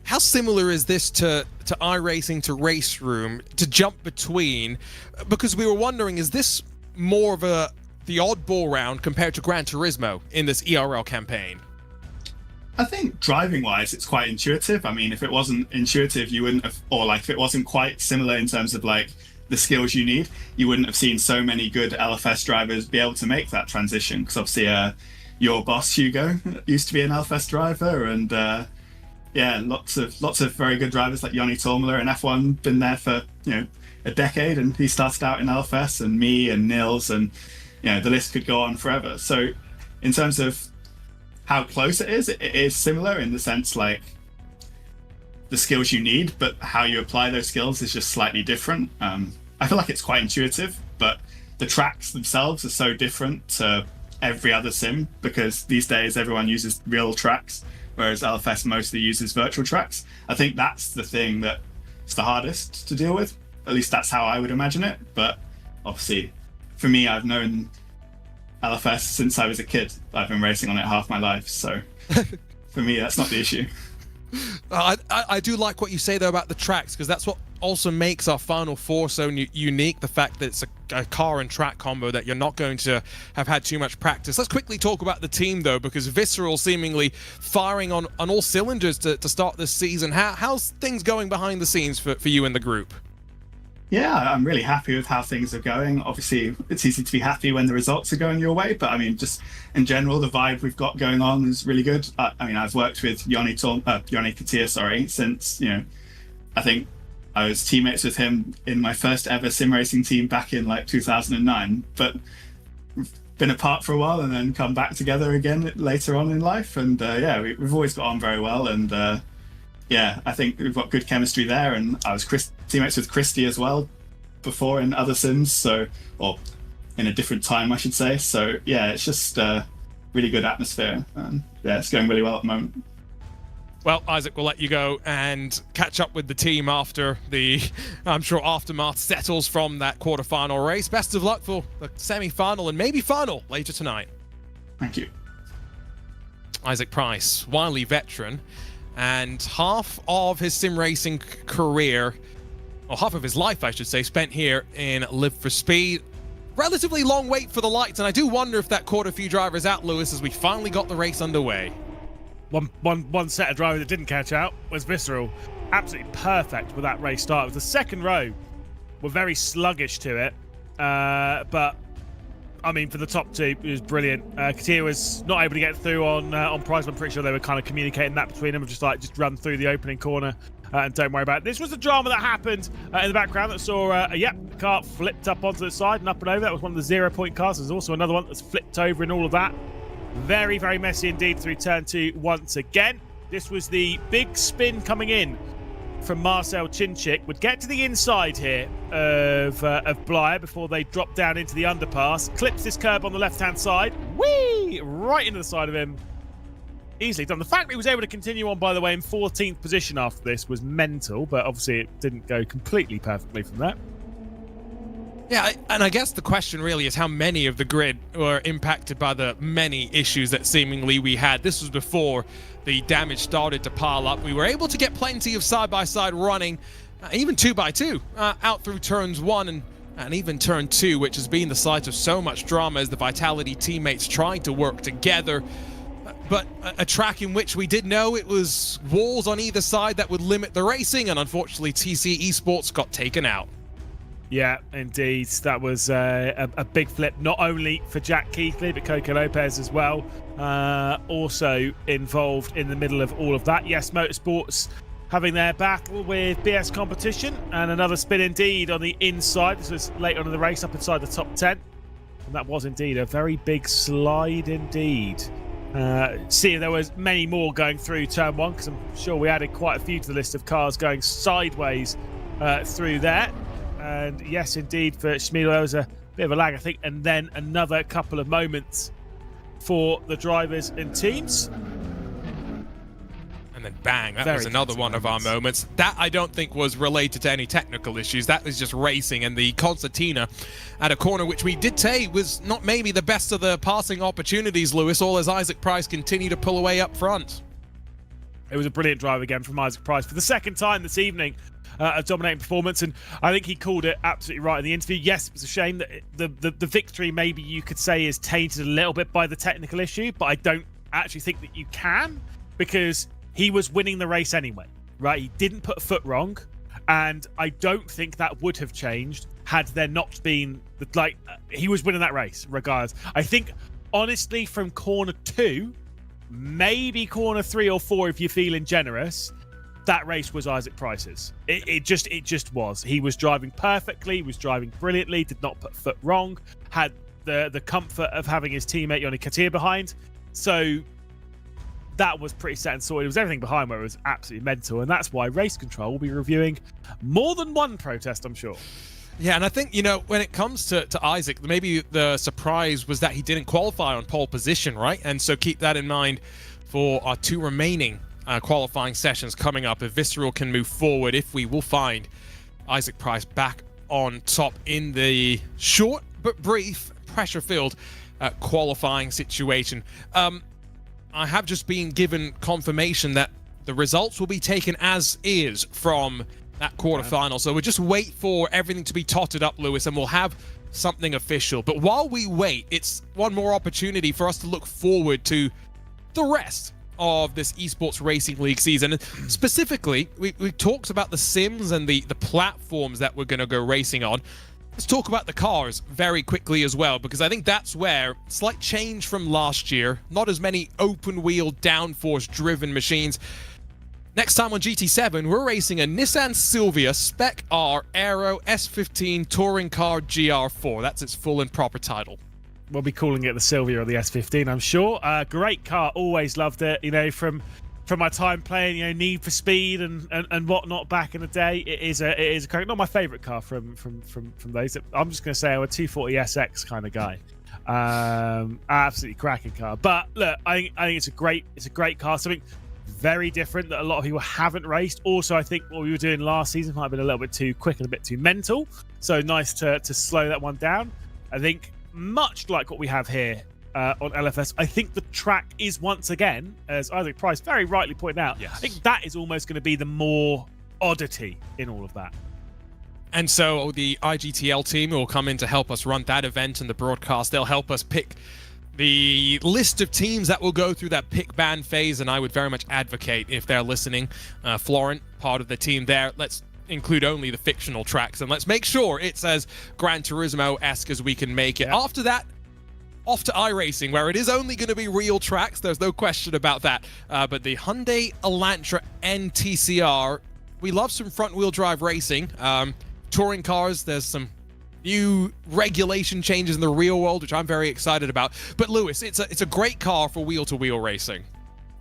how similar is this to iRacing, to Race Room, to jump between? Because we were wondering, is this more of the oddball round compared to Gran Turismo in this ERL campaign? I think driving-wise, it's quite intuitive. I mean, if it wasn't intuitive, you wouldn't have, or like if it wasn't quite similar in terms of like the skills you need, you wouldn't have seen so many good LFS drivers be able to make that transition. Because obviously, your boss Hugo used to be an LFS driver, and yeah, lots of very good drivers like Joni Tormula in F1, been there for a decade, and he started out in LFS, and me and Nils, and the list could go on forever. So in terms of how close it is similar in the sense like the skills you need, but how you apply those skills is just slightly different. I feel like it's quite intuitive, but the tracks themselves are so different to every other sim, because these days everyone uses real tracks, whereas LFS mostly uses virtual tracks. I think that's the thing that's the hardest to deal with. At least that's how I would imagine it. But obviously, for me, I've known LFS since I was a kid. I've been racing on it half my life, so for me, that's not the issue. I do like what you say, though, about the tracks, because that's what also makes our Final Four so unique, the fact that it's a car and track combo that you're not going to have had too much practice. Let's quickly talk about the team, though, because Visceral seemingly firing on all cylinders to start this season. How's things going behind the scenes for you and the group? Yeah, I'm really happy with how things are going. Obviously, it's easy to be happy when the results are going your way, but I mean, just in general, the vibe we've got going on is really good. I mean, I've worked with Joni Katia, since, I think I was teammates with him in my first ever sim racing team back in like 2009, but we've been apart for a while and then come back together again later on in life. And yeah, we've always got on very well. And yeah, I think we've got good chemistry there. And I was teammates with Christy as well before in other sims, or in a different time, I should say. So yeah, it's just really good atmosphere. And yeah, it's going really well at the moment. Well, Isaac, we'll let you go and catch up with the team after the, I'm sure, aftermath settles from that quarterfinal race. Best of luck for the semi-final and maybe final later tonight. Thank you. Isaac Price, wily veteran, and half of his sim racing career, or half of his life, I should say, spent here in Live for Speed. Relatively long wait for the lights, and I do wonder if that caught a few drivers out, Lewis, as we finally got the race underway. One set of drivers that didn't catch out was Visceral. Absolutely perfect with that race start. It was the second row were very sluggish to it, but I mean, for the top two, it was brilliant. Katia was not able to get through on Price. I'm pretty sure they were kind of communicating that between them, just run through the opening corner and don't worry about it. This was the drama that happened in the background that saw a car flipped up onto the side and up and over. That was one of the 0 point cars. There's also another one that's flipped over in all of that. Very, very messy indeed through turn 2 once again. This was the big spin coming in from Marcel Chinchik. Would get to the inside here of Blyer before they drop down into the underpass. Clips this curb on the left-hand side. Whee! Right into the side of him. Easily done. The fact that he was able to continue on, by the way, in 14th position after this was mental, but obviously it didn't go completely perfectly from that. Yeah, and I guess the question really is how many of the grid were impacted by the many issues that seemingly we had. This was before the damage started to pile up. We were able to get plenty of side-by-side running, even 2x2, out through turns 1 and even turn 2, which has been the site of so much drama as the Vitality teammates tried to work together. But a track in which we did know it was walls on either side that would limit the racing, and unfortunately TC Esports got taken out. Yeah, indeed. That was a big flip, not only for Jack Keithley, but Coco Lopez as well. Also involved in the middle of all of that. Yes, Motorsports having their battle with BS Competition, and another spin indeed on the inside. This was late on in the race, up inside the top 10. And that was indeed a very big slide indeed. See if there was many more going through turn 1, because I'm sure we added quite a few to the list of cars going sideways through there. And yes, indeed, for Shmilo, there was a bit of a lag, I think, and then another couple of moments for the drivers and teams. And then bang, that was another one of our moments. That I don't think was related to any technical issues. That was just racing, and the concertina at a corner, which we did say was not maybe the best of the passing opportunities, Lewis, all as Isaac Price continued to pull away up front. It was a brilliant drive again from Isaac Price for the second time this evening. A dominating performance, and I think he called it absolutely right in the interview. Yes, it was a shame that the victory, maybe you could say, is tainted a little bit by the technical issue, but I don't actually think that you can, because he was winning the race anyway, right? He didn't put a foot wrong, and I don't think that would have changed had there not been he was winning that race regardless. I think honestly, from corner 2, maybe corner 3 or 4, if you're feeling generous, that race was Isaac Price's. It just was. He was driving perfectly, was driving brilliantly, did not put foot wrong, had the comfort of having his teammate Yanni Katir behind. So that was pretty set and sorted. It was everything behind where it was absolutely mental, and that's why Race Control will be reviewing more than one protest, I'm sure. Yeah, and I think, when it comes to Isaac, maybe the surprise was that he didn't qualify on pole position, right? And so keep that in mind for our 2 remaining qualifying sessions coming up. If Visceral can move forward, if we will find Isaac Price back on top in the short but brief, pressure-filled qualifying situation. I have just been given confirmation that the results will be taken as is from that quarterfinal. So we'll just wait for everything to be totted up, Lewis, and we'll have something official. But while we wait, it's one more opportunity for us to look forward to the rest of this Esports Racing League season. And specifically, we talked about the sims and the platforms that we're going to go racing on. Let's talk about the cars very quickly as well, because I think that's where slight change from last year. Not as many open-wheel, downforce-driven machines. Next time on GT7, we're racing a Nissan Silvia Spec R Aero S15 Touring Car GR4. That's its full and proper title. We'll be calling it the Silvia or the S15, I'm sure. Great car, always loved it. From my time playing, Need for Speed and whatnot back in the day. It is a great, not my favourite car from those. I'm just going to say I'm a 240 SX kind of guy. Absolutely cracking car. But look, I think it's a great car. Something very different that a lot of people haven't raced. Also, I think what we were doing last season might have been a little bit too quick and a bit too mental. So nice to slow that one down. I think much like what we have here on LFS, I think the track is once again, as Isaac Price very rightly pointed out, yes. I think that is almost going to be the more oddity in all of that. And so the IGTL team will come in to help us run that event and the broadcast. They'll help us pick the list of teams that will go through that pick ban phase, and I would very much advocate, if they're listening, Florent, part of the team there, let's include only the fictional tracks, and let's make sure it's as Gran Turismo-esque as we can make it. Yeah. After that, off to iRacing, where it is only going to be real tracks. There's no question about that. But the Hyundai Elantra NTCR, we love some front-wheel drive racing. Touring cars, there's some new regulation changes in the real world, which I'm very excited about. But Lewis, it's a great car for wheel-to-wheel racing.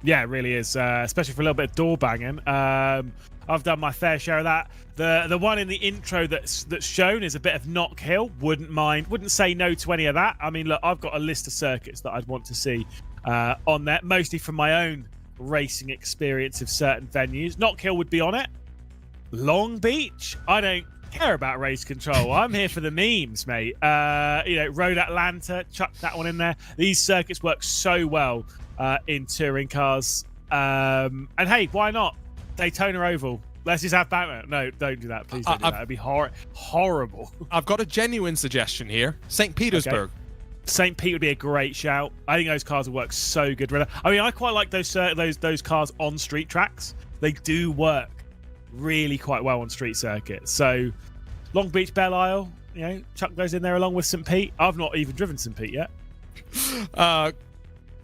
Yeah, it really is, especially for a little bit of door banging. I've done my fair share of that. The one in the intro that's shown is a bit of Knock Hill. Wouldn't say no to any of that. I mean, look, I've got a list of circuits that I'd want to see on there, mostly from my own racing experience of certain venues. Knock Hill would be on it. Long Beach, I don't care about race control. I'm here for the memes, mate. Road Atlanta, chuck that one in there. These circuits work so well in touring cars. And hey, why not? Daytona Oval. Let's just have banter. No, don't do that. Please don't do that. It'd be horrible. I've got a genuine suggestion here. St. Petersburg. Okay. St. Pete would be a great shout. I think those cars would work so good. I mean, I quite like those cars on street tracks. They do work really quite well on street circuits. So Long Beach, Belle Isle, chuck those in there along with St. Pete. I've not even driven St. Pete yet.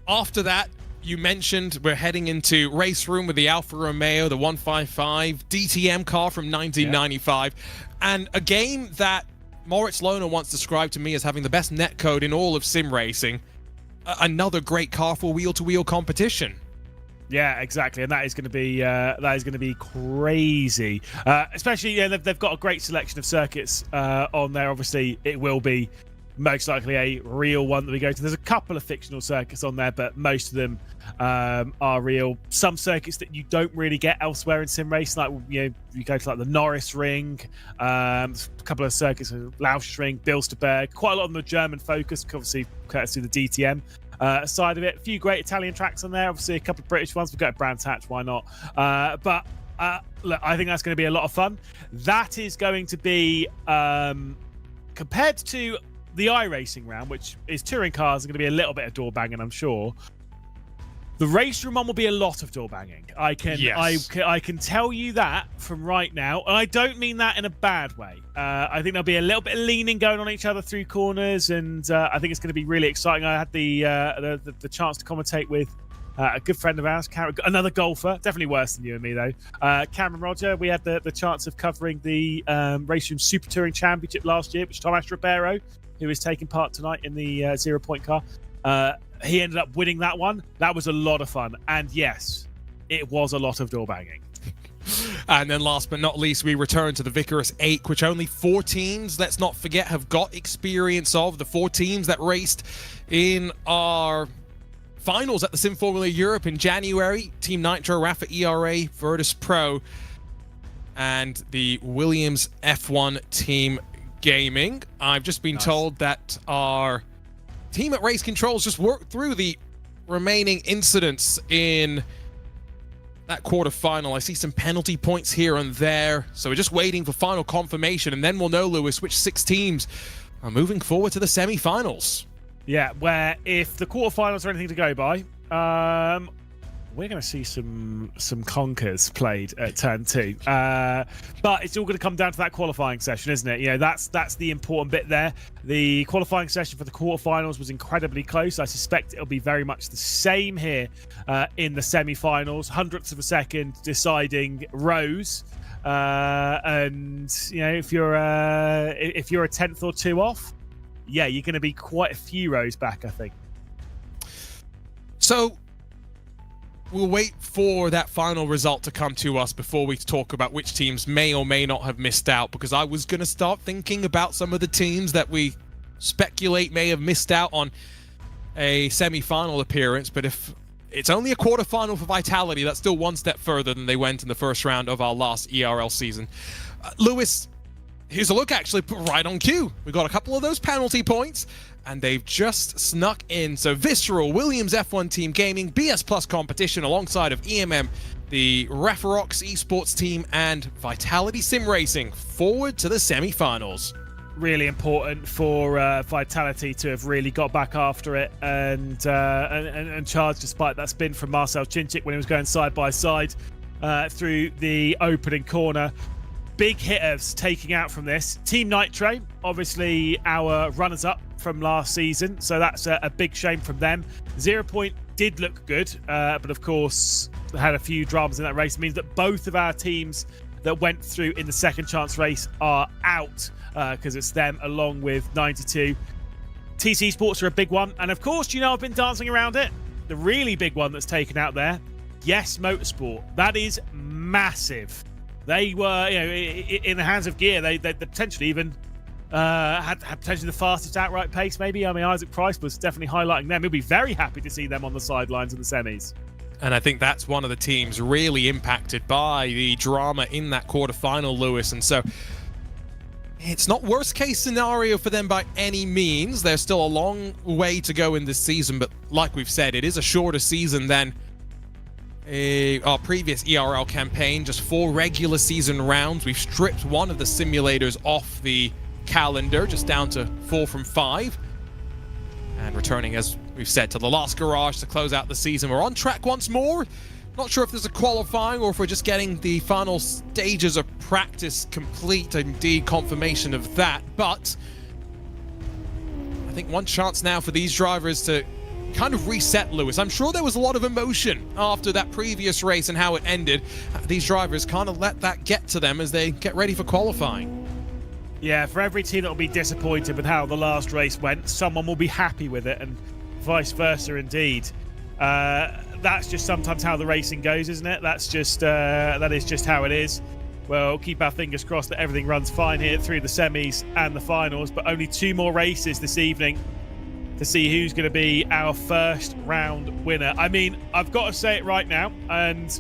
After that, you mentioned we're heading into Race Room with the Alfa Romeo, the 155 DTM car from 1995, and a game that Moritz Lohner once described to me as having the best netcode in all of sim racing. Another great car for wheel-to-wheel competition. Yeah, exactly, and that is going to be crazy. Especially, they've got a great selection of circuits on there. Obviously, it will be most likely a real one that we go to. There's a couple of fictional circuits on there, but most of them are real. Some circuits that you don't really get elsewhere in sim racing, like you go to like the Norris Ring, a couple of circuits, Lausch Ring, Bilsterberg. Quite a lot of them are German focused, obviously courtesy of the DTM side of it. A few great Italian tracks on there, obviously a couple of British ones. We've got Brands Hatch, why not? But look, I think that's going to be a lot of fun. That is going to be compared to the iRacing round, which is touring cars, are going to be a little bit of door banging, I'm sure. The race room one will be a lot of door banging. I can tell you that from right now, and I don't mean that in a bad way. I think there'll be a little bit of leaning going on each other through corners, and I think it's going to be really exciting. I had the chance to commentate with a good friend of ours, another golfer, definitely worse than you and me though, Cameron Roger. We had the chance of covering the Race Room Super Touring Championship last year, which Tomas Ribeiro, who is taking part tonight in the 0 Point car, he ended up winning that one. That was a lot of fun, and yes, it was a lot of door banging. And then last but not least, we return to the Vickers 8, which only 4 teams, let's not forget, have got experience of. The 4 teams that raced in our finals at the Sim Formula Europe in January: Team Nitro, Rafa ERA, Virtus Pro, and the Williams F1 Team Gaming. I've just been told that our team at Race Controls just worked through the remaining incidents in that quarterfinal. I see some penalty points here and there, so we're just waiting for final confirmation, and then we'll know, Lewis, which 6 teams are moving forward to the semi-finals. Yeah, where if the quarterfinals are anything to go by, we're going to see some conkers played at turn 2. But it's all going to come down to that qualifying session, isn't it? You know, that's the important bit there. The qualifying session for the quarterfinals was incredibly close. I suspect it'll be very much the same here in the semi-finals. Hundredths of a second deciding rows. And you know, if you're a tenth or 2 off, yeah, you're going to be quite a few rows back, I think. So we'll wait for that final result to come to us before we talk about which teams may or may not have missed out, because I was going to start thinking about some of the teams that we speculate may have missed out on a semi-final appearance, but if it's only a quarterfinal for Vitality, that's still one step further than they went in the first round of our last ERL season. Lewis, here's a look actually right on cue. We got a couple of those penalty points, and they've just snuck in. So Visceral, Williams F1 Team Gaming, BS Plus Competition alongside of EMM, the Referox Esports Team, and Vitality Sim Racing forward to the semi-finals. Really important for Vitality to have really got back after it and charged, despite that spin from Marcel Chinchik when he was going side by side through the opening corner. Big hitters taking out from this. Team Nitro, obviously our runners-up from last season, so that's a big shame from them. 0 Point did look good, but of course had a few dramas in that race. It means that both of our teams that went through in the second chance race are out, because it's them along with 92. TC Sports are a big one, and of course, you know, I've been dancing around it. The really big one that's taken out there, Yes Motorsport. That is massive. They were, you know, in the hands of Gear. They potentially even had potentially the fastest outright pace, maybe. I mean, Isaac Price was definitely highlighting them. He'll be very happy to see them on the sidelines in the semis. And I think that's one of the teams really impacted by the drama in that quarterfinal, Lewis. And so it's not worst case scenario for them by any means. There's still a long way to go in this season, but like we've said, it is a shorter season than our previous ERL campaign. Just 4 regular season rounds. We've stripped one of the simulators off the calendar, just down to 4 from 5. And returning, as we've said, to the last garage to close out the season. We're on track once more. Not sure if there's a qualifying or if we're just getting the final stages of practice complete, indeed confirmation of that. But I think one chance now for these drivers to kind of reset, Lewis. I'm sure there was a lot of emotion after that previous race and how it ended. These drivers kind of let that get to them as they get ready for qualifying. Yeah, for every team that will be disappointed with how the last race went, someone will be happy with it, and vice versa indeed. That's just sometimes how the racing goes, isn't it? That is just how it is. Well, keep our fingers crossed that everything runs fine here through the semis and the finals, but only 2 more races this evening to see who's going to be our first round winner. I mean, I've got to say it right now, and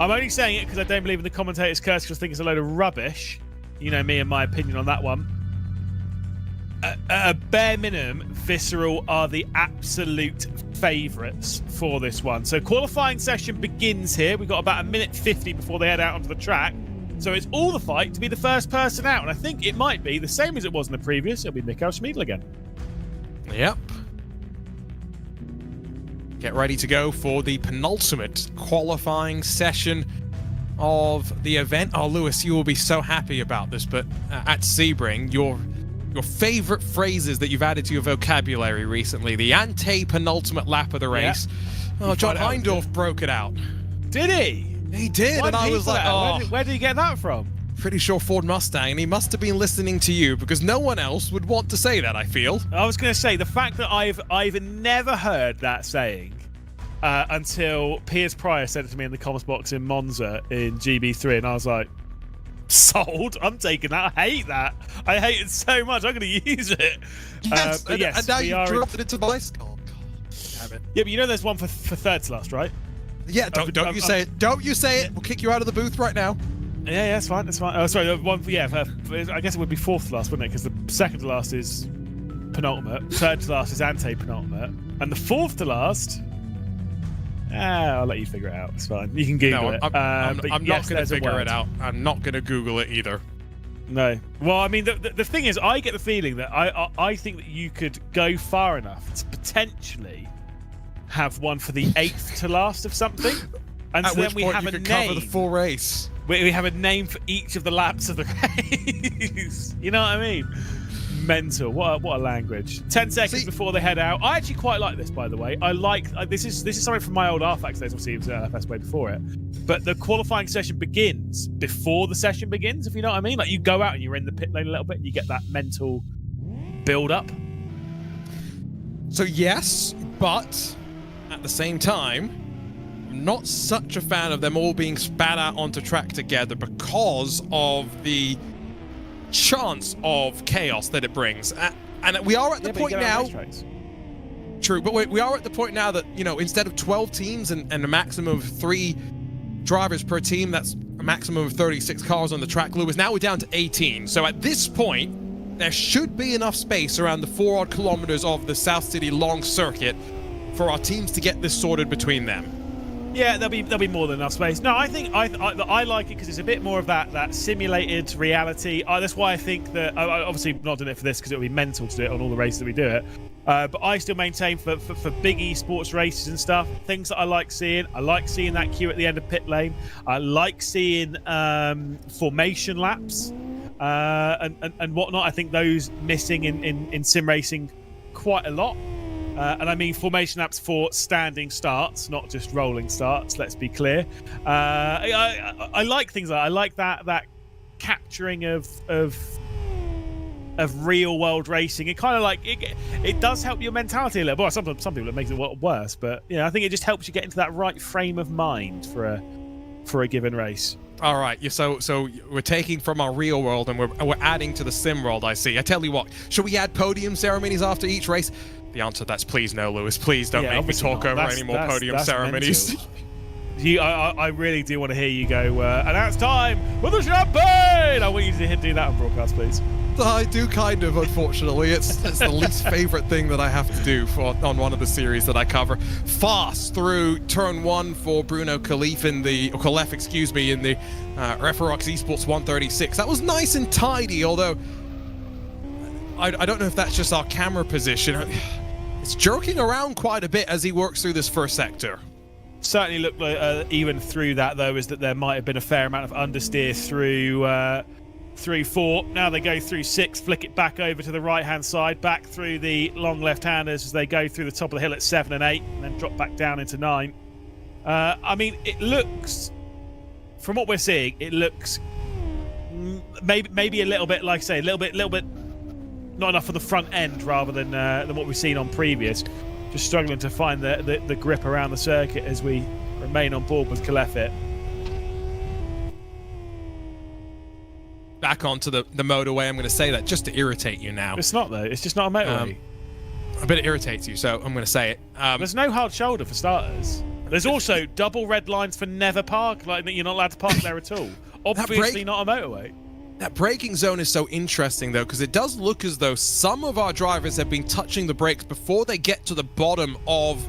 I'm only saying it because I don't believe in the commentators' curse, because I think it's a load of rubbish. You know me and my opinion on that one. At a bare minimum, Visceral are the absolute favourites for this one. So qualifying session begins here. We've got about 1:50 before they head out onto the track. So it's all the fight to be the first person out. And I think it might be the same as it was in the previous. It'll be Mikael Schmiedl again. Yep. Get ready to go for the penultimate qualifying session of the event. Oh, Lewis, you will be so happy about this, but at Sebring, your favorite phrases that you've added to your vocabulary recently, the ante-penultimate lap of the race. Yeah. Oh, John Hindorf broke it out. Did he? He did, and I was like, oh. Where did he get that from? Pretty sure Ford Mustang, and he must have been listening to you, because no one else would want to say that, I feel. I was going to say, the fact that I've never heard that saying until Piers Pryor said it to me in the comments box in Monza in GB3, and I was like, sold. I'm taking that. I hate that. I hate it so much. I'm going to use it. Yes, but yes, and now you dropped it into my skull. Damn it. Yeah, but you know there's one for third to last, right? Yeah, don't you say it. Don't you say it. We'll kick you out of the booth right now. Yeah, that's fine. That's fine. Oh, sorry, one. I guess it would be fourth to last, wouldn't it? Because the second to last is penultimate, third to last is ante-penultimate, and the fourth to last. I'll let you figure it out. It's fine. You can Google it. I'm not going to figure it out. I'm not going to Google it either. No. Well, I mean, the thing is, I get the feeling that I think that you could go far enough to potentially have one for the 8th to last of something, and so then we have a name. Cover the full race. We have a name for each of the laps of the race. You know what I mean? Mental. What a language. 10 seconds before they head out. I actually quite like this, by the way. I like this is something from my old RFAX days. Obviously, it was LFS way before it. But the qualifying session begins before the session begins, if you know what I mean. Like, you go out and you're in the pit lane a little bit, and you get that mental build up. So yes, but at the same time, I'm not such a fan of them all being spat out onto track together because of the chance of chaos that it brings. And we are at the point now. True, but we are at the point now that, you know, instead of 12 teams and a maximum of 3 drivers per team, that's a maximum of 36 cars on the track, Lewis. Now we're down to 18. So at this point, there should be enough space around the 4 odd kilometers of the South City long circuit for our teams to get this sorted between them. Yeah, there'll be more than enough space. No, I think I like it because it's a bit more of that simulated reality. That's why I think that obviously not doing it for this because it would be mental to do it on all the races that we do it. But I still maintain for big esports races and stuff, things that I like seeing. I like seeing that queue at the end of pit lane. I like seeing formation laps and whatnot. I think those missing in sim racing quite a lot. And I mean formation laps for standing starts, not just rolling starts. Let's be clear. I like things like that. I like that capturing of real world racing. It kind of like it does help your mentality a little. Well, some people it makes it worse, but you know, I think it just helps you get into that right frame of mind for a given race. All right, so we're taking from our real world and we're adding to the sim world. I see. I tell you what, should we add podium ceremonies after each race? The answer to that's please no, Lewis. Please don't make me talk over any more podium ceremonies. I really do want to hear you go, and now it's time for the champagne! I want you to do that on broadcast, please. I do kind of, unfortunately. It's the least favourite thing that I have to do on one of the series that I cover. Fast through turn 1 for Bruno Khalif in the Referox Esports 136. That was nice and tidy, although I don't know if that's just our camera position. It's jerking around quite a bit as he works through this first sector. Certainly looked like, even through that, though, is that there might have been a fair amount of understeer through 4. Now they go through 6, flick it back over to the right-hand side, back through the long left-handers as they go through the top of the hill at 7 and 8, and then drop back down into 9. I mean, it looks, from what we're seeing, it looks maybe a little bit, like I say, a little bit not enough for the front end rather than what we've seen on previous. Just struggling to find the grip around the circuit as we remain on board with Khalefit. back onto the motorway. I'm going to say that just to irritate you now. It's not, though. It's just not a motorway. I bet it irritates you, so I'm going to say it. There's no hard shoulder for starters. There's also double red lines for never park, like you're not allowed to park there at all. Obviously not a motorway. That braking zone is so interesting, though, because it does look as though some of our drivers have been touching the brakes before they get to the bottom of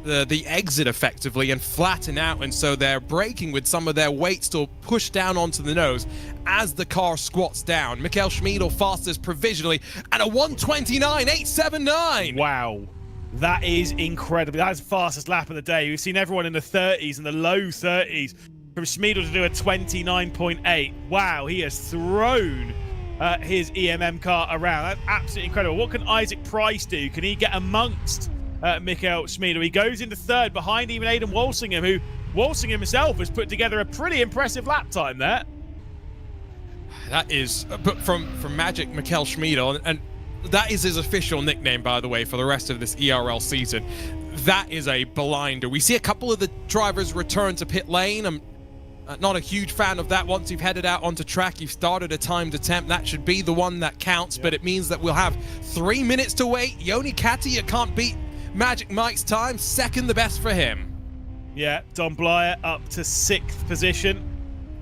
the exit, effectively, and flatten out, and so they're braking with some of their weight still pushed down onto the nose as the car squats down. Michael Schmiedl fastest provisionally at a 1:29.879. Wow. That is incredible. That's the fastest lap of the day. We've seen everyone in the 30s and the low 30s. From Schmiedl to do a 29.8. Wow, he has thrown his EMM car around. That's absolutely incredible. What can Isaac Price do? Can he get amongst Michael Schmiedl? He goes into third behind even Aidan Walsingham, who Walsingham himself has put together a pretty impressive lap time there. That is, but from Magic Michael Schmiedl, and that is his official nickname, by the way, for the rest of this ERL season. That is a blinder. We see a couple of the drivers return to pit lane. I'm not a huge fan of that. Once you've headed out onto track, you've started a timed attempt. That should be the one that counts, but it means that we'll have 3 minutes to wait. Yoni Katia can't beat Magic Mike's time. Second the best for him. Yeah, Don Blyer up to 6th position.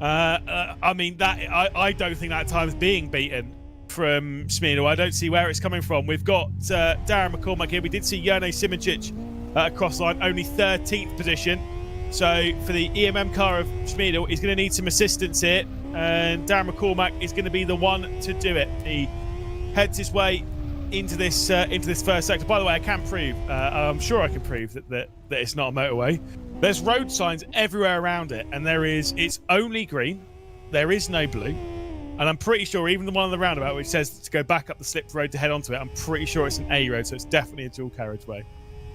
I mean, I don't think that time's being beaten from Schmiedl. I don't see where it's coming from. We've got Darren McCormack here. We did see Jone Simoncic across the line, only 13th position. So for the EMM car of Schmiedl, he's going to need some assistance here, and Darren McCormack is going to be the one to do it. He heads his way into this first sector. By the way, I can prove, I'm sure I can prove that it's not a motorway. There's road signs everywhere around it, and it's only green. There is no blue. And I'm pretty sure even the one on the roundabout which says to go back up the slip road to head onto it, I'm pretty sure it's an A road, so it's definitely a dual carriageway.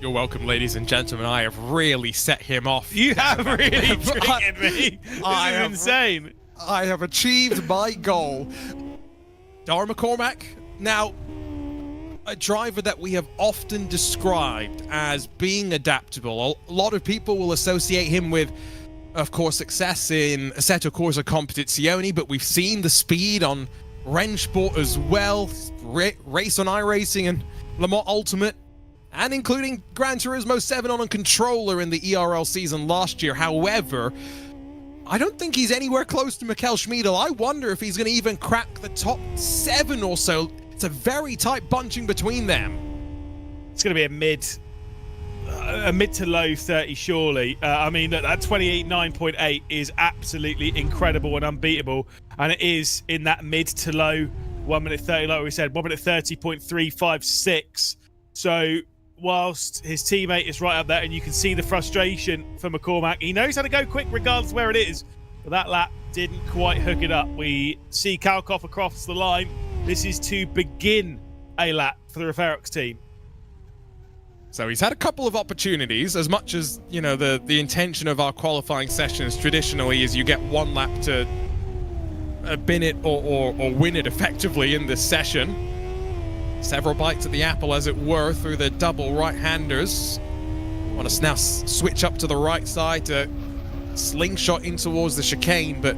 You're welcome, ladies and gentlemen. I have really set him off. You have really triggered me. This is insane. I have achieved my goal. Darren McCormack, now a driver that we have often described as being adaptable. A lot of people will associate him with, of course, success in Assetto Corsa Competizione, but we've seen the speed on Rennsport as well, race on iRacing and Le Mans Ultimate, and including Gran Turismo 7 on a controller in the ERL season last year. However, I don't think he's anywhere close to Michael Schmiedl. I wonder if he's going to even crack the top 7 or so. It's a very tight bunching between them. It's going to be a mid to low 30, surely. I mean, that 29.8 is absolutely incredible and unbeatable, and it is in that mid to low 1 minute 30, like we said, 1 minute 30.356. So whilst his teammate is right up there, and you can see the frustration for McCormack, he knows how to go quick regardless of where it is, but that lap didn't quite hook it up. We see Kalkoff across the line. This is to begin a lap for the Referox team. So he's had a couple of opportunities. As much as, you know, the intention of our qualifying sessions traditionally is you get one lap to bin it or win it effectively in this session. Several bites at the apple, as it were, through the double right-handers. Want to now switch up to the right side to slingshot in towards the chicane, but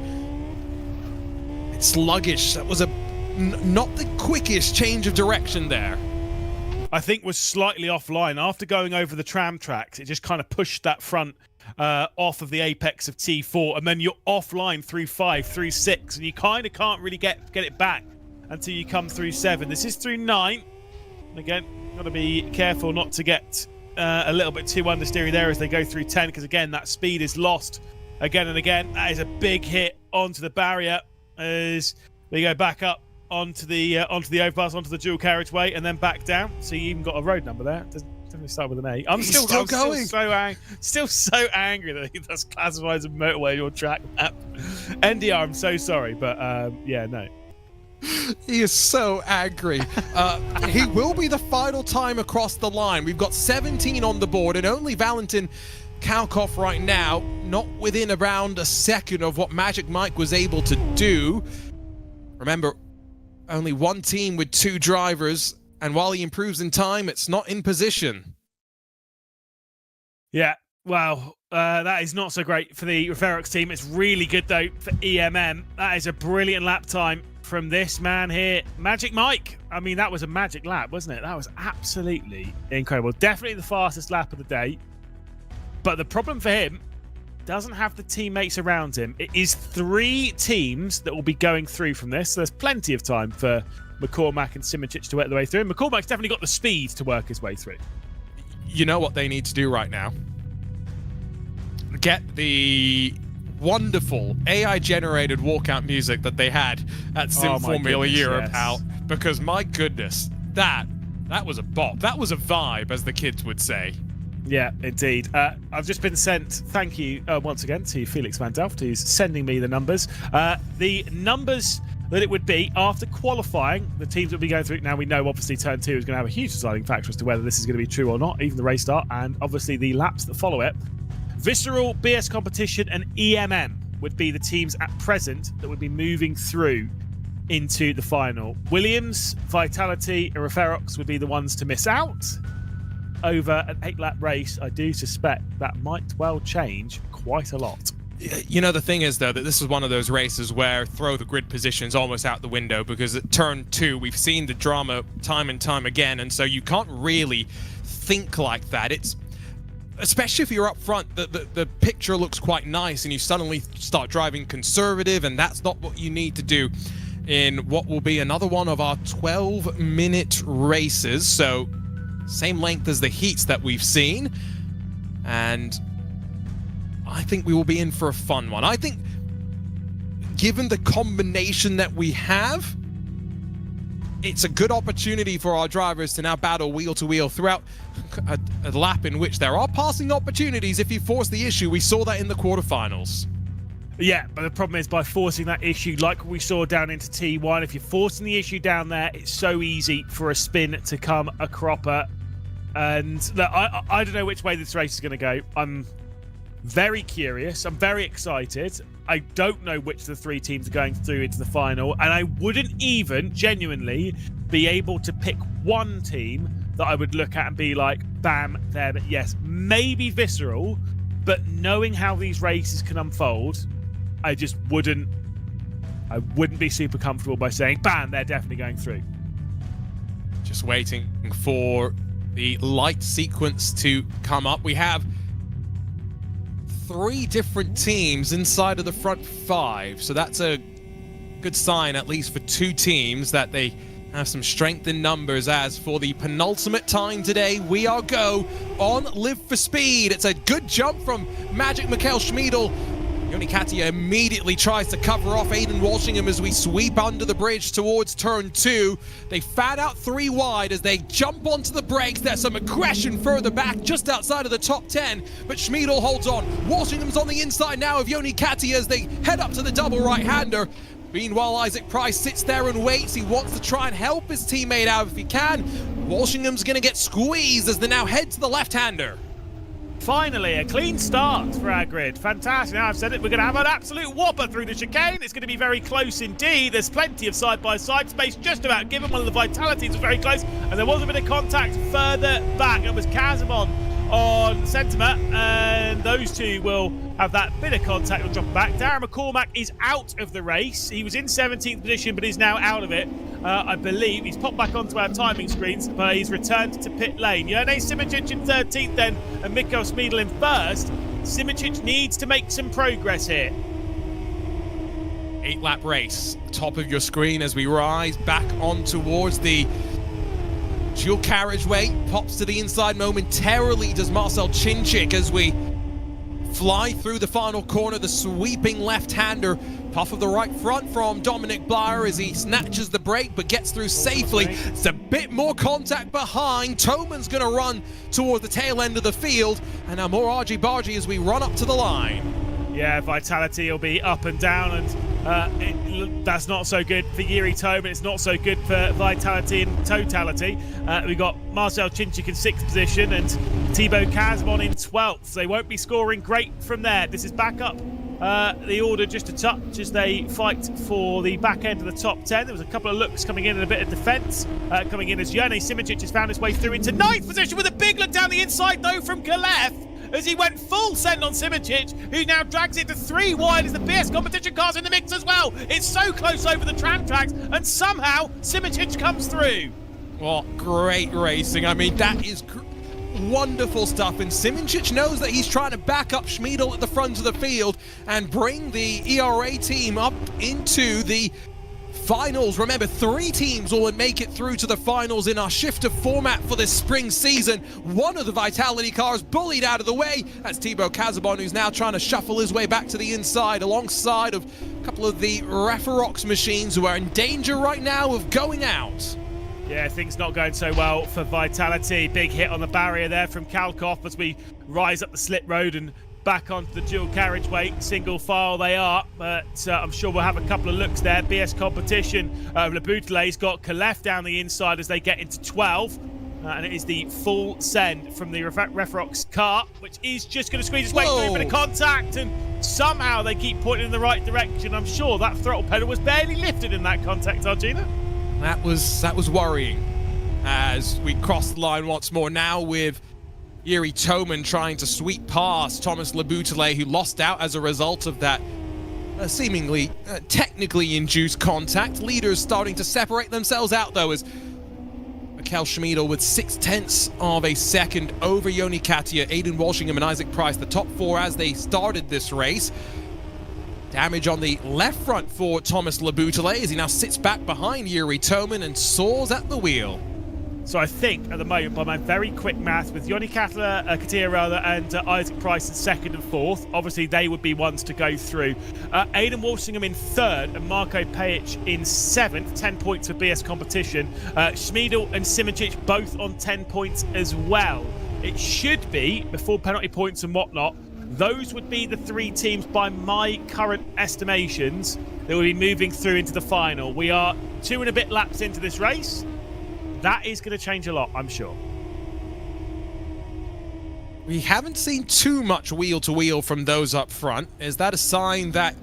it's sluggish. That was not the quickest change of direction there. I think was slightly offline. After going over the tram tracks, it just kind of pushed that front off of the apex of T4, and then you're offline through 5, through 6, and you kind of can't really get it back until you come through 7. This is through 9. And again, got to be careful not to get a little bit too understeery there as they go through 10, because again, that speed is lost again and again. That is a big hit onto the barrier as they go back up onto the overpass, onto the dual carriageway, and then back down. So you even got a road number there. It doesn't definitely start with an A. I'm still going. Still so angry that that's classified as a motorway or track map. NDR, I'm so sorry, but yeah, no. He is so angry. He will be the final time across the line. We've got 17 on the board, and only Valentin Kalkoff right now, not within around a second of what Magic Mike was able to do. Remember, only one team with 2 drivers, and while he improves in time, it's not in position. Yeah, well, that is not so great for the Referox team. It's really good, though, for EMM. That is a brilliant lap time from this man here, Magic Mike. I mean, that was a magic lap, wasn't it? That was absolutely incredible. Definitely the fastest lap of the day. But the problem for him, doesn't have the teammates around him. It is 3 teams that will be going through from this. So there's plenty of time for McCormack and Simicic to work their way through. And McCormack's definitely got the speed to work his way through. You know what they need to do right now? Get the wonderful AI-generated walkout music that they had at Sim Formula Europe out, because my goodness, that was a bop. That was a vibe, as the kids would say. Yeah, indeed. I've just been sent, thank you once again to Felix Van Delft, who's sending me the numbers. The numbers that it would be after qualifying, the teams that will be going through. Now, we know obviously turn 2 is going to have a huge deciding factor as to whether this is going to be true or not, even the race start, and obviously the laps that follow it. Visceral, BS Competition, and EMM would be the teams at present that would be moving through into the final. Williams, Vitality, and Referox would be the ones to miss out. Over an 8-lap race, I do suspect that might well change quite a lot. You know, the thing is, though, that this is one of those races where throw the grid positions almost out the window, because at turn 2, we've seen the drama time and time again, and so you can't really think like that. It's, especially if you're up front, the picture looks quite nice, and you suddenly start driving conservative, and that's not what you need to do in what will be another one of our 12-minute races. So same length as the heats that we've seen, and I think we will be in for a fun one. I think, given the combination that we have, it's a good opportunity for our drivers to now battle wheel to wheel throughout a lap in which there are passing opportunities if you force the issue. We saw that in the quarterfinals. Yeah, but the problem is, by forcing that issue, like we saw down into T1, if you're forcing the issue down there, it's so easy for a spin to come a cropper. And look, I don't know which way this race is going to go. I'm very curious. I'm very excited. I don't know which of the 3 teams are going through into the final, and I wouldn't even genuinely be able to pick one team that I would look at and be like, bam, there. But yes, maybe Visceral, but knowing how these races can unfold, I just wouldn't be super comfortable by saying, bam, they're definitely going through. Just waiting for the light sequence to come up. We have 3 different teams inside of the front 5, so that's a good sign, at least for 2 teams, that they have some strength in numbers. As for the penultimate time today, we are go on Live for Speed. It's a good jump from Magic Mikhail Schmiedel. Yoni Katia immediately tries to cover off Aiden Walshingham as we sweep under the bridge towards turn 2. They fan out 3 wide as they jump onto the brakes. There's some aggression further back, just outside of the top 10, but Schmiedel holds on. Walshingham's on the inside now of Yoni Katia as they head up to the double right-hander. Meanwhile, Isaac Price sits there and waits. He wants to try and help his teammate out if he can. Walshingham's going to get squeezed as they now head to the left-hander. Finally, a clean start for our grid. Fantastic. Now I've said it, we're going to have an absolute whopper through the chicane. It's going to be very close indeed. There's plenty of side-by-side space just about given. One of the Vitalities was very close, and there was a bit of contact further back. It was Kazimon on Sentiment, and those 2 will have that bit of contact. Will drop back. Darren McCormack is out of the race. He was in 17th position, but is now out of it. I believe he's popped back onto our timing screens, but he's returned to pit lane. Jerne Simicic in 13th then, and Mikko Schmiedel in 1st. Simicic needs to make some progress here. 8-lap race, top of your screen as we rise back on towards the dual carriageway. Pops to the inside momentarily does Marcel Chinchik as we fly through the final corner. The sweeping left-hander, puff of the right front from Dominic Blyer as he snatches the brake but gets through safely. It's a bit more contact behind. Toman's going to run toward the tail end of the field, and now more argy-bargy as we run up to the line. Yeah, Vitality will be up and down, and that's not so good for Yuri Toman. It's not so good for Vitality in totality. We've got Marcel Chinchik in 6th position and Thibaut Kazimon in 12th. They won't be scoring great from there. This is back up the order just a touch as they fight for the back end of the top 10. There was a couple of looks coming in and a bit of defence coming in as Jerne Simicic has found his way through into 9th position with a big look down the inside though from Kalef, as he went full send on Simicic, who now drags it to 3 wide as the BS competition car's in the mix as well. It's so close over the tram tracks, and somehow Simicic comes through. Well, great racing. I mean, that is wonderful stuff, and Simicic knows that he's trying to back up Schmiedel at the front of the field and bring the ERA team up into the finals. Remember, 3 teams will make it through to the finals in our shift of format for this spring season. One of the Vitality cars bullied out of the way. That's Thibaut Casabon, who's now trying to shuffle his way back to the inside alongside of a couple of the Referox machines who are in danger right now of going out. Yeah, things not going so well for Vitality. Big hit on the barrier there from Kalkov as we rise up the slit road and back onto the dual carriageway. Single file they are, but I'm sure we'll have a couple of looks there. BS competition. Le Boutele's got Kalef down the inside as they get into 12. And it is the full send from the Referox car, which is just going to squeeze its way through a bit of contact, and somehow they keep pointing in the right direction. I'm sure that throttle pedal was barely lifted in that contact, Argina. That was worrying as we cross the line once more now with Yuri Toman trying to sweep past Thomas Le Boutele, who lost out as a result of that seemingly technically induced contact. Leaders starting to separate themselves out though, as Mikel Schmiedel with 0.6 of a second over Joni Katia, Aiden Walshingham and Isaac Price, the top 4 as they started this race. Damage on the left front for Thomas Le Boutele as he now sits back behind Yuri Toman and soars at the wheel. So I think at the moment, by my very quick math, with Joni Katia and Isaac Price in 2nd and 4th, obviously they would be ones to go through. Aiden Walshingham in 3rd and Marko Pejic in 7th, 10 points for BS competition. Schmiedel and Simicic both on 10 points as well. It should be, before penalty points and whatnot, those would be the 3 teams by my current estimations that will be moving through into the final. We are 2 and a bit laps into this race. That is going to change a lot, I'm sure. We haven't seen too much wheel-to-wheel from those up front. Is that a sign that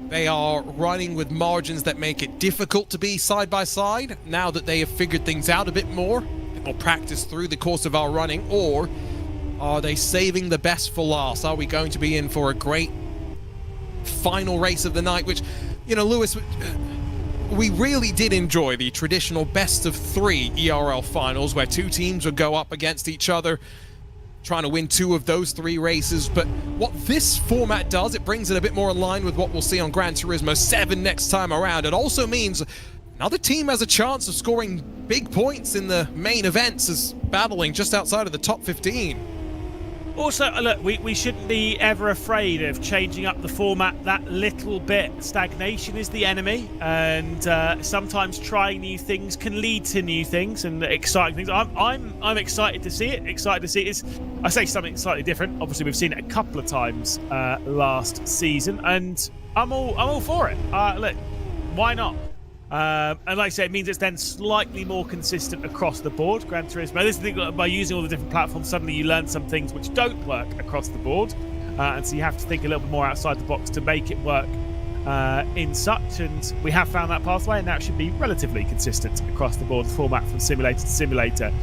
they are running with margins that make it difficult to be side-by-side now that they have figured things out a bit more practice through the course of our running? Or are they saving the best for last? Are we going to be in for a great final race of the night? Which, you know, Lewis, we really did enjoy the traditional best of 3 ERL finals where 2 teams would go up against each other trying to win 2 of those 3 races. But what this format does, it brings it a bit more in line with what we'll see on Gran Turismo 7 next time around. It also means another team has a chance of scoring big points in the main events as battling just outside of the top 15. Also, look, we shouldn't be ever afraid of changing up the format that little bit. Stagnation is the enemy, and sometimes trying new things can lead to new things and exciting things. I'm excited to see it. Excited to see it. I say something slightly different. Obviously, we've seen it a couple of times last season, and I'm all for it. Look, why not? And like I say, it means it's then slightly more consistent across the board. Gran Turismo. This is the thing, by using all the different platforms, suddenly you learn some things which don't work across the board, and so you have to think a little bit more outside the box to make it work in such. And we have found that pathway, and now it should be relatively consistent across the board. The format from simulator to simulator.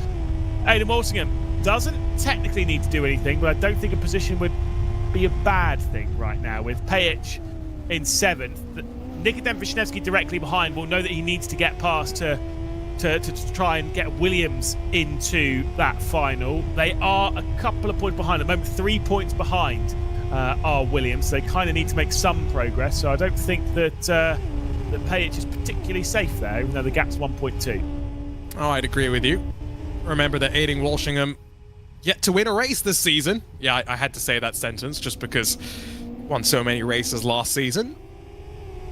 Aiden Walshingham doesn't technically need to do anything, but I don't think a position would be a bad thing right now with Pejic in 7th. Nikodem Wisniewski directly behind will know that he needs to get past to try and get Williams into that final. They are a couple of points behind. At the moment, 3 points behind are Williams. So they kind of need to make some progress. So I don't think that Pejic is particularly safe there, even though the gap's 1.2. Oh, I'd agree with you. Remember that Aiden Walshingham yet to win a race this season. Yeah, I had to say that sentence just because won so many races last season.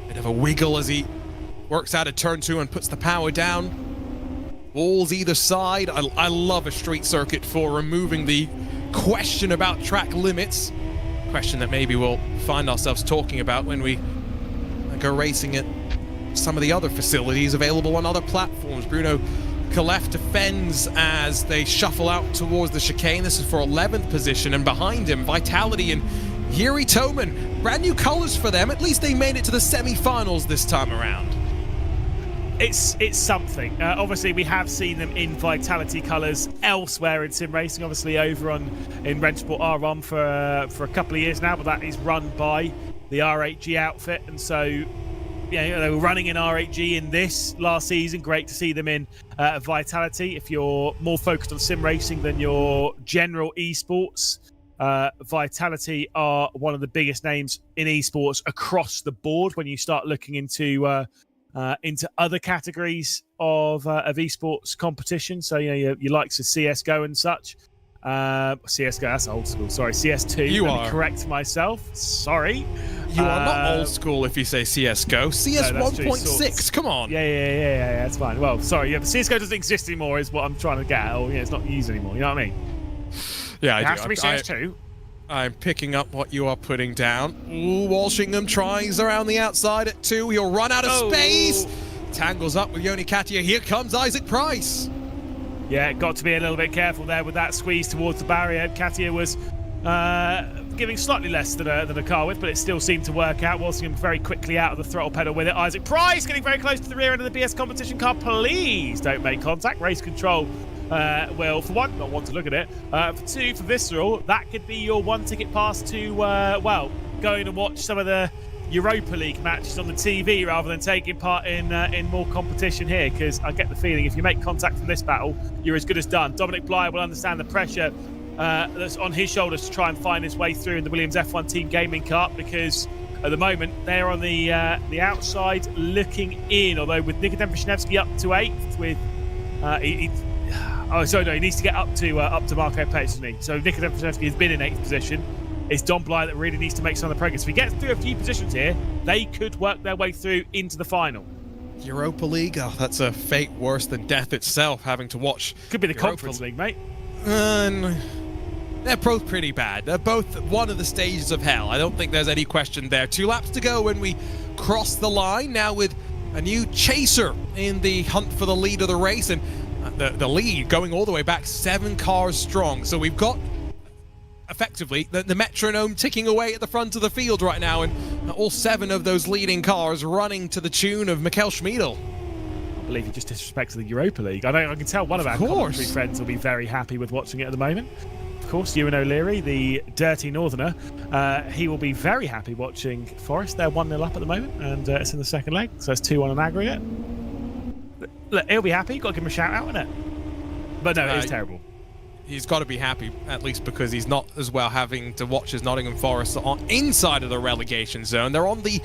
Bit of a wiggle as he works out of turn 2 and puts the power down. Walls either side. I love a street circuit for removing the question about track limits. Question that maybe we'll find ourselves talking about when we go racing at some of the other facilities available on other platforms. Bruno Kalef defends as they shuffle out towards the chicane. This is for 11th position, and behind him, Vitality and Yuri Toman. Brand new colors for them. At least they made it to the semi-finals this time around. It's something. Obviously, we have seen them in Vitality colours elsewhere in sim racing. Obviously, over in RaceSport are on for a couple of years now, but that is run by the R8G outfit, and so yeah, they were running in R8G in this last season. Great to see them in Vitality. If you're more focused on sim racing than your general esports, Vitality are one of the biggest names in esports across the board when you start looking into other categories of esports competition. So, your likes of CSGO and such. CSGO, that's old school. Sorry, CS2. Let me correct myself. Sorry. You are not old school if you say CSGO. CS 1.6, come on. Yeah, that's fine. Well, sorry, the CSGO doesn't exist anymore is what I'm trying to get at. Or, it's not used anymore, you know what I mean? Yeah, it has to be CS2. I'm picking up what you are putting down. Ooh, Walshingham tries around the outside at 2. He'll run out of space. Tangles up with Yoni Katia. Here comes Isaac Price. Yeah, got to be a little bit careful there with that squeeze towards the barrier. Katia was giving slightly less than a car width, but it still seemed to work out. Walshingham very quickly out of the throttle pedal with it. Isaac Price getting very close to the rear end of the BS competition car. Please don't make contact. Race control will, for one, not want to look at it. For two, for Visceral, that could be your one ticket pass to, going to watch some of the Europa League matches on the TV rather than taking part in more competition here, because I get the feeling if you make contact from this battle, you're as good as done. Dominic Blyer will understand the pressure that's on his shoulders to try and find his way through in the Williams F1 Team Gaming Cup, because at the moment they're on the outside looking in, although with Nikodem Vishnevsky up to 8th with he needs to get up to Marco Page, doesn't he? So Nikodem Vishnevsky has been in 8th position. It's Don Blyer that really needs to make some of the progress. If he gets through a few positions here, they could work their way through into the final. Europa League, that's a fate worse than death itself, having to watch. Could be the Conference League, mate. They're both pretty bad. They're both one of the stages of hell. I don't think there's any question there. 2 laps to go when we cross the line, now with a new chaser in the hunt for the lead of the race, and the lead going all the way back 7 cars strong. So we've got effectively the metronome ticking away at the front of the field right now, and all 7 of those leading cars running to the tune of Mikkel Schmiedel. I believe you just disrespected the Europa League. I can tell one of our commentary friends will be very happy with watching it at the moment. Of course, Ewan O'Leary, the dirty northerner, he will be very happy watching Forest. They're 1-0 up at the moment, and it's in the second leg, so it's 2-1 on aggregate. Look, he'll be happy. Got to give him a shout out, innit? But no, it is terrible. He's got to be happy, at least because he's not as well having to watch as Nottingham Forest on inside of the relegation zone. They're on the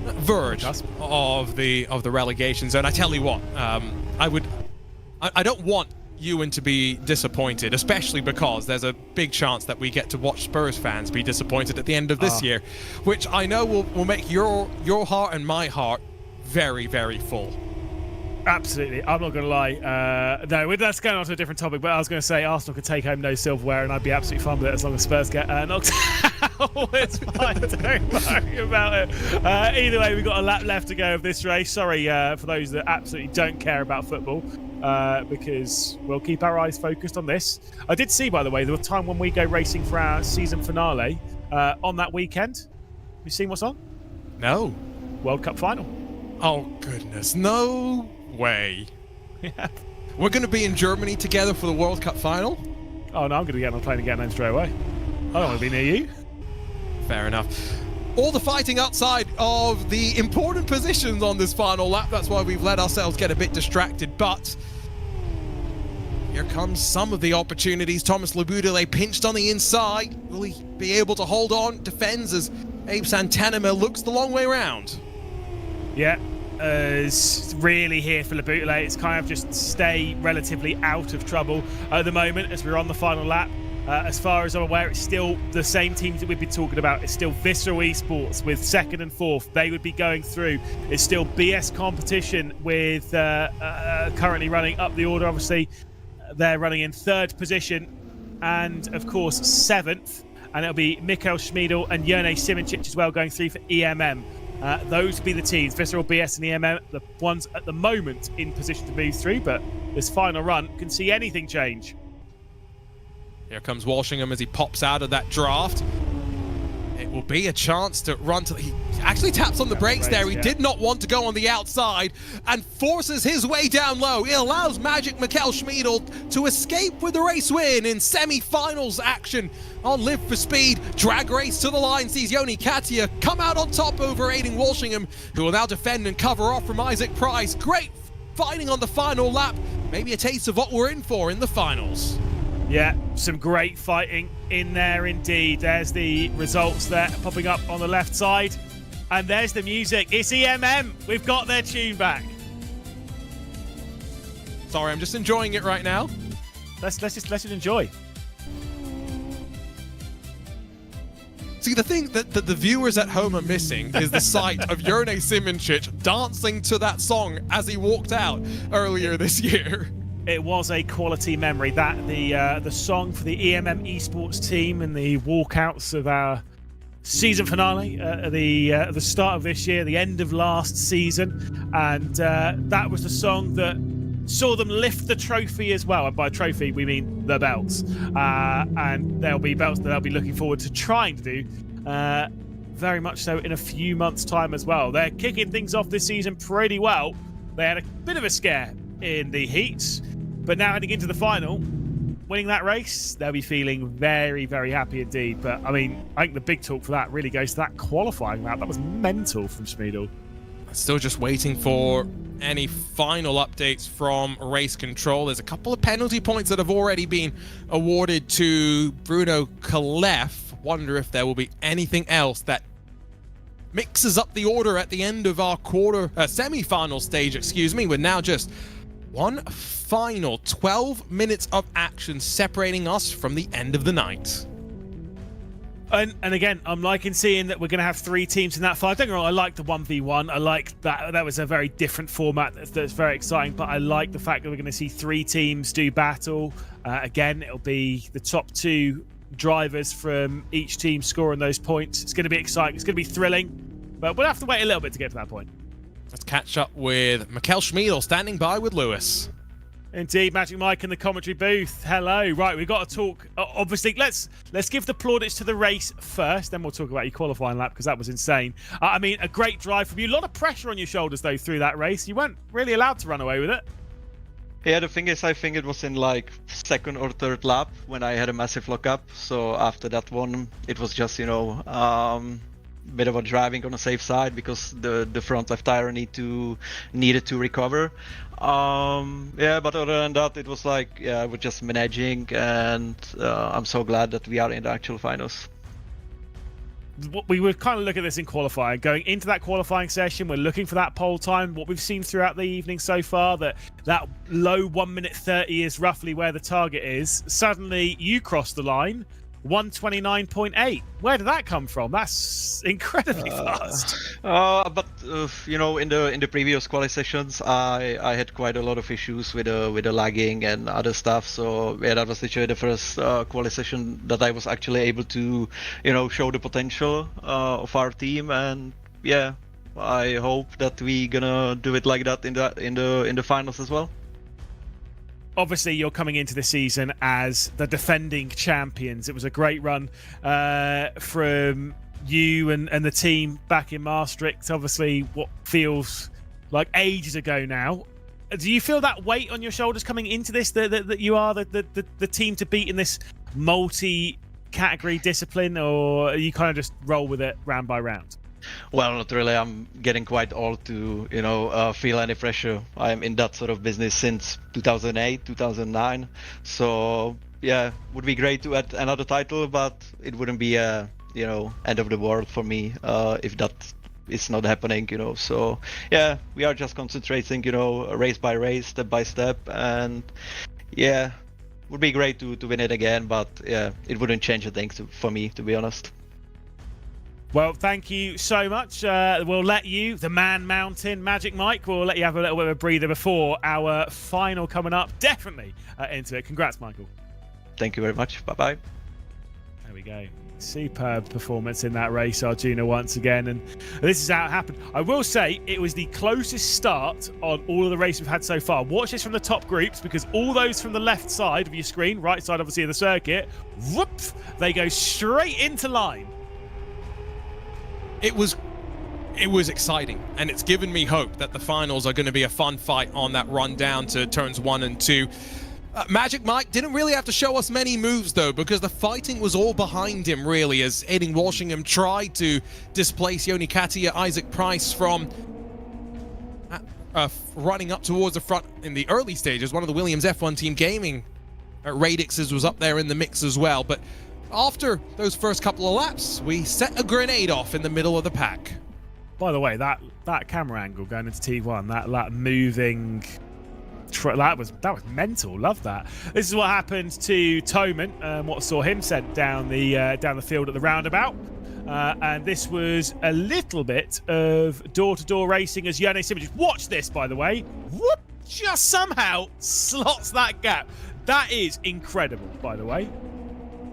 verge of the relegation zone. I tell you what, I don't want Ewan to be disappointed, especially because there's a big chance that we get to watch Spurs fans be disappointed at the end of this year, which I know will make your heart and my heart very, very full. Absolutely. I'm not going to lie. No, that's going on to a different topic, but I was going to say Arsenal could take home no silverware and I'd be absolutely fine with it as long as Spurs get knocked out. It's fine. Don't worry about it. Either way, we've got a lap left to go of this race. Sorry for those that absolutely don't care about football, because we'll keep our eyes focused on this. I did see, by the way, there was a time when we go racing for our season finale on that weekend. Have you seen what's on? No. World Cup final. Oh, goodness. No way. Yeah. We're going to be in Germany together for the World Cup final? Oh, no, I'm going to get on a plane and get home straight away. I don't want to be near you. Fair enough. All the fighting outside of the important positions on this final lap. That's why we've let ourselves get a bit distracted. But here comes some of the opportunities. Thomas Leboudelet pinched on the inside. Will he be able to hold on? Defends as Abe Santanema looks the long way around. Yeah. Is really here for Leboudelet. It's kind of just stay relatively out of trouble at the moment as we're on the final lap. As far as I'm aware, it's still the same teams that we've been talking about. It's still Visceral Esports with 2nd and 4th. They would be going through. It's still BS Competition with currently running up the order. Obviously, they're running in 3rd position and, of course, 7th. And it'll be Mikkel Schmiedel and Jerne Simoncic as well going through for EMM. Those would be the teams, Visceral, BS and EMM, the ones at the moment in position to move through, but this final run can see anything change. Here comes Walshingham as he pops out of that draft. It will be a chance to run to... He actually taps on the brakes there. He did not want to go on the outside and forces his way down low. It allows Magic Mikkel Schmiedel to escape with the race win in semi-finals action on Live for Speed. Drag race to the line sees Joni Katia come out on top over Aiding Walshingham, who will now defend and cover off from Isaac Price. Great fighting on the final lap. Maybe a taste of what we're in for in the finals. Yeah, some great fighting in there indeed. There's the results there popping up on the left side. And there's the music. It's EMM. We've got their tune back. Sorry, I'm just enjoying it right now. Let's just enjoy. See, the thing that the viewers at home are missing is the sight of Jone Simoncic dancing to that song as he walked out earlier this year. It was a quality memory. That the song for the EMM esports team and the walkouts of our season finale at the start of this year, the end of last season, and that was the song that saw them lift the trophy as well. And by trophy, we mean the belts. And there'll be belts that they'll be looking forward to trying to do very much so in a few months' time as well. They're kicking things off this season pretty well. They had a bit of a scare in the heats, but now heading into the final, winning that race, they'll be feeling very, very happy indeed. But I mean, I think the big talk for that really goes to that qualifying lap. That was mental from Schmiedel. Still just waiting for any final updates from race control. There's a couple of penalty points that have already been awarded to Bruno Kalef. Wonder if there will be anything else that mixes up the order at the end of our semi-final stage, excuse me. We're now just one final 12 minutes of action separating us from the end of the night. And again, I'm liking seeing that we're going to have 3 teams in that fight. Don't get me wrong, I like the 1v1. I like that. That was a very different format that's very exciting. But I like the fact that we're going to see 3 teams do battle. Again, it'll be the top 2 drivers from each team scoring those points. It's going to be exciting. It's going to be thrilling. But we'll have to wait a little bit to get to that point. Let's catch up with Mikkel Schmiedel standing by with Lewis. Indeed, Magic Mike in the commentary booth. Hello. Right, we've got to talk. Obviously, let's give the plaudits to the race first, then we'll talk about your qualifying lap because that was insane. I mean, a great drive from you. A lot of pressure on your shoulders, though, through that race. You weren't really allowed to run away with it. Yeah, the thing is, I think it was in like 2nd or 3rd lap when I had a massive lockup. So after that one, it was just, bit of a driving on the safe side because the front left tire needed to recover. Yeah, but other than that, it was like, yeah, we're just managing, and I'm so glad that we are in the actual finals. We would kind of look at this in qualifying. Going into that qualifying session, we're looking for that pole time. What we've seen throughout the evening so far, that low 1:30 is roughly where the target is. Suddenly, you cross the line. 1:29.8. Where did that come from? That's incredibly fast. But in the previous quali sessions, I had quite a lot of issues with the lagging and other stuff. So yeah, that was literally the first quali session that I was actually able to, show the potential of our team. And yeah, I hope that we gonna do it like that in the finals as well. Obviously, you're coming into the season as the defending champions. It was a great run from you and the team back in Maastricht. Obviously, what feels like ages ago now. Do you feel that weight on your shoulders coming into this, that you are the team to beat in this multi-category discipline, or you kind of just roll with it round by round? Well, not really. I'm getting quite old to, feel any pressure. I'm in that sort of business since 2008, 2009. So, yeah, would be great to add another title, but it wouldn't be a, end of the world for me if that is not happening, So, yeah, we are just concentrating, race by race, step by step. And, yeah, would be great to win it again, but, yeah, it wouldn't change a thing for me, to be honest. Well, thank you so much. We'll let you, the Man Mountain, Magic Mike, we'll let you have a little bit of a breather before our final coming up. Definitely into it. Congrats, Michael. Thank you very much. Bye-bye. There we go. Superb performance in that race, Arjuna, once again. And this is how it happened. I will say it was the closest start on all of the races we've had so far. Watch this from the top groups, because all those from the left side of your screen, right side obviously of the circuit, whoop, they go straight into line. it was exciting, and it's given me hope that the finals are going to be a fun fight on that run down to turns 1 and 2. Magic Mike didn't really have to show us many moves, though, because the fighting was all behind him, really, as Aiden Walshingham tried to displace Yoni Katia, Isaac Price from running up towards the front in the early stages. One of the Williams F1 Team Gaming Radixes was up there in the mix as well, but after those first couple of laps, we set a grenade off in the middle of the pack. By the way, that camera angle going into T1, that moving, that was mental. Love that. This is what happened to Toman. What saw him sent down the field at the roundabout, and this was a little bit of door-to-door racing as Yone Simic. Watch this, by the way. Whoop! Just somehow slots that gap. That is incredible, by the way.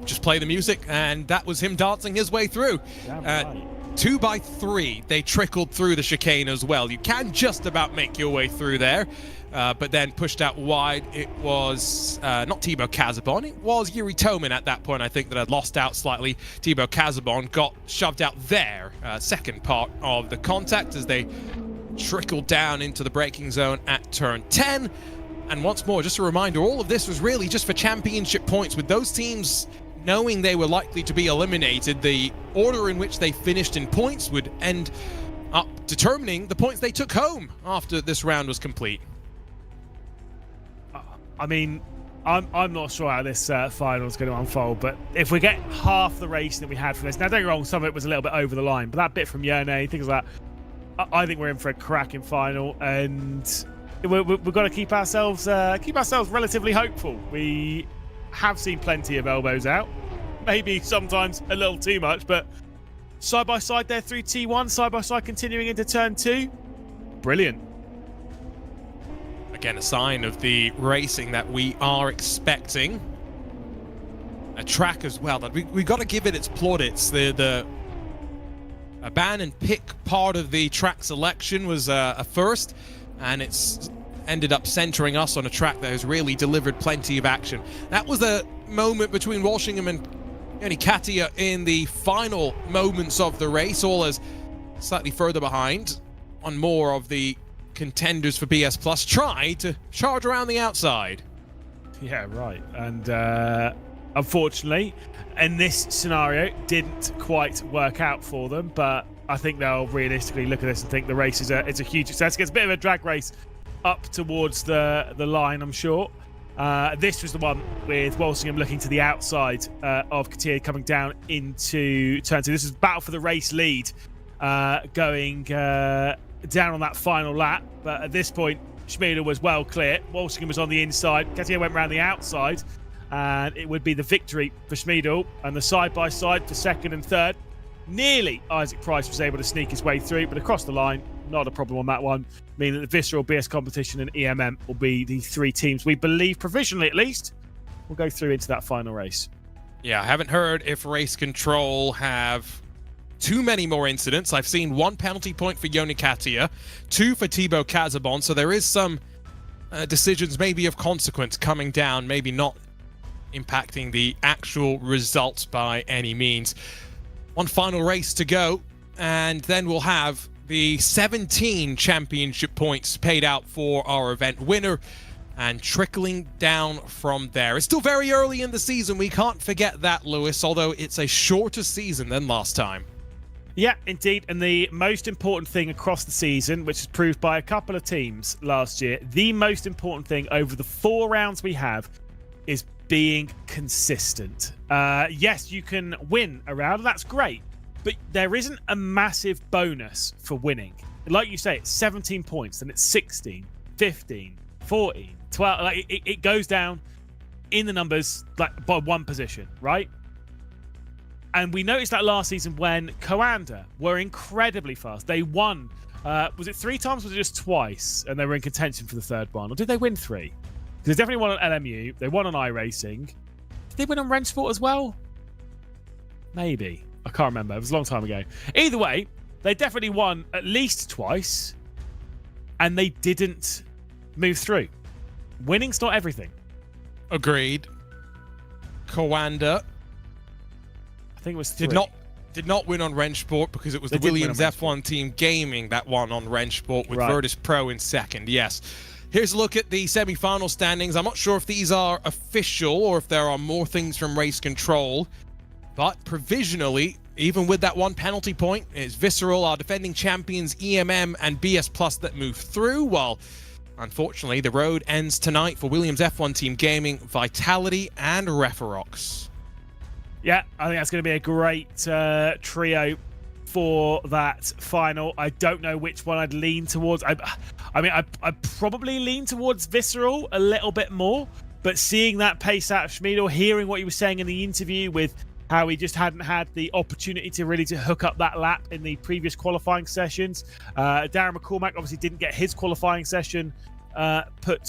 Just play the music, and that was him dancing his way through. Damn right. 2 by 3, they trickled through the chicane as well. You can just about make your way through there, but then pushed out wide. It was not Thibaut Casabon, it was Yuri Toman at that point, I think, that had lost out slightly. Thibaut Casabon got shoved out there, second part of the contact, as they trickled down into the braking zone at turn 10. And once more, just a reminder, all of this was really just for championship points, with those teams knowing they were likely to be eliminated. The order in which they finished in points would end up determining the points they took home after this round was complete. I mean, I'm not sure how this final is going to unfold, but if we get half the race that we had from this, now don't get me wrong, some of it was a little bit over the line, but that bit from Yone, things like that, I think we're in for a cracking final, and we've got to keep ourselves relatively hopeful. We have seen plenty of elbows out, maybe sometimes a little too much, but side by side there through T1, side by side continuing into turn 2, brilliant. Again, a sign of the racing that we are expecting. A track as well that we got to give it its plaudits. The ban and pick part of the track selection was a first, and it's ended up centering us on a track that has really delivered plenty of action. That was a moment between Walshingham and Yoni Katia in the final moments of the race, all as slightly further behind on more of the contenders for BS Plus try to charge around the outside. Yeah, right. And unfortunately, in this scenario, didn't quite work out for them, but I think they'll realistically look at this and think the race is a huge success. It's a bit of a drag race up towards the line, I'm sure. This was the one with Walshingham looking to the outside of Katia coming down into turn 2. This is battle for the race lead going down on that final lap. But at this point, Schmiedel was well clear. Walshingham was on the inside. Katia went around the outside. And it would be the victory for Schmiedel. And the side-by-side for second and third. Nearly Isaac Price was able to sneak his way through, but across the line, not a problem on that one. Meaning that the Visceral, BS Competition and EMM will be the 3 teams we believe, provisionally at least, will go through into that final race. Yeah, I haven't heard if Race Control have too many more incidents. I've seen 1 penalty point for Yoni Katia, 2 for Thibaut Casabon, so there is some decisions maybe of consequence coming down, maybe not impacting the actual results by any means. 1 final race to go, and then we'll have the 17 championship points paid out for our event winner, and trickling down from there. It's still very early in the season, we can't forget that, Lewis, although it's a shorter season than last time. Yeah, indeed, and the most important thing across the season, which is proved by a couple of teams last year, the most important thing over the 4 rounds we have is being consistent. Yes, you can win a round, and that's great, but there isn't a massive bonus for winning. Like you say, it's 17 points, then it's 16, 15, 14, 12. Like it goes down in the numbers like by 1 position, right? And we noticed that last season when Coanda were incredibly fast. They won, was it 3 times or was it just twice? And they were in contention for the 3rd one. Or did they win 3? Because they definitely won on LMU. They won on iRacing. Did they win on RaceSport as well? Maybe. I can't remember. It was a long time ago. Either way, they definitely won at least twice. And they didn't move through. Winning's not everything. Agreed. Coanda I think it was 3. did not Did not win on RaceSport because it was the Williams F1 team Gaming that won on RaceSport with Virtus Pro in second. Yes. Here's a look at the semi-final standings. I'm not sure if these are official or if there are more things from Race Control, but provisionally, even with that one penalty point, it's Visceral, our defending champions, EMM and BS Plus that move through, while unfortunately the road ends tonight for Williams F1 team Gaming, Vitality and Referox. Yeah, I think that's going to be a great trio for that final. I don't know which one I'd lean towards. I mean, I'd probably lean towards Visceral a little bit more, but seeing that pace out of Schmiedel, hearing what he was saying in the interview with how he just hadn't had the opportunity to really hook up that lap in the previous qualifying sessions. Darren McCormack obviously didn't get his qualifying session put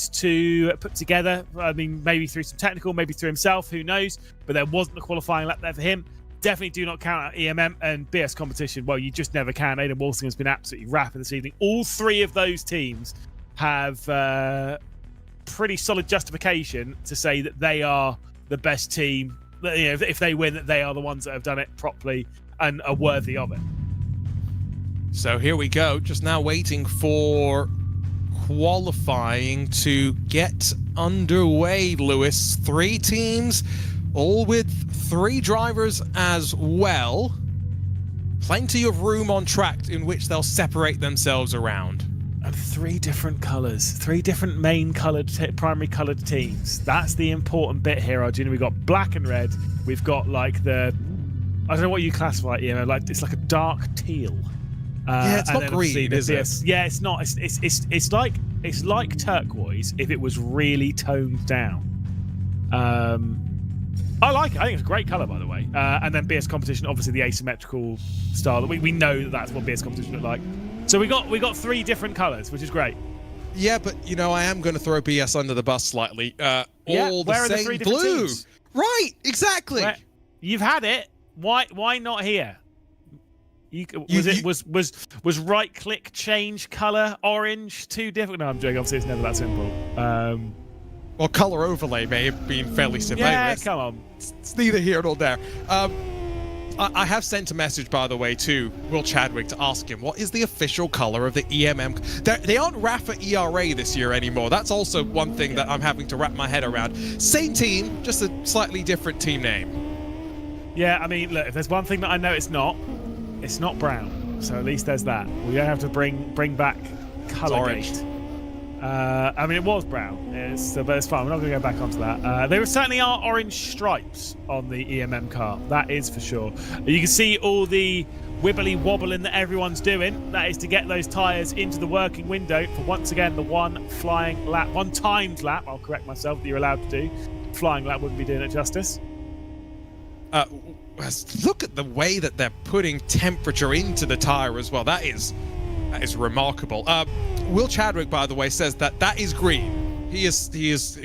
together. I mean, maybe through some technical, maybe through himself, who knows, but there wasn't a qualifying lap there for him. Definitely do not count out EMM and BS competition. Well, you just never can. Aidan Walsingham's been absolutely rapid this evening. All three of those teams have pretty solid justification to say that they are the best team. That, you know, if they win, that they are the ones that have done it properly and are worthy of it. So here we go. Just now waiting for qualifying to get underway, Lewis. 3 teams, all with 3 drivers as well. Plenty of room on track in which they'll separate themselves around. And 3 different colours, 3 different main coloured, primary coloured teams. That's the important bit here, Arjuna. We've got black and red. We've got like the, I don't know what you classify it, you know, like it's like a dark teal. Yeah, it's not green, is it? Yeah, it's not. It's like turquoise if it was really toned down. I like it. I think it's a great colour, by the way. And then BS competition, obviously the asymmetrical style. We know that that's what BS competition looked like. So we got 3 different colours, which is great. Yeah, but you know, I am going to throw BS under the bus slightly. All where the are same the 3 different blue. teams? Right, exactly. You've had it. Why not here? Was right click change color orange too difficult? No, I'm joking. Obviously, it's never that simple. Well, color overlay may have been fairly simple. Yeah, anyways, come on. It's neither here nor there. I have sent a message, by the way, to Will Chadwick to ask him what is the official color of the EMM. They aren't Rafa ERA this year anymore. That's also one thing that I'm having to wrap my head around. Same team, just a slightly different team name. Yeah, I mean, look, if there's one thing that I know it's not brown. So at least there's that. We don't have to bring back Colorgate. I mean, it was brown, but it's fine. We're not going to go back onto that. There certainly are orange stripes on the EMM car. That is for sure. You can see all the wibbly wobbling that everyone's doing. That is to get those tyres into the working window for, once again, the one timed lap. I'll correct myself, that you're allowed to do. Flying lap wouldn't be doing it justice. Look at the way that they're putting temperature into the tyre as well. That is remarkable. Will Chadwick, by the way, says that is green. He is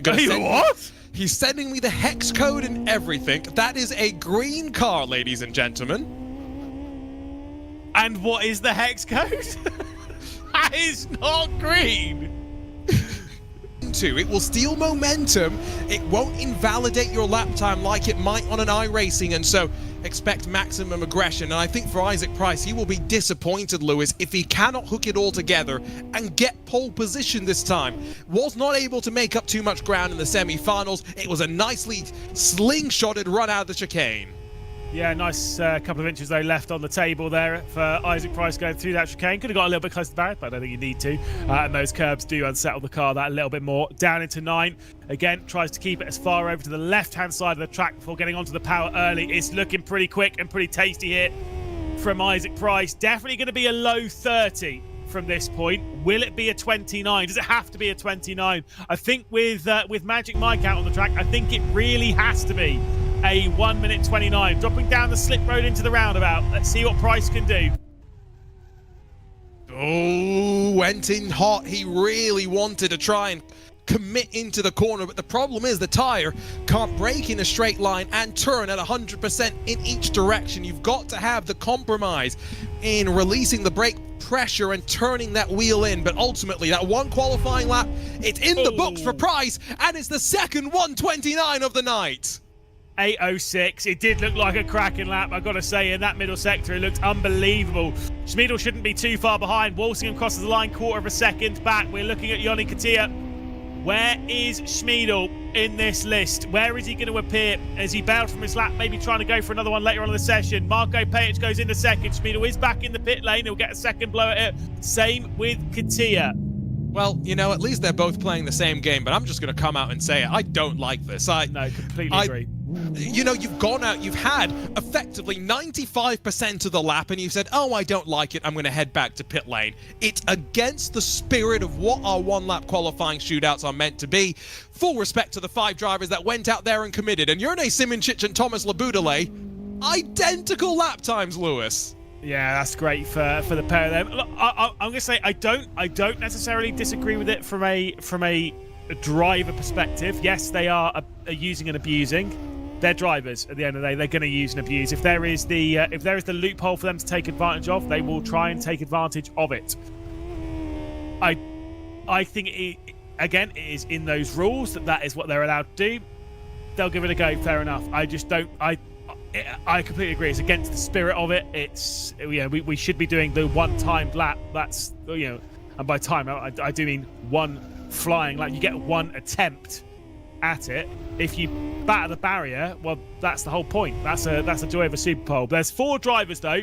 going to what? He's sending me the hex code and everything. That is a green car, ladies and gentlemen. And what is the hex code? That is not green. It will steal momentum. It won't invalidate your lap time like it might on an iRacing, and so expect maximum aggression. And I think for Isaac Price, he will be disappointed, Lewis, if he cannot hook it all together and get pole position this time. Was not able to make up too much ground in the semi-finals. It was a nicely slingshotted run out of the chicane. Yeah, nice couple of inches, though, left on the table there for Isaac Price going through that chicane. Could have got a little bit close to the barrier, but I don't think you need to. And those curbs do unsettle the car that a little bit more. Down into 9. Again, tries to keep it as far over to the left-hand side of the track before getting onto the power early. It's looking pretty quick and pretty tasty here from Isaac Price. Definitely going to be a low 30 from this point. Will it be a 29? Does it have to be a 29? I think with Magic Mike out on the track, I think it really has to be a 1 minute 29. Dropping down the slip road into the roundabout. Let's see what Price can do. Oh, went in hot. He really wanted to try and commit into the corner, but the problem is the tyre can't brake in a straight line and turn at 100% in each direction. You've got to have the compromise in releasing the brake pressure and turning that wheel in, but ultimately that one qualifying lap, it's in the books for Price, and it's the second 129 of the night. 8:06. It did look like a cracking lap, I've got to say. In that middle sector, it looked unbelievable. Schmiedel shouldn't be too far behind. Walsingham crosses the line, quarter of a second back. We're looking at Joni Katia. Where is Schmiedel in this list? Where is he going to appear? As he bailed from his lap, maybe trying to go for another one later on in the session. Marco Pajic goes into second. Schmiedel is back in the pit lane. He'll get a second blow at it. Same with Katia. Well, you know, at least they're both playing the same game, but I'm just going to come out and say it. I don't like this. No, completely agree. You know, you've gone out, you've had effectively 95% of the lap, and you said, oh, I don't like it, I'm going to head back to pit lane. It's against the spirit of what our one-lap qualifying shootouts are meant to be. Full respect to the 5 drivers that went out there and committed. And Jurne Simoncic and Thomas Labudele, identical lap times, Lewis. Yeah, that's great for the pair of them. Look, I'm going to say I don't necessarily disagree with it from a driver perspective. Yes, they are using and abusing. They're drivers at the end of the day. They're going to use and abuse. If there is the loophole for them to take advantage of, they will try and take advantage of it. I think it is in those rules that is what they're allowed to do. They'll give it a go. Fair enough. I completely agree. It's against the spirit of it. It's we should be doing the one-timed lap. That's and by time I do mean one flying lap. You get one attempt at it. If you batter the barrier, well, that's the whole point. That's a joy of a Super Pole. There's 4 drivers though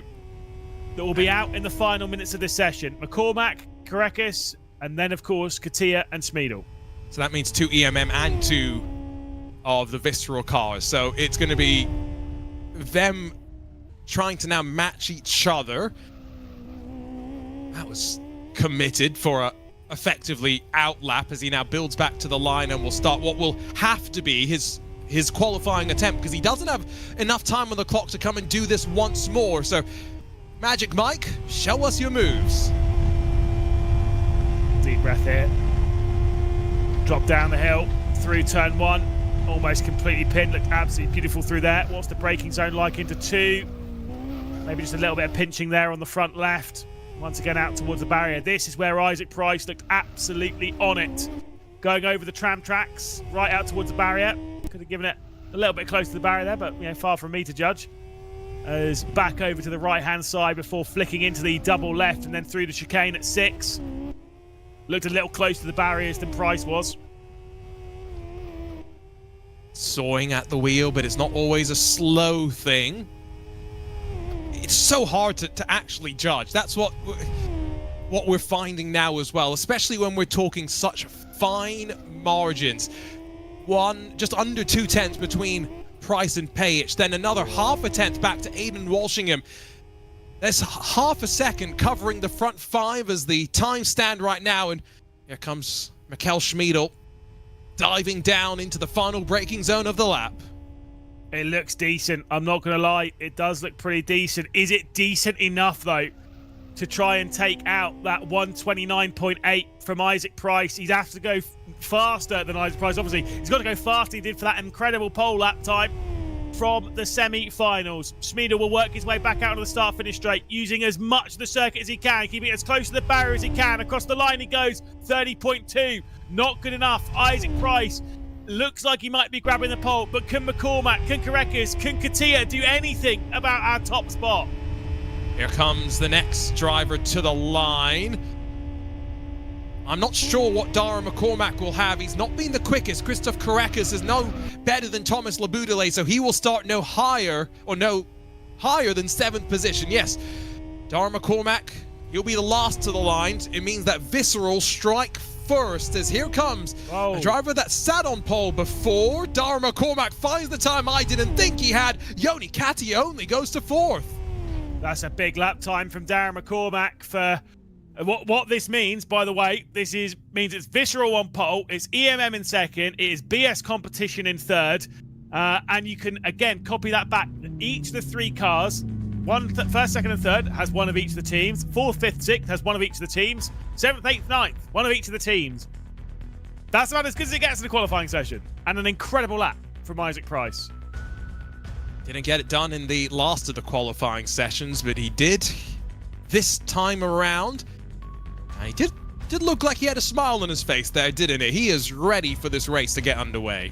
that will be out in the final minutes of this session: McCormack, Karekis, and then of course Katia and Schmiedel. So that means 2 EMM and 2 of the Visceral cars. So it's going to be them trying to now match each other. That was committed for a effectively outlap as he now builds back to the line and will start what will have to be his qualifying attempt, because he doesn't have enough time on the clock to come and do this once more. So Magic Mike, show us your moves. Deep breath here. Drop down the hill through turn 1. Almost completely pinned. Looked absolutely beautiful through there. What's the braking zone like into 2? Maybe just a little bit of pinching there on the front left. Once again out towards the barrier. This is where Isaac Price looked absolutely on it. Going over the tram tracks, right out towards the barrier. Could have given it a little bit close to the barrier there, but far from me to judge. As back over to the right-hand side before flicking into the double left and then through the chicane at 6. Looked a little closer to the barriers than Price was. Sawing at the wheel, but it's not always a slow thing. It's so hard to actually judge. That's what we're finding now as well, especially when we're talking such fine margins. Just under 2 tenths between Price and Pajic, then another half a tenth back to Aidan Walshingham. There's half a second covering the front 5 as the time stand right now, and here comes Mikkel Schmiedel diving down into the final braking zone of the lap. It looks decent, I'm not going to lie. It does look pretty decent. Is it decent enough, though, to try and take out that 129.8 from Isaac Price? He'd have to go faster than Isaac Price, obviously. He's got to go faster. He did for that incredible pole lap time from the semi-finals. Schmiedel will work his way back out of the start-finish straight, using as much of the circuit as he can, keeping it as close to the barrier as he can. Across the line he goes, 30.2. Not good enough. Isaac Price looks like he might be grabbing the pole, but can McCormack, can Karekis, can Katia do anything about our top spot? Here comes the next driver to the line. I'm not sure what Dara McCormack will have. He's not been the quickest. Christoph Karekis is no better than Thomas Labudele, so he will start no higher than 7th position. Yes, Dara McCormack, he'll be the last to the line. It means that Visceral strike first, as here comes a driver that sat on pole before. Dara McCormack finds the time I didn't think he had. Joni Katia only goes to 4th. That's a big lap time from Darren McCormack. For what this means, by the way, means it's Visceral on pole, it's EMM in 2nd, it is BS Competition in 3rd, and you can again copy that back. Each of the 3 cars, 1st, 2nd and 3rd has one of each of the teams. 4th, 5th, 6th has one of each of the teams. 7th, 8th, 9th, one of each of the teams. That's about as good as it gets in the qualifying session. And an incredible lap from Isaac Price. Didn't get it done in the last of the qualifying sessions, but he did this time around. And he did look like he had a smile on his face there, didn't he? He is ready for this race to get underway.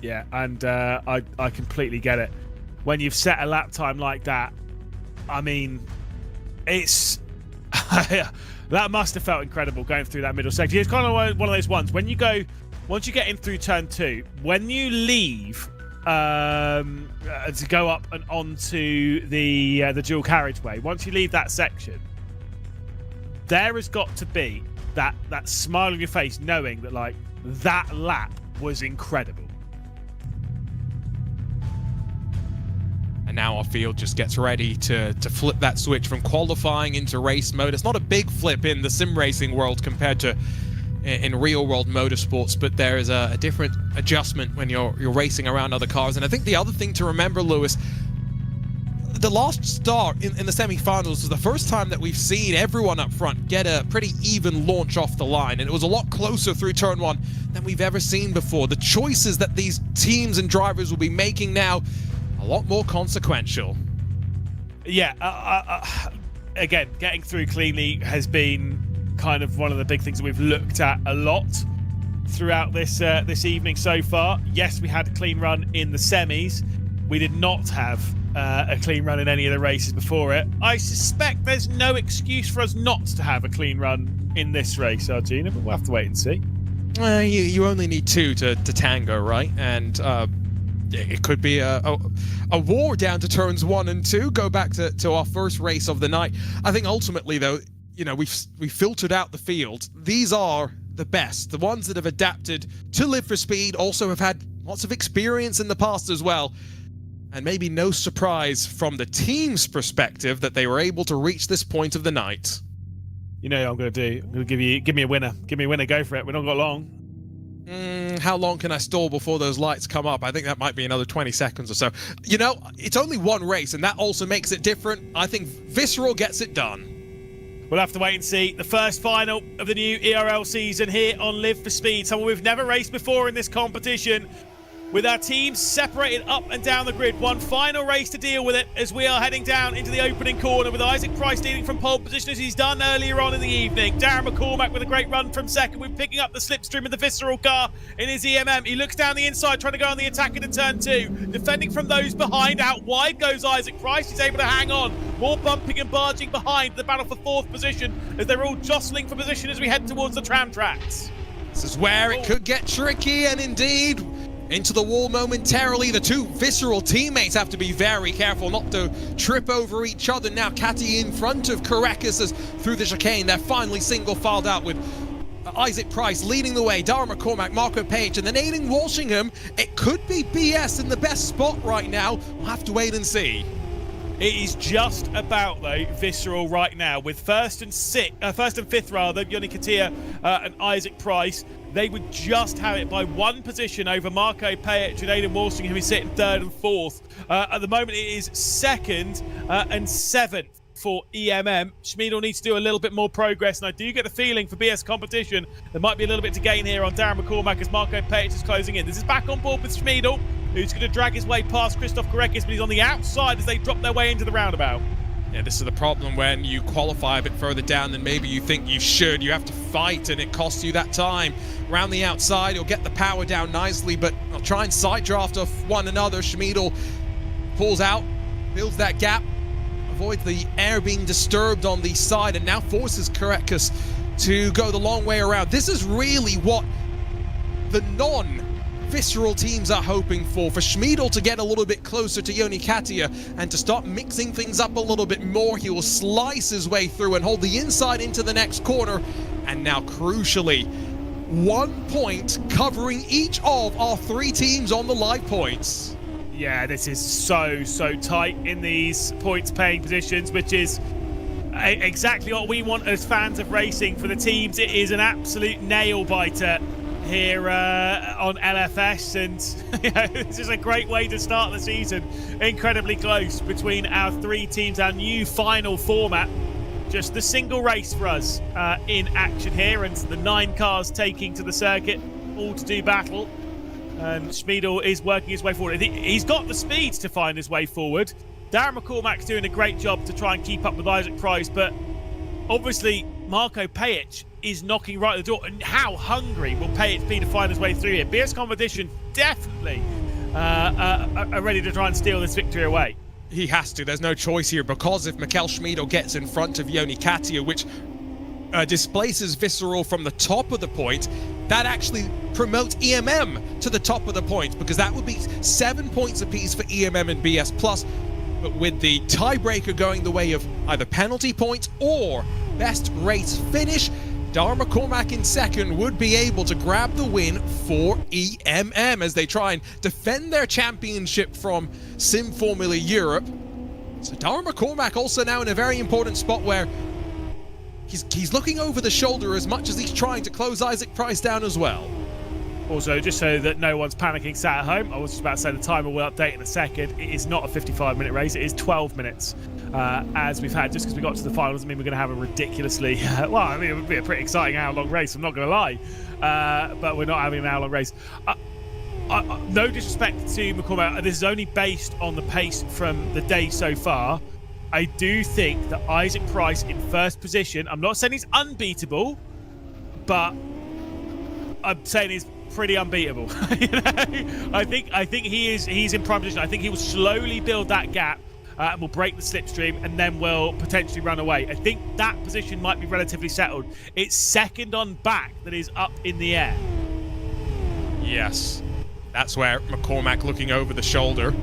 Yeah, and I completely get it. When you've set a lap time like that, I mean, it's that must have felt incredible going through that middle section. It's kind of one of those ones when you go, once you get in through turn 2, when you leave to go up and onto the dual carriageway, once you leave that section, there has got to be that smile on your face, knowing that like that lap was incredible. And now our field just gets ready to flip that switch from qualifying into race mode. It's not a big flip in the sim racing world compared to in real world motorsports, but there is a different adjustment when you're racing around other cars. And I think the other thing to remember, Lewis, the last start in the semi-finals was the first time that we've seen everyone up front get a pretty even launch off the line, and it was a lot closer through turn 1 than we've ever seen before. The choices that these teams and drivers will be making now, a lot more consequential. Yeah, again, getting through cleanly has been kind of one of the big things that we've looked at a lot throughout this evening so far. Yes, we had a clean run in the semis. We did not have a clean run in any of the races before it. I suspect there's no excuse for us not to have a clean run in this race, Argina, but we'll have to wait and see. You only need 2 to tango, right? And it could be a war down to turns 1 and 2. Go back to our first race of the night. I think ultimately, though, you know, we've filtered out the field. These are the best, the ones that have adapted to Live for Speed, also have had lots of experience in the past as well. And maybe no surprise from the team's perspective that they were able to reach this point of the night. You know what I'm going to do? I'm going to give me a winner. Give me a winner, go for it. We've not got long. How long can I stall before those lights come up? I think that might be another 20 seconds or so. You know, it's only one race, and that also makes it different. I think Visceral gets it done. We'll have to wait and see. The first final of the new ERL season here on Live for Speed. Someone we've never raced before in this competition. With our teams separated up and down the grid. One final race to deal with it as we are heading down into the opening corner with Isaac Price leading from pole position as he's done earlier on in the evening. Darren McCormack with a great run from second. We're picking up the slipstream of the Visceral car in his EMM. He looks down the inside trying to go on the attack into turn 2. Defending from those behind. Out wide goes Isaac Price. He's able to hang on. More bumping and barging behind. The battle for 4th position as they're all jostling for position as we head towards the tram tracks. This is where it could get tricky, and indeed into the wall momentarily. The 2 Visceral teammates have to be very careful not to trip over each other. Now Catty in front of Karekis as through the chicane. They're finally single-filed out with Isaac Price leading the way. Darren McCormack, Marco Page, and then Aidan Walshingham. It could be BS in the best spot right now. We'll have to wait and see. It is just about, though, Visceral right now with first and 5th rather, Yoni Katia and Isaac Price. They would just have it by 1 position over Marco Payet and Aidan Walshingham, who is sitting 3rd and 4th. At the moment, it is 2nd and 7th for EMM. Schmiedel needs to do a little bit more progress, and I do get the feeling for BS competition there might be a little bit to gain here on Darren McCormack as Marco Payet is closing in. This is back on board with Schmiedel, who's going to drag his way past Christoph Karekis, but he's on the outside as they drop their way into the roundabout. Yeah, this is the problem when you qualify a bit further down than maybe you think you should. You have to fight, and it costs you that time. Around the outside, you'll get the power down nicely, but I'll try and side draft off one another. Schmiedel pulls out, builds that gap, avoids the air being disturbed on the side, and now forces Karekis to go the long way around. This is really what the non-Visceral teams are hoping for Schmiedel to get a little bit closer to Yoni Katia and to start mixing things up a little bit more. He will slice his way through and hold the inside into the next corner. And now, crucially, 1 point covering each of our 3 teams on the live points. Yeah, this is so tight in these points paying positions, which is exactly what we want as fans of racing for the teams. It is an absolute nail biter here on LFS, and you know, this is a great way to start the season. Incredibly close between our 3 teams, our new final format. Just the single race for us in action here, and the 9 cars taking to the circuit, all to do battle. And Schmiedel is working his way forward. He's got the speed to find his way forward. Darren McCormack's doing a great job to try and keep up with Isaac Price, but obviously Marco Payet is knocking right at the door. And how hungry will Payet be to find his way through here? BS Competition definitely are ready to try and steal this victory away. He has to. There's no choice here, because if Mikkel Schmidl gets in front of Joni Katia, which displaces Visceral from the top of the point, that actually promotes EMM to the top of the point, because that would be 7 points apiece for EMM and BS+. But with the tiebreaker going the way of either penalty points or best race finish, Dara McCormack in second would be able to grab the win for EMM as they try and defend their championship from Sim Formula Europe. So Dara McCormack also now in a very important spot where he's looking over the shoulder as much as he's trying to close Isaac Price down as well. Also, just so that no one's panicking sat at home, I was just about to say the timer will update in a second. It is not a 55-minute race, it is 12 minutes. As we've had, just because we got to the final doesn't mean we're going to have a ridiculously, well, I mean, it would be a pretty exciting hour-long race, I'm not going to lie. But we're not having an hour-long race. No disrespect to McCormack, this is only based on the pace from the day so far. I do think that Isaac Price in first position, I'm not saying he's unbeatable, but I'm saying he's pretty unbeatable. You know? I think he's in prime position. I think he will slowly build that gap and will break the slipstream and then will potentially run away. I think that position might be relatively settled. It's second on back that is up in the air. Yes, that's where McCormack looking over the shoulder.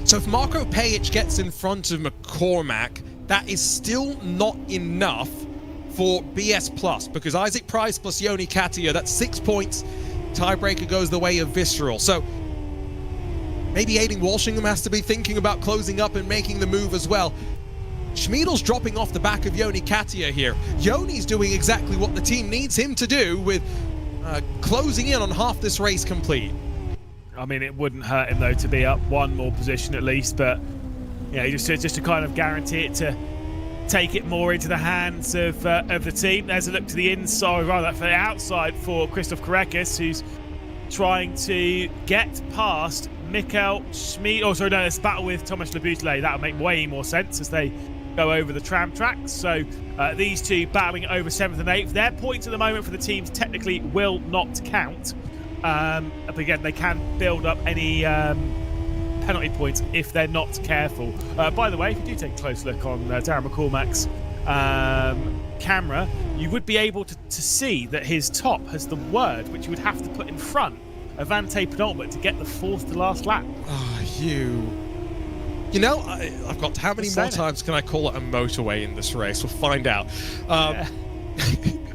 So if Marko Pajic gets in front of McCormack, that is still not enough for BS+, because Isaac Price plus Joni Katia, that's 6 points. Tiebreaker goes the way of Visceral. So maybe Aiden Walshingham has to be thinking about closing up and making the move as well. Schmidl's dropping off the back of Joni Katia here. Joni's doing exactly what the team needs him to do with closing in on half this race complete. I mean, it wouldn't hurt him, though, to be up one more position at least, but yeah, just to kind of guarantee it to take it more into the hands of the team. There's a look to the inside, rather for the outside for Christoph Korekis, who's trying to get past Mikkel Schmid. Oh, sorry, no, it's battle with Thomas Leboutelet. That'll make way more sense as they go over the tram tracks. So these two battling over 7th and 8th. Their points at the moment for the teams technically will not count. But again, they can build up any penalty points if they're not careful. By the way, if you do take a close look on Darren McCormack's camera, you would be able to see that his top has the word which you would have to put in front of Ante penultimate to get the 4th to last lap. Oh, you know, I've got how many more times can I call it a motorway in this race? We'll find out.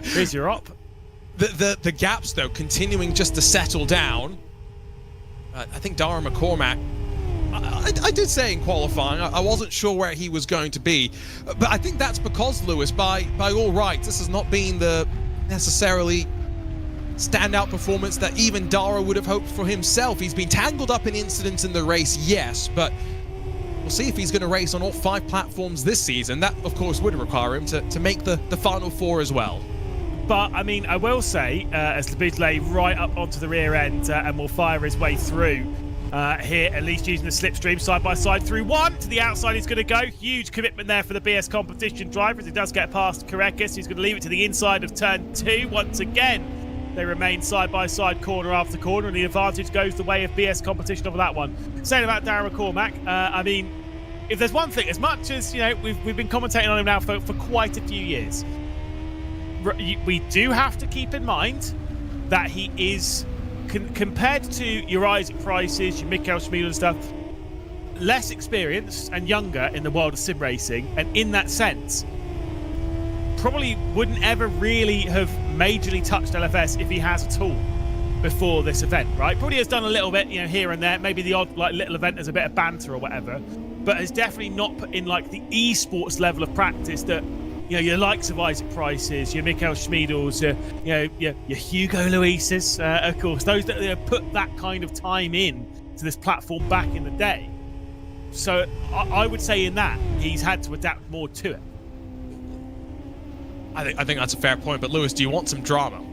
Here's your op. The gaps, though, continuing just to settle down. I think Dara McCormack, I did say in qualifying, I wasn't sure where he was going to be. But I think that's because, Lewis, by all rights, this has not been the necessarily standout performance that even Dara would have hoped for himself. He's been tangled up in incidents in the race, yes, but we'll see if he's going to race on all 5 platforms this season. That, of course, would require him to make the Final 4 as well. But, I mean, I will say, as Leboutelet right up onto the rear end and will fire his way through here, at least using the slipstream side by side through 1. To the outside he's going to go. Huge commitment there for the BS competition driver as he does get past Korekis, who's going to leave it to the inside of turn 2. Once again, they remain side by side, corner after corner, and the advantage goes the way of BS competition over that one. Saying about Darren McCormack, I mean, if there's one thing, as much as, you know, we've been commentating on him now for quite a few years, we do have to keep in mind that he is, compared to your Isaac Prices, your Mikkel Schmidl and stuff, less experienced and younger in the world of sim racing, and in that sense, probably wouldn't ever really have majorly touched LFS if he has at all before this event, right? Probably has done a little bit, you know, here and there, maybe the odd like little event as a bit of banter or whatever, but has definitely not put in like the esports level of practice that, you know, your likes of Isaac Prices, your Mikkel Schmidls, you know, your Hugo Luises, of course, those that put that kind of time in to this platform back in the day. So I would say in that he's had to adapt more to it. I think that's a fair point. But Lewis, do you want some drama?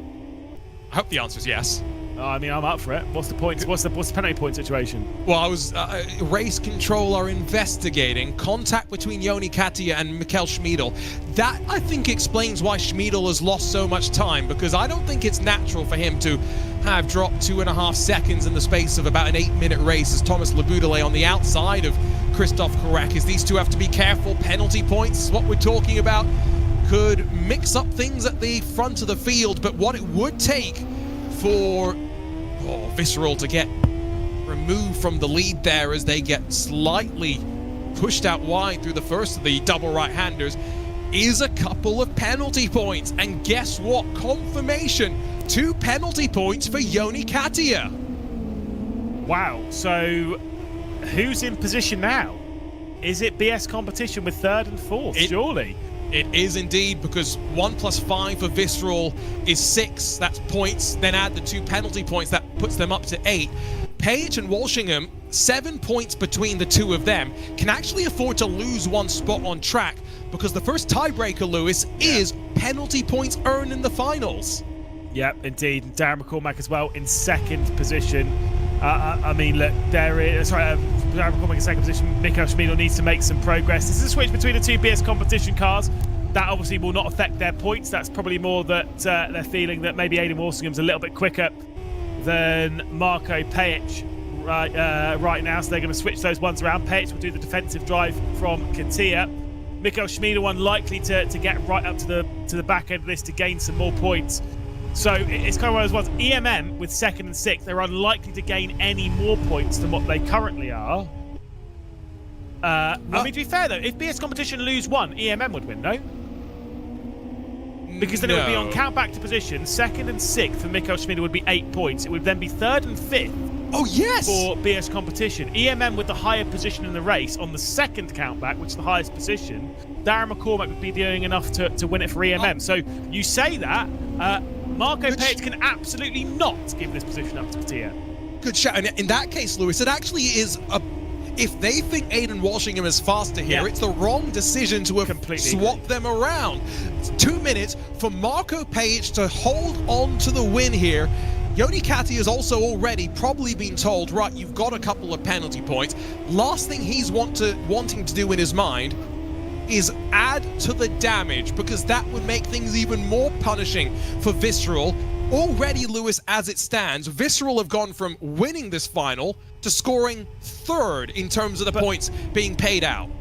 I hope the answer is yes. I mean, I'm up for it. What's the point? What's the penalty point situation? Well, I was race control are investigating contact between Joni Katja and Mikkel Schmiedel. That, I think, explains why Schmiedel has lost so much time, because I don't think it's natural for him to have dropped 2.5 seconds in the space of about an 8-minute race as Thomas Leboudelet on the outside of Christoph Korakis. These two have to be careful. Penalty points is what we're talking about. Could mix up things at the front of the field, but what it would take for Visceral to get removed from the lead there as they get slightly pushed out wide through the first of the double right-handers is a couple of penalty points. And guess what? Confirmation. 2 penalty points for Joni Katja. Wow. So who's in position now? Is it BS competition with 3rd and 4th, surely? It is indeed, because 1 + 5 for Visceral is 6. That's points. Then add the 2 penalty points. That puts them up to 8. Page and Walshingham, 7 points between the two of them, can actually afford to lose 1 spot on track, because the first tiebreaker, Lewis, is penalty points earned in the finals. Yep, indeed. And Darren McCormack as well in 2nd position. I mean, look, Darren McCormack in 2nd position. Mikkel Schmiedel needs to make some progress. This is a switch between the 2 BS competition cars. That obviously will not affect their points. That's probably more that they're feeling that maybe Aidan Walsingham's a little bit quicker than Marko Pejic right now, so they're going to switch those ones around. Pejic will do the defensive drive from Katja. Mikkel Schmiedel unlikely to get right up to the back end of this to gain some more points. So it's kind of one of those ones. EMM with 2nd and 6th, they're unlikely to gain any more points than what they currently are. I mean, to be fair though, if BS competition lose 1, EMM would win, no? Because then it would be on count back to position. 2nd and 6th for Mikkel Schmiedel would be 8 points. It would then be 3rd and 5th. Oh yes! For BS competition. EMM with the higher position in the race on the 2nd countback, which is the highest position. Darren McCormack would be doing enough to win it for EMM. Oh. So you say that. Marko Pejic can absolutely not give this position up to Katja. Good shot. And in that case, Lewis, it actually is a... If they think Aidan Walshingham is faster here, it's the wrong decision to have swapped them around. It's 2 minutes for Marko Pejic to hold on to the win here. Joni Katja has also already probably been told, right, you've got a couple of penalty points. Last thing he's wanting to do in his mind is add to the damage, because that would make things even more punishing for Visceral. Already, Lewis, as it stands, Visceral have gone from winning this final to scoring 3rd in terms of the points being paid out.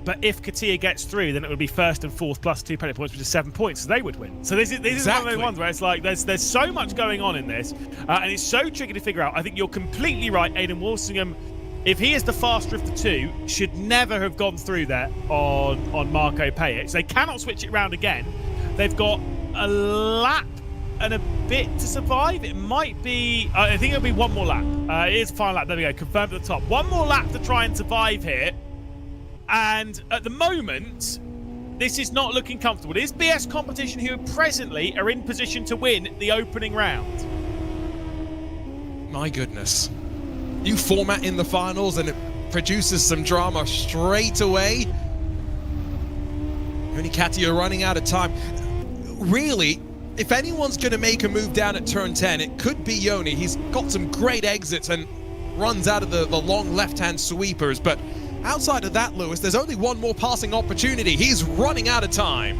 But if Katja gets through, then it would be 1st and 4th plus 2 penalty points, which is 7 points, so they would win. So this is one of those ones where it's like there's so much going on in this, and it's so tricky to figure out. I think you're completely right. Aidan Walsingham, if he is the faster of the 2, should never have gone through there on Marko Pejic. They cannot switch it around again. They've got a lap and a bit to survive. It might be... I think it'll be 1 more lap. It is the final lap. There we go. Confirmed at the top. 1 more lap to try and survive here. And at the moment, this is not looking comfortable. It is BS competition who presently are in position to win the opening round. My goodness. New format in the finals, and it produces some drama straight away. Joni Katja running out of time. Really, if anyone's going to make a move down at turn 10, it could be Joni. He's got some great exits and runs out of the long left-hand sweepers. But outside of that, Lewis, there's only 1 more passing opportunity. He's running out of time.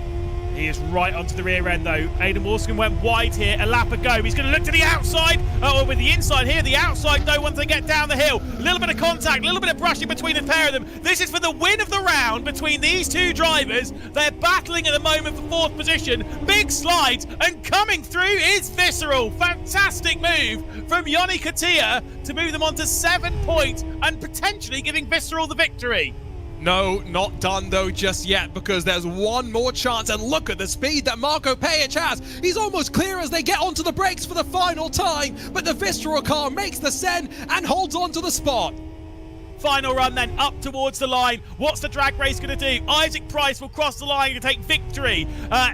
He is right onto the rear end, though. Aidan Walsinghamam went wide here. A lap ago. He's going to look to the outside. Oh, with the inside here. The outside, though, once they get down the hill. A little bit of contact, a little bit of brushing between the pair of them. This is for the win of the round between these 2 drivers. They're battling at the moment for 4th position. Big slides, and coming through is Visceral. Fantastic move from Joni Katja to move them on to 7 points and potentially giving Visceral the victory. No, not done though just yet, because there's 1 more chance, and look at the speed that Marko Pejic has. He's almost clear as they get onto the brakes for the final time, but the Visceral car makes the send and holds on to the spot. Final run then, up towards the line. What's the drag race going to do? Isaac Price will cross the line to take victory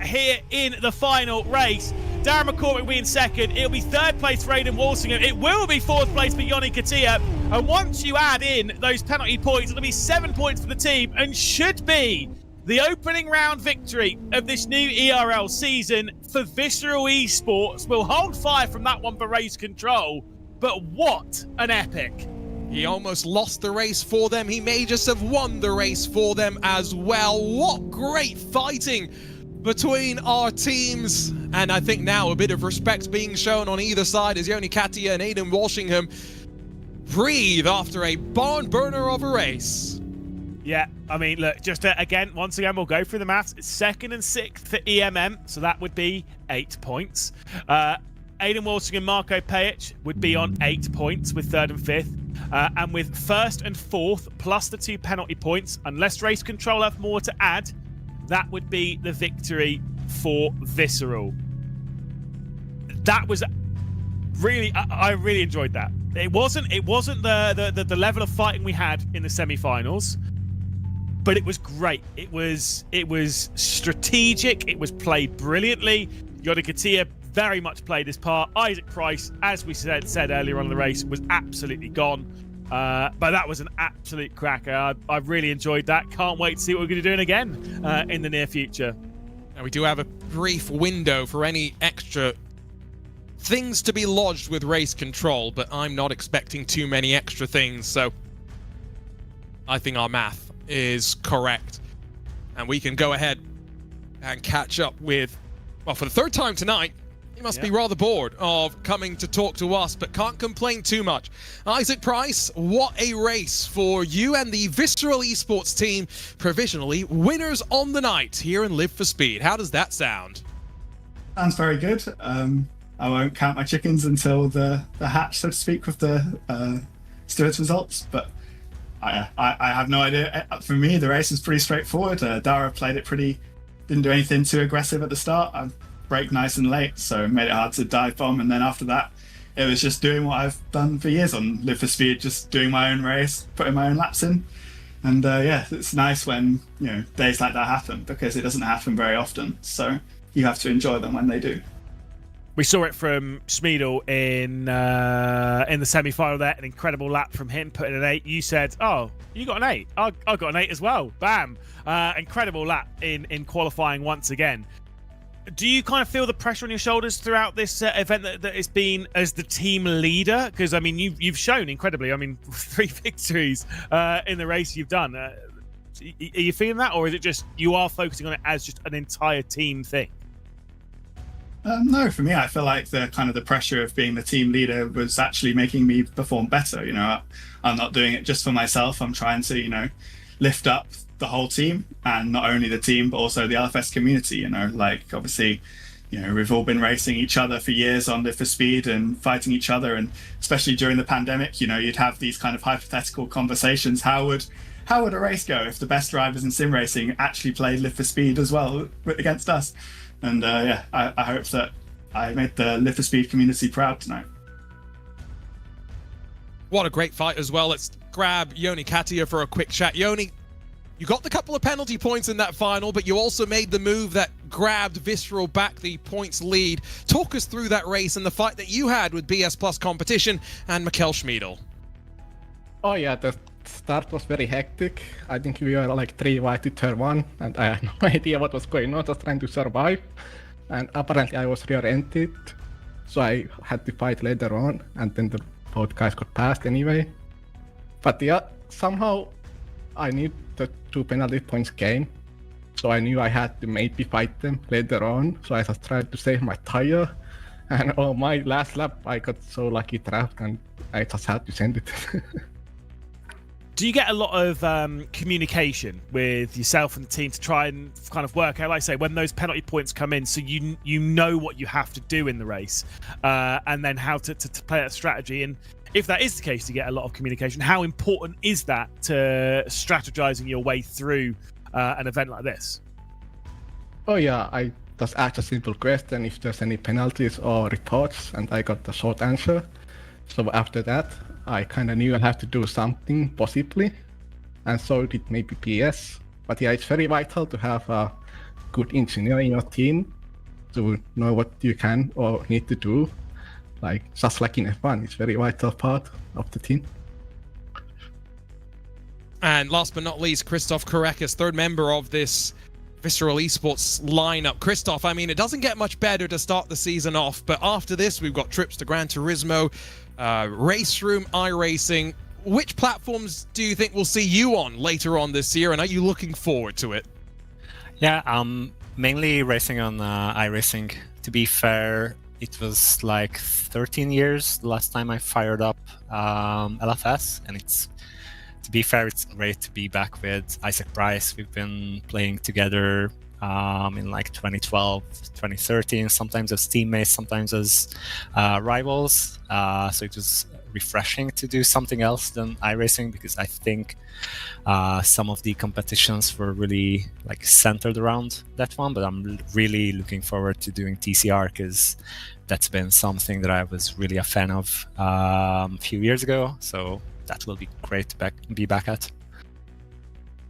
here in the final race. Darren McCormack will be in 2nd. It'll be 3rd place for Aidan Walsingham. It will be 4th place for Joni Katja. And once you add in those penalty points, it'll be 7 points for the team and should be The opening round victory of this new ERL season for Visceral Esports. Will hold fire from that one for Race Control, but what an epic. He almost lost the race for them. He may just have won the race for them as well. What great fighting between our teams. And I think now a bit of respect being shown on either side as Joni Katia and Aidan Walshingham breathe after a barn burner of a race. Yeah, I mean, look, just once again, we'll go through the maths. It's 2nd and 6th for EMM, so that would be 8 points. Aidan Walshingham and Marco Pajic would be on 8 points with 3rd and 5th. And with 1st and 4th, plus the 2 penalty points, unless Race Control have more to add, that would be the victory for Visceral. That was really, I really enjoyed that. It wasn't the level of fighting we had in the semi-finals, but it was great. It was strategic. It was played brilliantly. Joni Katia very much played his part. Isaac Price, as we said earlier on in the race, was absolutely gone. But that was an absolute cracker. I really enjoyed that. Can't wait to see what we're going to be doing again in the near future. Now, we do have a brief window for any extra things to be lodged with Race Control, but I'm not expecting too many extra things, so I think our math is correct. And we can go ahead and catch up with, well, for the 3rd time tonight, he must be rather bored of coming to talk to us, but can't complain too much. Isaac Price, what a race for you and the Visceral Esports team, provisionally winners on the night here in Live for Speed. How does that sound? Sounds very good. I won't count my chickens until the hatch, so to speak, with the stewards results, but I have no idea. For me, the race is pretty straightforward. Dara played it didn't do anything too aggressive at the start. I braked nice and late, so it made it hard to dive bomb, and then after that, it was just doing what I've done for years on Live for Speed, just doing my own race, putting my own laps in. And yeah, it's nice when days like that happen, because it doesn't happen very often, so you have to enjoy them when they do. We saw it from Schmiedel in the semi-final there, an incredible lap from him, putting an 8. You said, oh, you got an 8. I got an 8 as well. Bam. Incredible lap in qualifying once again. Do you kind of feel the pressure on your shoulders throughout this event that it's been as the team leader? Because, I mean, you've shown incredibly, 3 victories in the race you've done. Are you feeling that, or is it just you are focusing on it as just an entire team thing? No, for me, I feel like the pressure of being the team leader was actually making me perform better. I'm not doing it just for myself. I'm trying to, lift up the whole team, and not only the team, but also the LFS community. Obviously, we've all been racing each other for years on Live for Speed and fighting each other. And especially during the pandemic, you'd have these kind of hypothetical conversations. How would a race go if the best drivers in sim racing actually played Live for Speed as well against us? And I hope that I made the Live for Speed community proud tonight. What a great fight as well. Let's grab Joni Katia for a quick chat. Joni, you got the couple of penalty points in that final, but you also made the move that grabbed Visceral back the points lead. Talk us through that race and the fight that you had with BS Plus Competition and Mikkel Schmiedel. Oh yeah, the start was very hectic. I think we were like 3 wide to turn 1, and I had no idea what was going on, just trying to survive. And apparently I was rear-ended, so I had to fight later on, and then both guys got past anyway. But yeah, somehow I knew the 2 penalty points game, so I knew I had to maybe fight them later on, so I just tried to save my tire. And on my last lap I got so lucky trapped, and I just had to send it. Do you get a lot of communication with yourself and the team to try and kind of work out, like I say, when those penalty points come in, so you know what you have to do in the race, and then how to play that strategy? And if that is the case, to get a lot of communication, how important is that to strategizing your way through an event like this? Oh yeah, I just asked a simple question if there's any penalties or reports, and I got the short answer. So after that, I kind of knew I'd have to do something, possibly, and so did maybe PS. But yeah, it's very vital to have a good engineer in your team to know what you can or need to do. Just like in F1, it's a very vital part of the team. And last but not least, Christoph Korekis, third member of this Visceral Esports lineup. Christoph, I mean, it doesn't get much better to start the season off, but after this, we've got trips to Gran Turismo, Race Room, iRacing. Which platforms do you think we'll see you on later on this year, and are you looking forward to it? Yeah, mainly racing on iRacing. To be fair, it was like 13 years the last time I fired up LFS, and to be fair, it's great to be back with Isaac Price. We've been playing together in like 2012, 2013, sometimes as teammates, sometimes as rivals. So it was refreshing to do something else than iRacing, because I think some of the competitions were really like centered around that one. But I'm really looking forward to doing TCR, because that's been something that I was really a fan of a few years ago. So that will be great to be back at.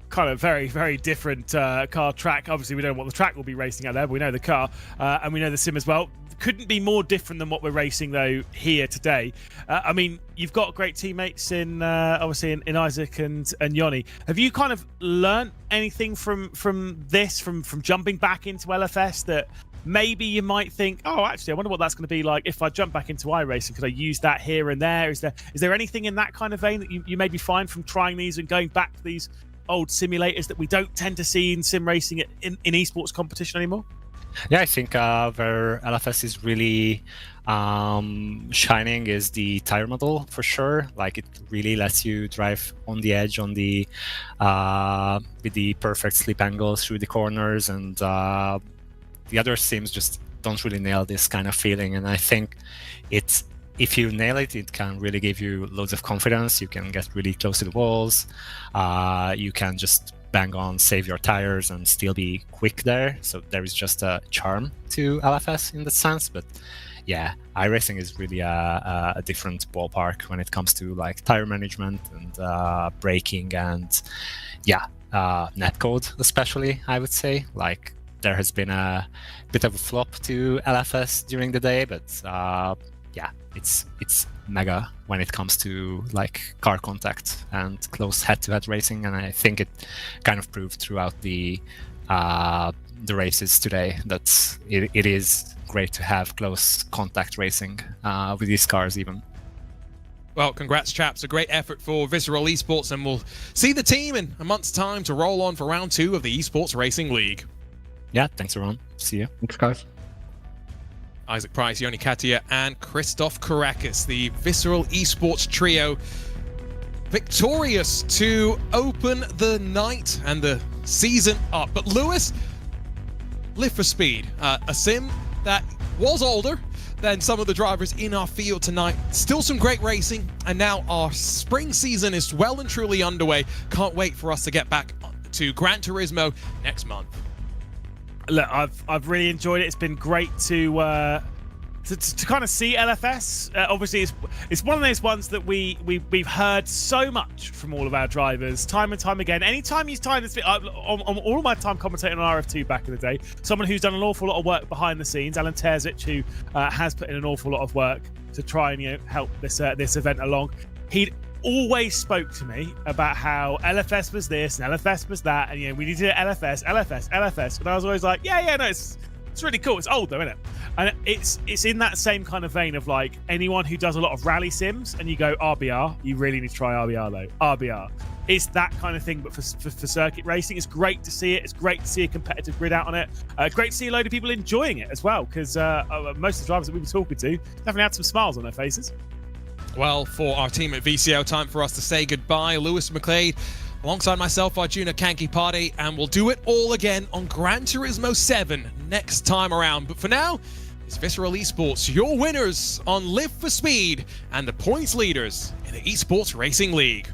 Kind of very, very different car track. Obviously, we don't know what the track will be racing out there, but we know the car and we know the sim as well. Couldn't be more different than what we're racing, though, here today. I mean, you've got great teammates in, obviously, in Isaac and Yoni. Have you kind of learnt anything from this, from jumping back into LFS, that maybe you might think, oh, actually, I wonder what that's going to be like if I jump back into iRacing? Could I use that here and there? Is there anything in that kind of vein that you maybe find from trying these and going back to these old simulators that we don't tend to see in sim racing in esports competition anymore? Yeah, I think where LFS is really shining is the tire model, for sure. Like, it really lets you drive on the edge, on the with the perfect slip angles through the corners, and the other sims just don't really nail this kind of feeling. And I think if you nail it, it can really give you loads of confidence. You can get really close to the walls. You can just bang on, save your tires, and still be quick there. So there is just a charm to LFS in that sense. But yeah, iRacing is really a different ballpark when it comes to like tire management and braking and netcode, especially, I would say. Like, there has been a bit of a flop to LFS during the day, but yeah, it's mega when it comes to like car contact and close head-to-head racing, and I think it kind of proved throughout the races today that it is great to have close contact racing with these cars even. Well, congrats, chaps. A great effort for Visceral Esports, and we'll see the team in a month's time to roll on for round 2 of the Esports Racing League. Yeah, thanks everyone. See you. Thanks, guys. Isaac Price, Yoni Katia, and Christoph Korekis, the Visceral Esports trio, victorious to open the night and the season up. But Lewis, Live for Speed, a sim that was older than some of the drivers in our field tonight. Still some great racing, and now our spring season is well and truly underway. Can't wait for us to get back to Gran Turismo next month. Look, I've really enjoyed it. It's been great to kind of see LFS. Obviously, it's one of those ones that we've heard so much from all of our drivers, time and time again. Anytime you time this, on all of my time commentating on RF2 back in the day, someone who's done an awful lot of work behind the scenes, Alan Terzic, who has put in an awful lot of work to try and help this event along. He'd always spoke to me about how LFS was this and LFS was that, and we need to do LFS, and I was always like, yeah, no, it's really cool. It's old though, isn't it? And it's in that same kind of vein of like anyone who does a lot of rally sims and you go RBR, you really need to try RBR though. RBR. It's that kind of thing, but for circuit racing. It's great to see it. It's great to see a competitive grid out on it. Great to see a load of people enjoying it as well, because most of the drivers that we were talking to definitely had some smiles on their faces. Well, for our team at VCO, time for us to say goodbye. Lewis McLeod, alongside myself, Arjuna Kankipati, and we'll do it all again on Gran Turismo 7 next time around. But for now, it's Visceral Esports, your winners on Live for Speed and the points leaders in the Esports Racing League.